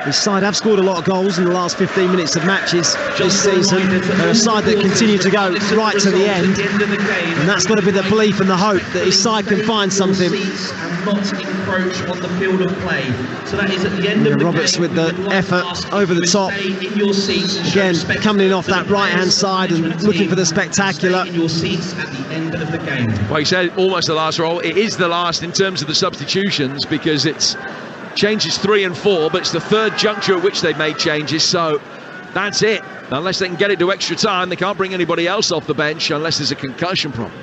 His side have scored a lot of goals in the last 15 minutes of matches this season. They're a side that continue to go right to the end, and that's got to be the belief and the hope that his side can find something. And not encroach on the field of play. So that is at the end of the Roberts game, with the effort over the top. Again, coming in off that right-hand side and looking for the spectacular. In your seats at the end of the game. Well, he said almost the last roll. It is the last in terms of the substitutions, because it's changes 3 and 4, but it's the third juncture at which they've made changes, so that's it. Unless they can get it to extra time, they can't bring anybody else off the bench unless there's a concussion problem.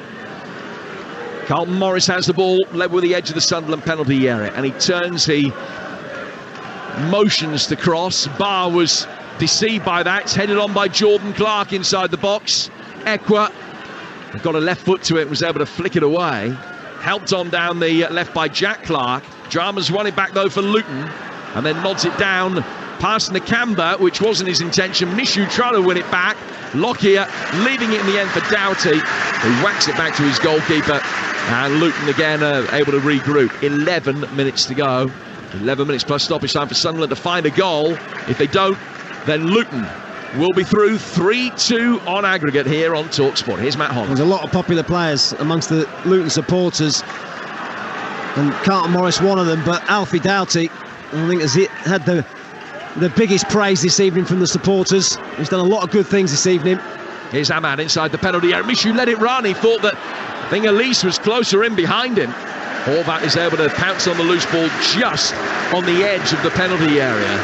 Carlton Morris has the ball, led with the edge of the Sunderland penalty area, and he turns, he motions to cross. Barr was deceived by that. It's headed on by Jordan Clark inside the box. Ekwa got a left foot to it and was able to flick it away. Helped on down the left by Jack Clark. Drama's won it back though for Luton, and then nods it down past Nakamba, which wasn't his intention. Mishu trying to win it back. Lockyer leaving it in the end for Doughty, who whacks it back to his goalkeeper, and Luton again able to regroup. 11 minutes to go. 11 minutes plus stoppage time for Sunderland to find a goal. If they don't, then Luton will be through 3-2 on aggregate here on Talksport. Here's Matt Holland. There's a lot of popular players amongst the Luton supporters, and Carlton Morris one of them, but Alfie Doughty, I think, has had the biggest praise this evening from the supporters. He's done a lot of good things this evening. Here's Ahmad inside the penalty area. Mishu let it run. He thought that Elise was closer in behind him. Horvat is able to pounce on the loose ball just on the edge of the penalty area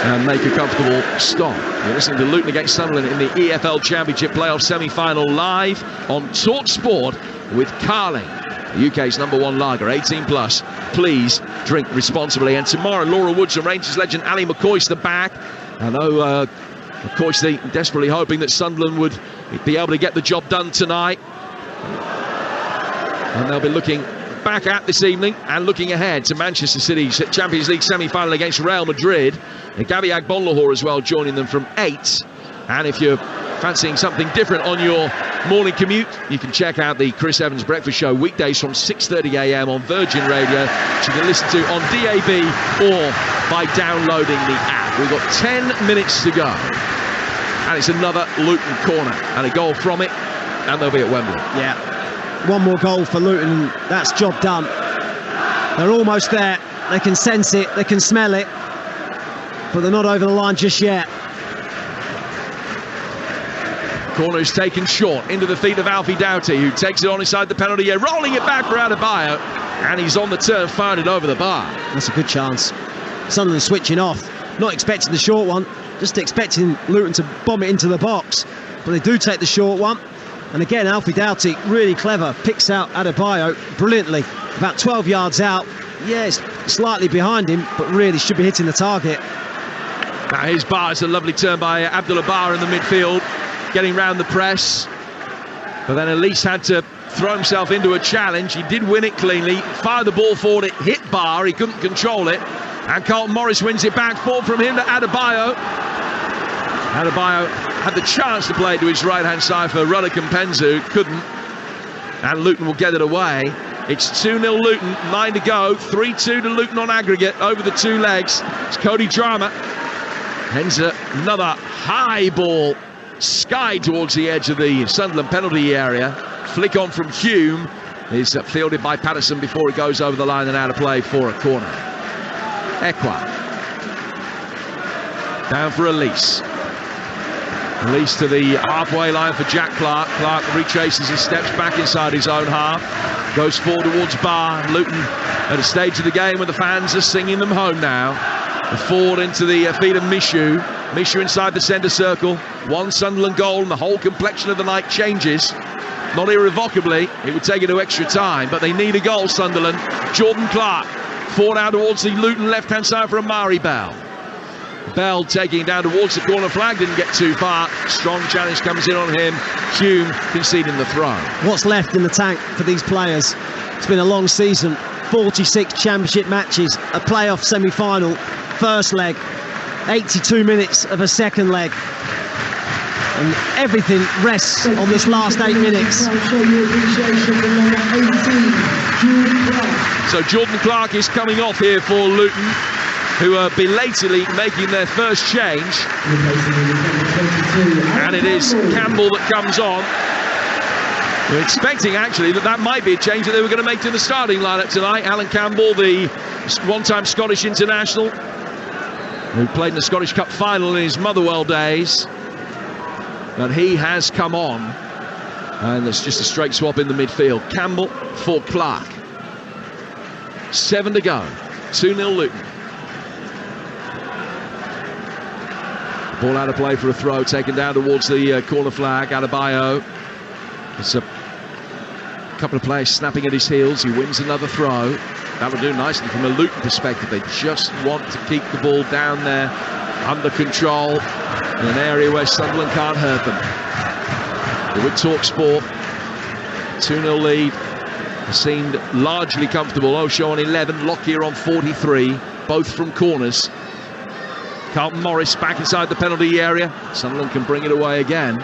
and make a comfortable stop. You're listening to Luton against Sunderland in the EFL Championship playoff semi-final, live on Talksport with Carling, the UK's #1 lager, 18 plus. Please drink responsibly. And tomorrow, Laura Woods and Rangers legend Ali McCoist the back. I know McCoist desperately hoping that Sunderland would be able to get the job done tonight, and they'll be looking back at this evening and looking ahead to Manchester City's Champions League semi-final against Real Madrid. And Gabby Agbolahor as well joining them from 8. And if you're fancying something different on your morning commute, you can check out the Chris Evans Breakfast Show weekdays from 6:30 a.m. on Virgin Radio, which you can listen to on DAB or by downloading the app. We've got 10 minutes to go, and it's another Luton corner and a goal from it. and they'll be at Wembley. Yeah, one more goal for Luton, and that's job done. They're almost there. They can sense it, they can smell it, but they're not over the line just yet. Corner is taken short into the feet of Alfie Doughty, who takes it on inside the penalty area, rolling it back for Adebayo, and he's on the turn, fired it over the bar. That's a good chance. Sunderland switching off, not expecting the short one, just expecting Luton to bomb it into the box, but they do take the short one. And again, Alfie Doughty, really clever, picks out Adebayo brilliantly, about 12 yards out. Yes, slightly behind him, but really should be hitting the target. Now here's Barr, it's a lovely turn by Abdullah Barr in the midfield, getting round the press, but then Elise had to throw himself into a challenge. He did win it cleanly, fired the ball forward, it hit Barr, he couldn't control it, and Carlton Morris wins it back, forward from him to Adebayo. Adebayo had the chance to play to his right hand side for Ruddock and Penzu, couldn't, and Luton will get it away. It's 2-0 Luton, 9 to go, 3-2 to Luton on aggregate over the two legs. It's Cody Drama, hence another high ball, sky towards the edge of the Sunderland penalty area. Flick on from Hume is fielded by Patterson before it goes over the line and out of play for a corner. Ekwa down for Elise. Elise to the halfway line for Jack Clark. Clark retraces his steps back inside his own half, goes forward towards Barr. Luton at a stage of the game where the fans are singing them home now. Forward into the feet of Mishu. Mishu inside the centre circle. One Sunderland goal and the whole complexion of the night changes. Not irrevocably, it would take it to extra time, but they need a goal, Sunderland. Jordan Clark, forward out towards the Luton left-hand side for Amari Bell. Bell taking it down towards the corner flag, didn't get too far. Strong challenge comes in on him. Hume conceding the throw. What's left in the tank for these players? It's been a long season, 46 championship matches, a playoff semi-final, first leg, 82 minutes of a second leg, and everything rests on this last 8 minutes. So Jordan Clark is coming off here for Luton, who are belatedly making their first change, and it is Campbell that comes on. We're expecting actually that might be a change that they were going to make to the starting lineup tonight. Alan Campbell, the one-time Scottish international, who played in the Scottish Cup final in his Motherwell days, but he has come on, and there's just a straight swap in the midfield. Campbell for Clark. 7 to go, 2-0 Luton. Ball out of play for a throw, taken down towards the corner flag. Adebayo. It's a couple of players snapping at his heels. He wins another throw. That'll do nicely from a Luton perspective. They just want to keep the ball down there, under control, in an area where Sunderland can't hurt them. But with Talksport, 2-0 lead. Seemed largely comfortable. Osho on 11, Lockyer on 43, both from corners. Carlton Morris back inside the penalty area. Sunderland can bring it away again.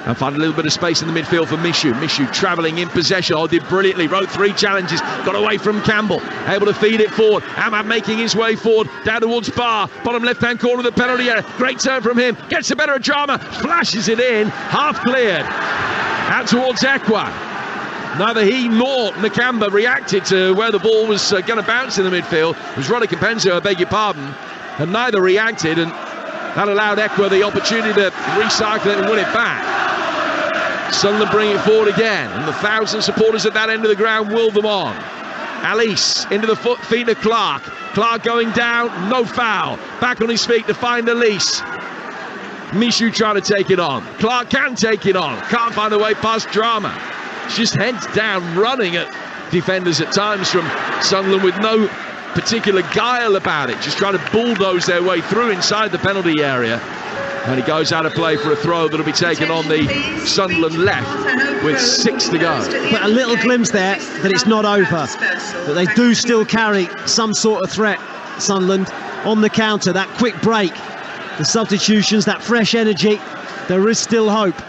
And find a little bit of space in the midfield for Mishu. Mishu travelling in possession. Oh, did brilliantly. Wrote 3 challenges. Got away from Campbell. Able to feed it forward. Ahmad making his way forward. Down towards Barr. Bottom left-hand corner of the penalty area. Great turn from him. Gets the better of Drama. Flashes it in. Half cleared. Out towards Ekwa. Neither he nor Nakamba reacted to where the ball was going to bounce in the midfield. It was Ruddock and Penzo, I beg your pardon. And neither reacted, and that allowed Ekwa the opportunity to recycle it and win it back. Sunderland bring it forward again, and the 1,000 supporters at that end of the ground will them on. Alice into the feet of Clark. Clark going down, no foul. Back on his feet to find Alice. Mishu trying to take it on. Clark can take it on. Can't find a way past Drama. Just heads down, running at defenders at times from Sunderland with no particular guile about it, just trying to bulldoze their way through inside the penalty area. And he goes out of play for a throw that'll be taken on the Sunderland left with 6 to go. But a little glimpse there that it's not over, that they do still carry some sort of threat, Sunderland, on the counter. That quick break, the substitutions, that fresh energy, there is still hope.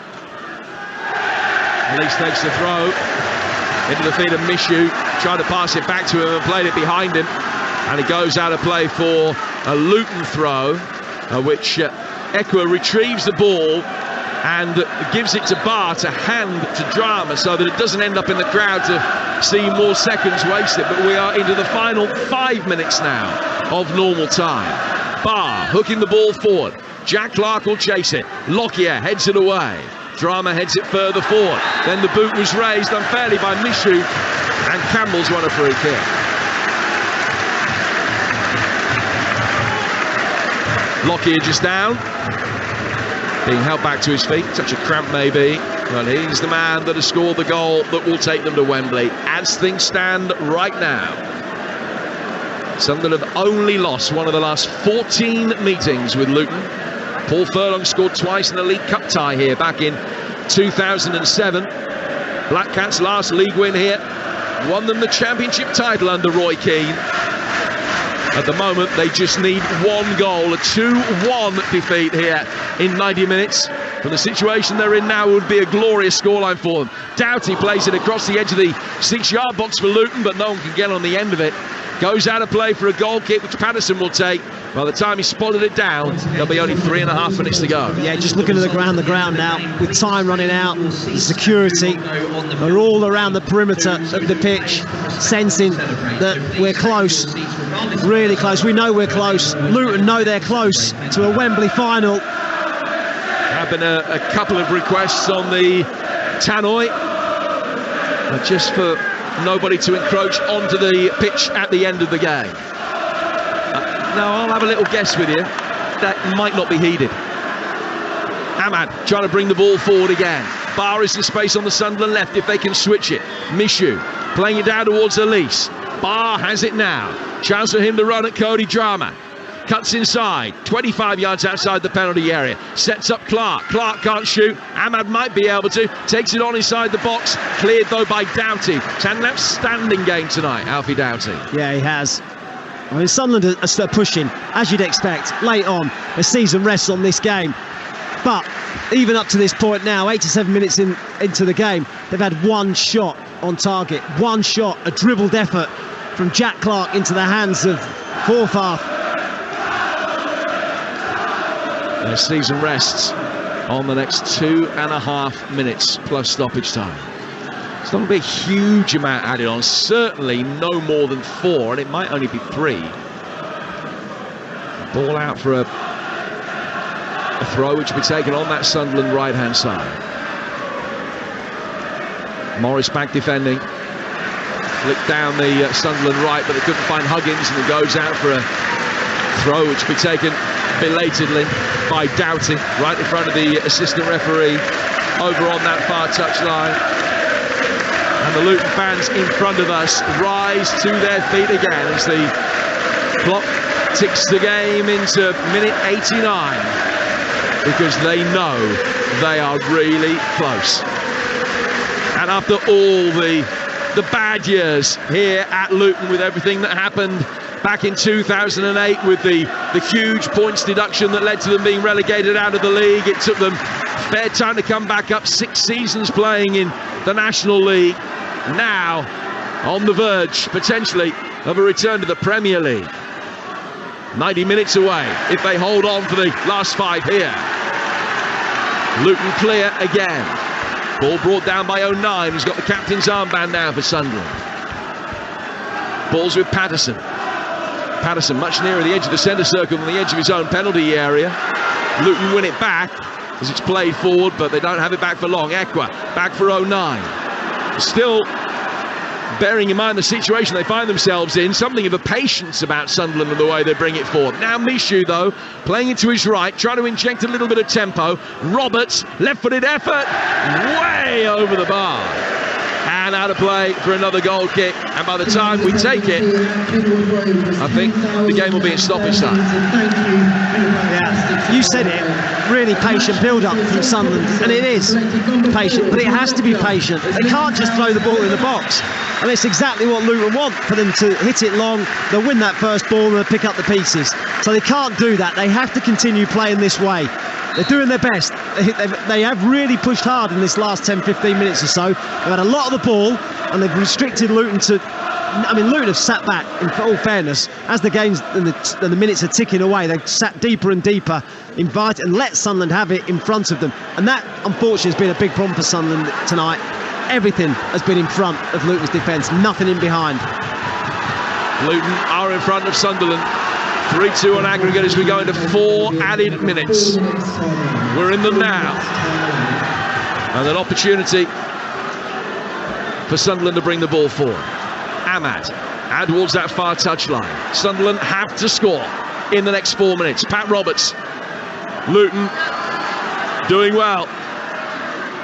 Elise takes the throw into the feet of Mishu, tried to pass it back to him and played it behind him, and it goes out of play for a Luton throw, which Ekwa retrieves the ball and gives it to Barr to hand to Drama so that it doesn't end up in the crowd to see more seconds wasted. But we are into the final 5 minutes now of normal time. Barr hooking the ball forward. Jack Clark will chase it. Lockyer heads it away. Drama heads it further forward. Then the boot was raised unfairly by Mishu, and Campbell's won a free kick. Lockyer just down, being held back to his feet. Touch of cramp maybe. Well, he's the man that has scored the goal that will take them to Wembley. As things stand right now, Sunderland have only lost one of the last 14 meetings with Luton. Paul Furlong scored twice in the League Cup tie here back in 2007. Black Cats' last league win here won them the championship title under Roy Keane. At the moment, they just need one goal, a 2-1 defeat here in 90 minutes. From the situation they're in now, it would be a glorious scoreline for them. Doughty plays it across the edge of the 6-yard box for Luton, but no one can get on the end of it. Goes out of play for a goal kick, which Patterson will take. By the time he spotted it down, there'll be only 3.5 minutes to go. Yeah, just looking at the ground now, with time running out, security are all around the perimeter of the pitch, sensing that we're close, really close. We know we're close. Luton know they're close to a Wembley final. There have been a couple of requests on the tannoy, just for nobody to encroach onto the pitch at the end of the game. Now, I'll have a little guess with you. That might not be heeded. Ahmad trying to bring the ball forward again. Barr is in space on the Sunderland left if they can switch it. Mishu playing it down towards Elise. Barr has it now. Chance for him to run at Cody Drama. Cuts inside, 25 yards outside the penalty area. Sets up Clark. Clark can't shoot. Ahmad might be able to. Takes it on inside the box. Cleared though by Doughty. He's had an outstanding game tonight, Alfie Doughty. Yeah, he has. I mean, Sunderland are still pushing, as you'd expect, late on. The season rests on this game. But even up to this point now, 87 minutes into the game, they've had one shot on target. One shot, a dribbled effort from Jack Clark into the hands of Forfarth. Their season rests on the next 2.5 minutes plus stoppage time. It's not going to be a huge amount added on, certainly no more than 4, and it might only be 3. Ball out for a throw, which will be taken on that Sunderland right-hand side. Morris back defending. Flicked down the Sunderland right, but they couldn't find Huggins, and it goes out for a throw, which will be taken belatedly by Doughty, right in front of the assistant referee, over on that far touchline. And the Luton fans in front of us rise to their feet again as the clock ticks the game into minute 89, because they know they are really close. And after all the bad years here at Luton, with everything that happened back in 2008 with the huge points deduction that led to them being relegated out of the league, it took them a fair time to come back up, 6 seasons playing in the National League. Now on the verge potentially of a return to the Premier League. 90 minutes away if they hold on for the last 5 here. Luton clear again. Ball brought down by 09, who's got the captain's armband now for Sunderland. Ball's with Patterson. Patterson much nearer the edge of the centre circle than the edge of his own penalty area. Luton win it back as it's played forward, but they don't have it back for long. Ekwa back for 09. Still, bearing in mind the situation they find themselves in, something of a patience about Sunderland and the way they bring it forward. Now Mishu, though, playing it to his right, trying to inject a little bit of tempo. Roberts, left-footed effort, way over the bar. And out of play for another goal kick. And by the time we take it, I think the game will be in stoppage time. Yeah, you said it. Really patient build-up from Sunderland, and it is patient, but it has to be patient. They can't just throw the ball in the box, and it's exactly what Luton want, for them to hit it long. They'll win that first ball and they'll pick up the pieces. So they can't do that. They have to continue playing this way. They're doing their best. They have really pushed hard in this last 10-15 minutes or so. They've had a lot of the ball, and they've restricted Luton to I mean, Luton have sat back, in all fairness, as the games and the minutes are ticking away. They've sat deeper and deeper, invite and let Sunderland have it in front of them. And that, unfortunately, has been a big problem for Sunderland tonight. Everything has been in front of Luton's defence, nothing in behind. Luton are in front of Sunderland. 3-2 on aggregate as we go into 4 added minutes. We're in them now. And an opportunity for Sunderland to bring the ball forward. Ahmad out towards that far touchline. Sunderland have to score in the next 4 minutes. Pat Roberts. Luton doing well,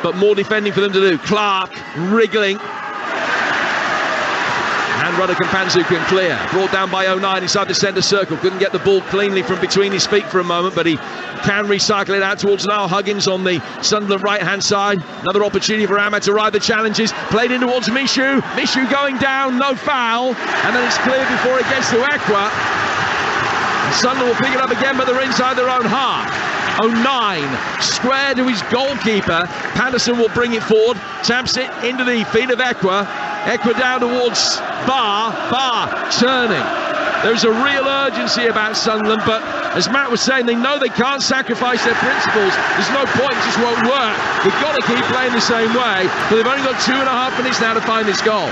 but more defending for them to do. Clark wriggling. And Rudder Kampanzu can clear. Brought down by 09 inside the centre circle. Couldn't get the ball cleanly from between his feet for a moment, but he can recycle it out towards Niall Huggins on the Sunderland right-hand side. Another opportunity for Ahmad to ride the challenges. Played in towards Mishu. Mishu going down, no foul. And then it's cleared before it gets to Ekwa. And Sunderland will pick it up again, but they're inside their own half. 09 square to his goalkeeper. Patterson will bring it forward, taps it into the feet of Ekwa. Ekwa down towards Barr turning. There's a real urgency about Sunderland, but as Matt was saying, they know they can't sacrifice their principles. There's no point, it just won't work. They've got to keep playing the same way, but they've only got 2.5 minutes now to find this goal.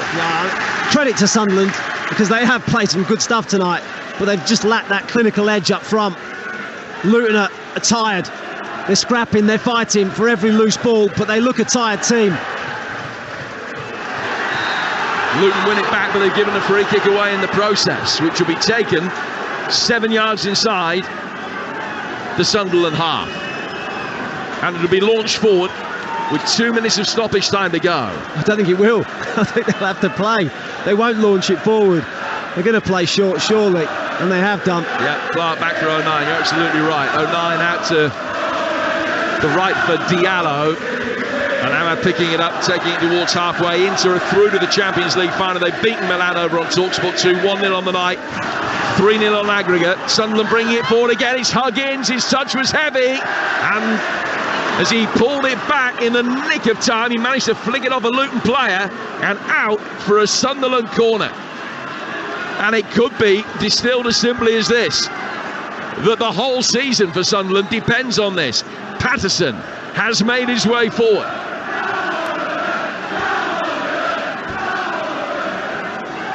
Credit to Sunderland, because they have played some good stuff tonight, but they've just lacked that clinical edge up front. Luton are tired. They're scrapping, they're fighting for every loose ball, but they look a tired team. Luton win it back, but they've given a free kick away in the process, which will be taken 7 yards inside the Sunderland half. And it'll be launched forward with 2 minutes of stoppage time to go. I don't think it will. I think they'll have to play. They won't launch it forward. They're going to play short, surely, and they have done. Yeah, Clark back for 09. You're absolutely right. 09 out to the right for Diallo. And Ahmad picking it up, taking it towards halfway into or through to the Champions League final. They've beaten Milan over on Talksport 2-1-0 on the night, 3-0 on aggregate. Sunderland bringing it forward again. It's Huggins. His touch was heavy, and as he pulled it back in the nick of time, he managed to flick it off a Luton player and out for a Sunderland corner. And it could be distilled as simply as this, that the whole season for Sunderland depends on this. Patterson has made his way forward.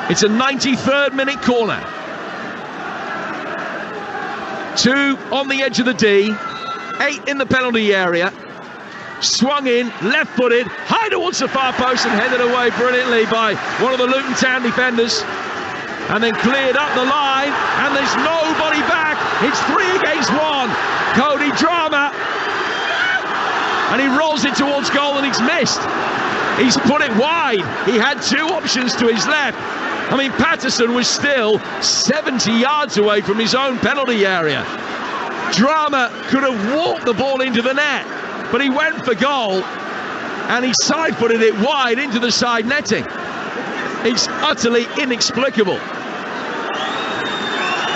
It's a 93rd minute corner. 2 on the edge of the D, 8 in the penalty area. Swung in, left-footed, high towards the far post and headed away brilliantly by one of the Luton Town defenders. And then cleared up the line, and there's nobody back. It's 3 against 1. Cody Drama. And he rolls it towards goal and he's missed. He's put it wide. He had 2 options to his left. I mean, Patterson was still 70 yards away from his own penalty area. Drama could have walked the ball into the net, but he went for goal and he side-footed it wide into the side netting. It's utterly inexplicable.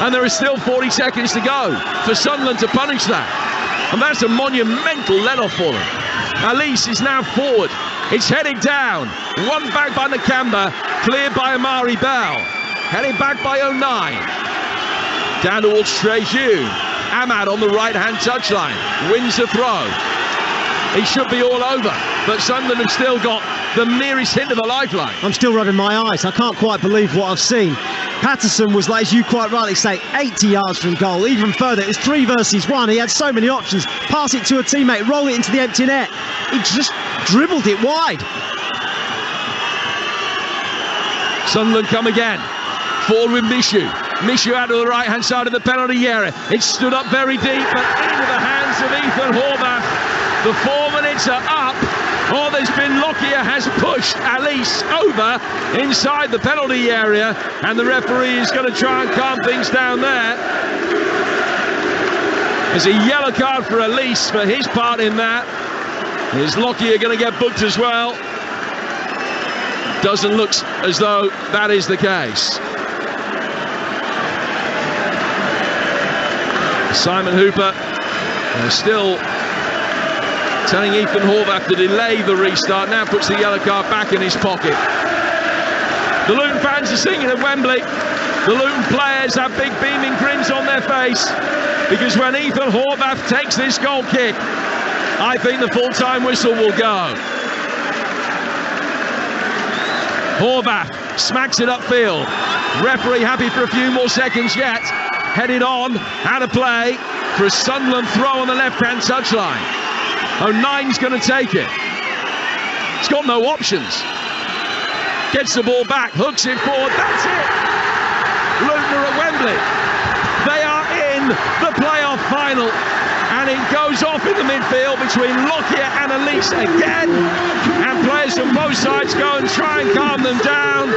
And there is still 40 seconds to go for Sunderland to punish that. And that's a monumental let-off for them. Alice is now forward. It's headed down. One back by Nakamba. Cleared by Amari Bell. Headed back by 09. Down towards Trejeu. Ahmad on the right-hand touchline. Wins the throw. He should be all over. But Sunderland have still got the merest hint of a lifeline. I'm still rubbing my eyes. I can't quite believe what I've seen. Patterson was, like, as you quite rightly say, 80 yards from goal, even further. It was 3 versus 1. He had so many options. Pass it to a teammate, roll it into the empty net. He just dribbled it wide. Sunderland come again. Forward with Mishu. Mishu out to the right-hand side of the penalty area. It's stood up very deep, but into the hands of Ethan Horvath. The 4 minutes are up. Oh, there's been Lockyer has pushed Alice over inside the penalty area, and the referee is going to try and calm things down there. There's a yellow card for Alice for his part in that. Is Lockyer going to get booked as well? Doesn't look as though that is the case. Simon Hooper still telling Ethan Horvath to delay the restart. Now puts the yellow card back in his pocket. The Luton fans are singing at Wembley. The Luton players have big beaming grins on their face, because when Ethan Horvath takes this goal kick, I think the full-time whistle will go. Horvath smacks it upfield. Referee happy for a few more seconds yet. Headed on, out of play for a Sunderland throw on the left-hand touchline. O'Nine's going to take it. He's got no options. Gets the ball back, hooks it forward. That's it. Luton are at Wembley. They are in the playoff final, and it goes off in the midfield between Lockyer and Elise again, and players from both sides go and try and calm them down.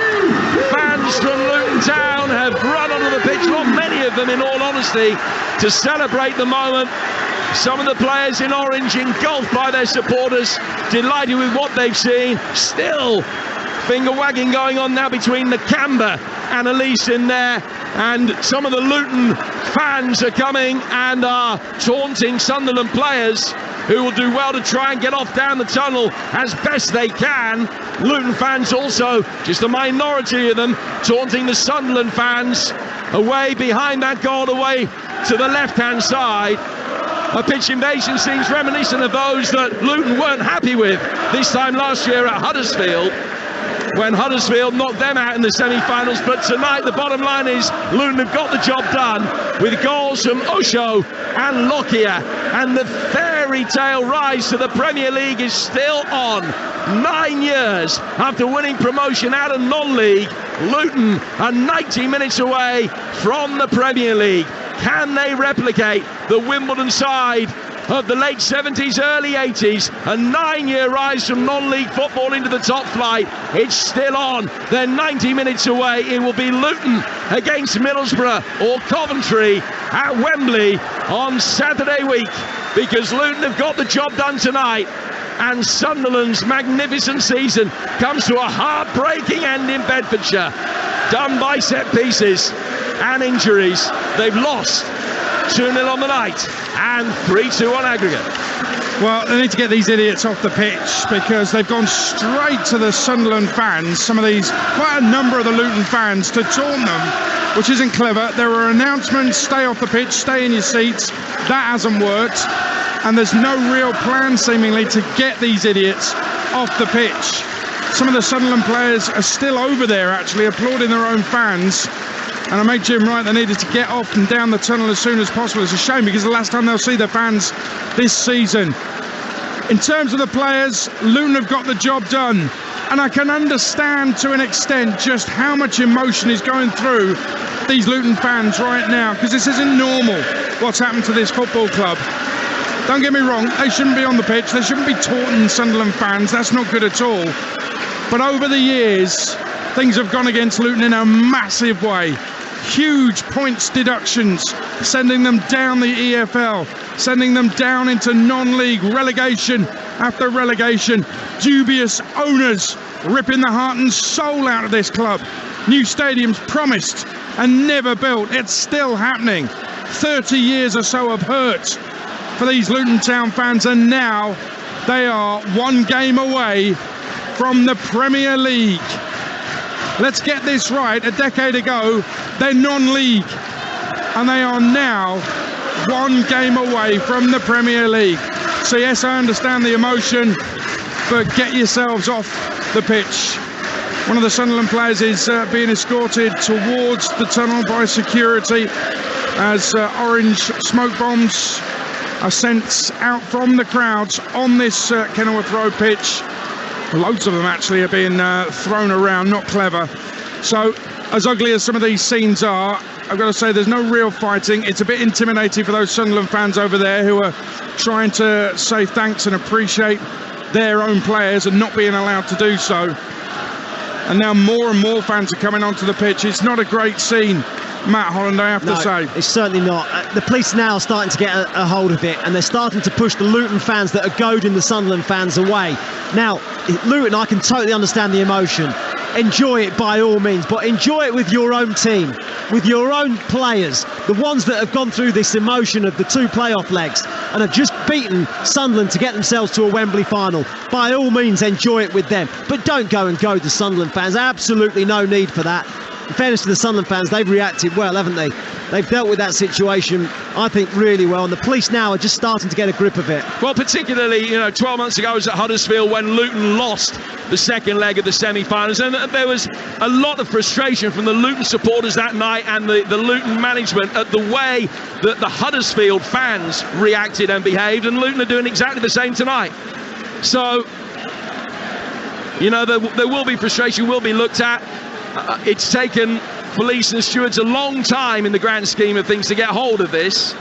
Fans from Luton Town have run onto the pitch, not many of them in all honesty, to celebrate the moment. Some of the players in orange engulfed by their supporters, delighted with what they've seen. Still finger wagging going on now between Nakamba and Elise in there, and some of the Luton fans are coming and are taunting Sunderland players, who will do well to try and get off down the tunnel as best they can. Luton fans also, just a minority of them, taunting the Sunderland fans away behind that goal, away to the left-hand side. A pitch invasion seems reminiscent of those that Luton weren't happy with this time last year at Huddersfield, when Huddersfield knocked them out in the semi-finals. But tonight the bottom line is Luton have got the job done with goals from Osho and Lockyer, and the fairy tale rise to the Premier League is still on. 9 years after winning promotion out of non-league, Luton are 90 minutes away from the Premier League. Can they replicate the Wimbledon side of the late 70s, early 80s? A 9-year rise from non-league football into the top flight. It's still on. They're 90 minutes away. It will be Luton against Middlesbrough or Coventry at Wembley on Saturday week, because Luton have got the job done tonight, and Sunderland's magnificent season comes to a heartbreaking end in Bedfordshire, done by set pieces and injuries. They've lost 2-0 on the night and 3-2 on aggregate. Well, they need to get these idiots off the pitch, because they've gone straight to the Sunderland fans, some of these, quite a number of the Luton fans, to taunt them, which isn't clever. There were announcements, stay off the pitch, stay in your seats. That hasn't worked, and there's no real plan seemingly to get these idiots off the pitch. Some of the Sunderland players are still over there actually applauding their own fans. And I made Jim right, they needed to get off and down the tunnel as soon as possible. It's a shame, because the last time they'll see their fans this season. In terms of the players, Luton have got the job done. And I can understand to an extent just how much emotion is going through these Luton fans right now, because this isn't normal, what's happened to this football club. Don't get me wrong, they shouldn't be on the pitch, they shouldn't be taunting Sunderland fans, that's not good at all. But over the years, things have gone against Luton in a massive way. Huge points deductions, sending them down the EFL, sending them down into non-league, relegation after relegation. Dubious owners ripping the heart and soul out of this club. New stadiums promised and never built. It's still happening. 30 years or so of hurt for these Luton Town fans, and now they are one game away from the Premier League. Let's get this right. A decade ago, they're non-league, and they are now one game away from the Premier League. So yes, I understand the emotion, but get yourselves off the pitch. One of the Sunderland players is being escorted towards the tunnel by security as orange smoke bombs are sent out from the crowds on this Kenilworth Road pitch. Loads of them actually are being thrown around, not clever. So, as ugly as some of these scenes are, I've got to say there's no real fighting. It's a bit intimidating for those Sunderland fans over there who are trying to say thanks and appreciate their own players and not being allowed to do so. And now more and more fans are coming onto the pitch. It's not a great scene, Matt Holland, I have to say. It's certainly not. The police now are starting to get a hold of it, and they're starting to push the Luton fans that are goading the Sunderland fans away. Now, Luton, I can totally understand the emotion. Enjoy it by all means, but enjoy it with your own team, with your own players, the ones that have gone through this emotion of the two playoff legs and have just beaten Sunderland to get themselves to a Wembley final. By all means, enjoy it with them. But don't go and goad the Sunderland fans. Absolutely no need for that. In fairness to the Sunderland fans, they've reacted well, haven't they? They've dealt with that situation, I think, really well. And the police now are just starting to get a grip of it. Well, particularly, 12 months ago I was at Huddersfield when Luton lost the second leg of the semi-finals, and there was a lot of frustration from the Luton supporters that night and the Luton management at the way that the Huddersfield fans reacted and behaved, and Luton are doing exactly the same tonight. So, there will be frustration, will be looked at. It's taken police and stewards a long time in the grand scheme of things to get hold of this.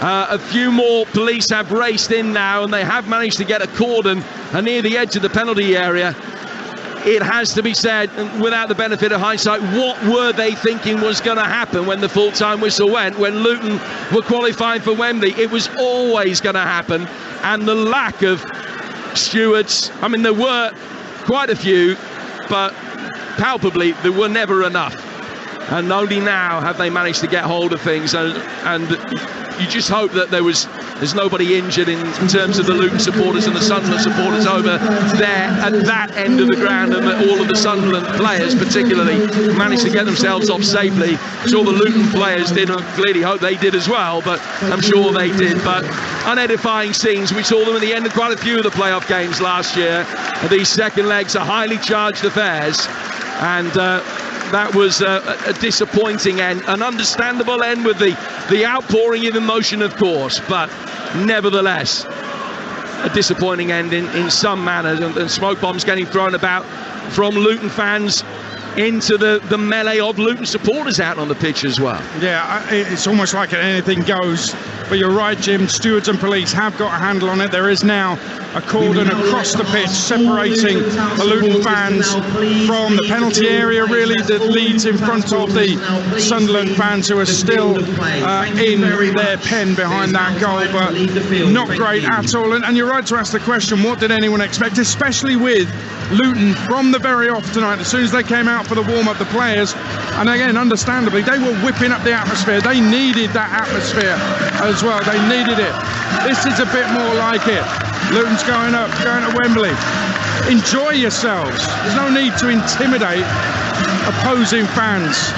A few more police have raced in now, and they have managed to get a cordon near the edge of the penalty area. It has to be said, without the benefit of hindsight, what were they thinking was going to happen when the full-time whistle went, when Luton were qualifying for Wembley? It was always going to happen, and the lack of stewards, I mean, there were quite a few, but palpably there were never enough, and only now have they managed to get hold of things, and you just hope that there's nobody injured in terms of the Luton supporters and the Sunderland supporters over there at that end of the ground, and that all of the Sunderland players particularly managed to get themselves off safely. I'm sure the Luton players did, and I clearly hope they did as well, but I'm sure they did. But unedifying scenes, we saw them at the end of quite a few of the playoff games last year. These second legs are highly charged affairs, and that was a disappointing end, an understandable end with the outpouring of emotion, of course, but nevertheless a disappointing end in some manner, and smoke bombs getting thrown about from Luton fans into the melee of Luton supporters out on the pitch as well. Yeah, it's almost like anything goes, but you're right, Jim, stewards and police have got a handle on it. There is now a cordon across the pitch separating the Luton fans from the penalty area, really, that leads in front of the Sunderland fans, who are still in their pen behind that goal, but not great at all. And you're right to ask the question, what did anyone expect, especially with Luton from the very off tonight? As soon as they came out for the warm-up, the players, and again, understandably, they were whipping up the atmosphere. They needed that atmosphere as well. They needed it. This is a bit more like it. Luton's going to Wembley. Enjoy yourselves. There's no need to intimidate opposing fans.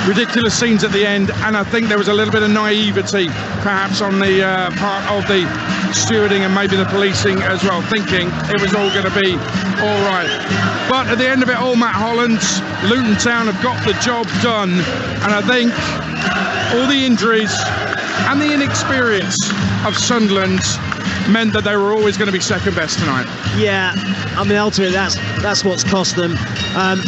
Ridiculous scenes at the end, and I think there was a little bit of naivety perhaps on the part of the stewarding and maybe the policing as well, thinking it was all going to be all right. But at the end of it all, Matt Holland, Luton Town have got the job done, and I think all the injuries and the inexperience of Sunderland meant that they were always going to be second best tonight. Yeah, I mean, ultimately that's what's cost them.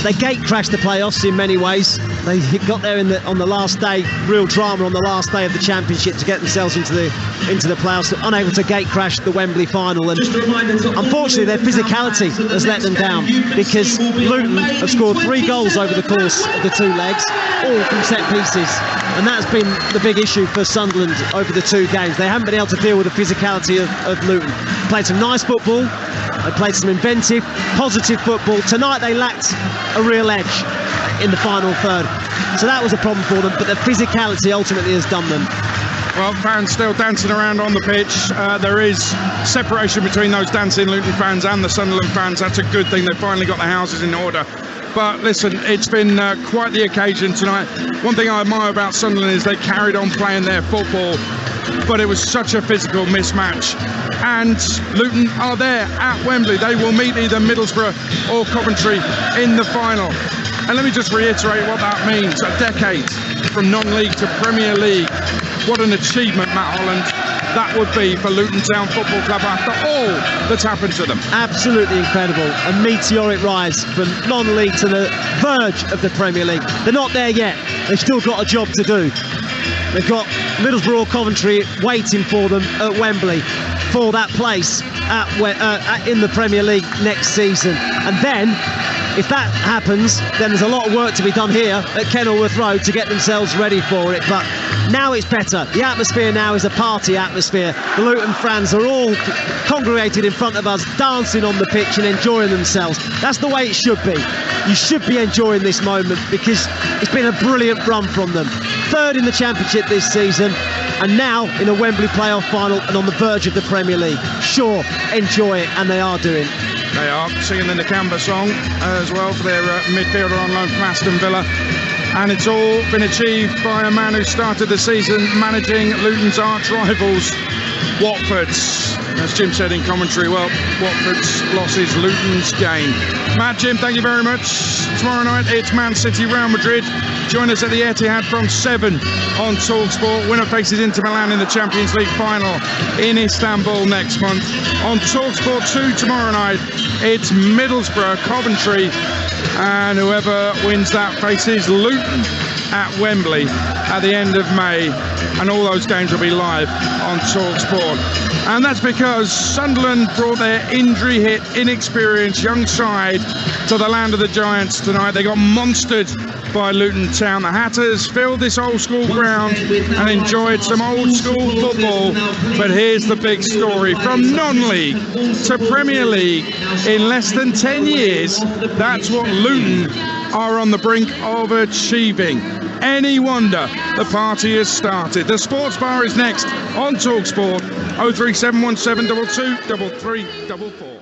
They gate crashed the playoffs in many ways. They got there on the last day, real drama on the last day of the championship to get themselves into the playoffs, unable to gate crash the Wembley final, and unfortunately their physicality has let them down, because Luton have scored 3 goals over the course of the 2 legs, all from set pieces, and that's been the big issue for Sunderland over the 2 games. They haven't been able to deal with the physicality of Luton. Played some nice football, they played some inventive, positive football. Tonight they lacked a real edge in the final third, so that was a problem for them, but the physicality ultimately has done them. Well, fans still dancing around on the pitch. There is separation between those dancing Luton fans and the Sunderland fans. That's a good thing. They've finally got the houses in order. But listen, it's been quite the occasion tonight. One thing I admire about Sunderland is they carried on playing their football, but it was such a physical mismatch. And Luton are there at Wembley. They will meet either Middlesbrough or Coventry in the final. And let me just reiterate what that means. A decade from non-league to Premier League. What an achievement, Matt Holland, that would be for Luton Town Football Club after all that's happened to them. Absolutely incredible. A meteoric rise from non-league to the verge of the Premier League. They're not there yet. They've still got a job to do. They've got Middlesbrough or Coventry waiting for them at Wembley for that place in the Premier League next season. And then, if that happens, then there's a lot of work to be done here at Kenilworth Road to get themselves ready for it. But Now it's better. The atmosphere now is a party atmosphere. The Luton fans are all congregated in front of us, dancing on the pitch and enjoying themselves. That's the way it should be. You should be enjoying this moment because it's been a brilliant run from them. Third in the Championship this season, and now in a Wembley playoff final and on the verge of the Premier League. Sure, enjoy it, and they are doing. They are singing the Nakamba song as well for their midfielder on loan from Aston Villa. And it's all been achieved by a man who started the season managing Luton's arch rivals, Watford's. As Jim said in commentary, well, Watford's loss is Luton's gain. Matt, Jim, thank you very much. Tomorrow night it's Man City, Real Madrid. Join us at the Etihad from 7 on Talksport. Winner faces Inter Milan in the Champions League final in Istanbul next month. On Talksport 2 tomorrow night, it's Middlesbrough, Coventry, and whoever wins that faces Luton at Wembley at the end of May, and all those games will be live on Talksport. And that's because Sunderland brought their injury-hit, inexperienced young side to the land of the Giants tonight. They got monstered by Luton Town. The Hatters filled this old school ground and enjoyed some old school football. But here's the big story. From non-league to Premier League in less than 10 years, that's what Luton are on the brink of achieving. Any wonder the party has started. The Sports Bar is next on Talksport. 03717 22 3344.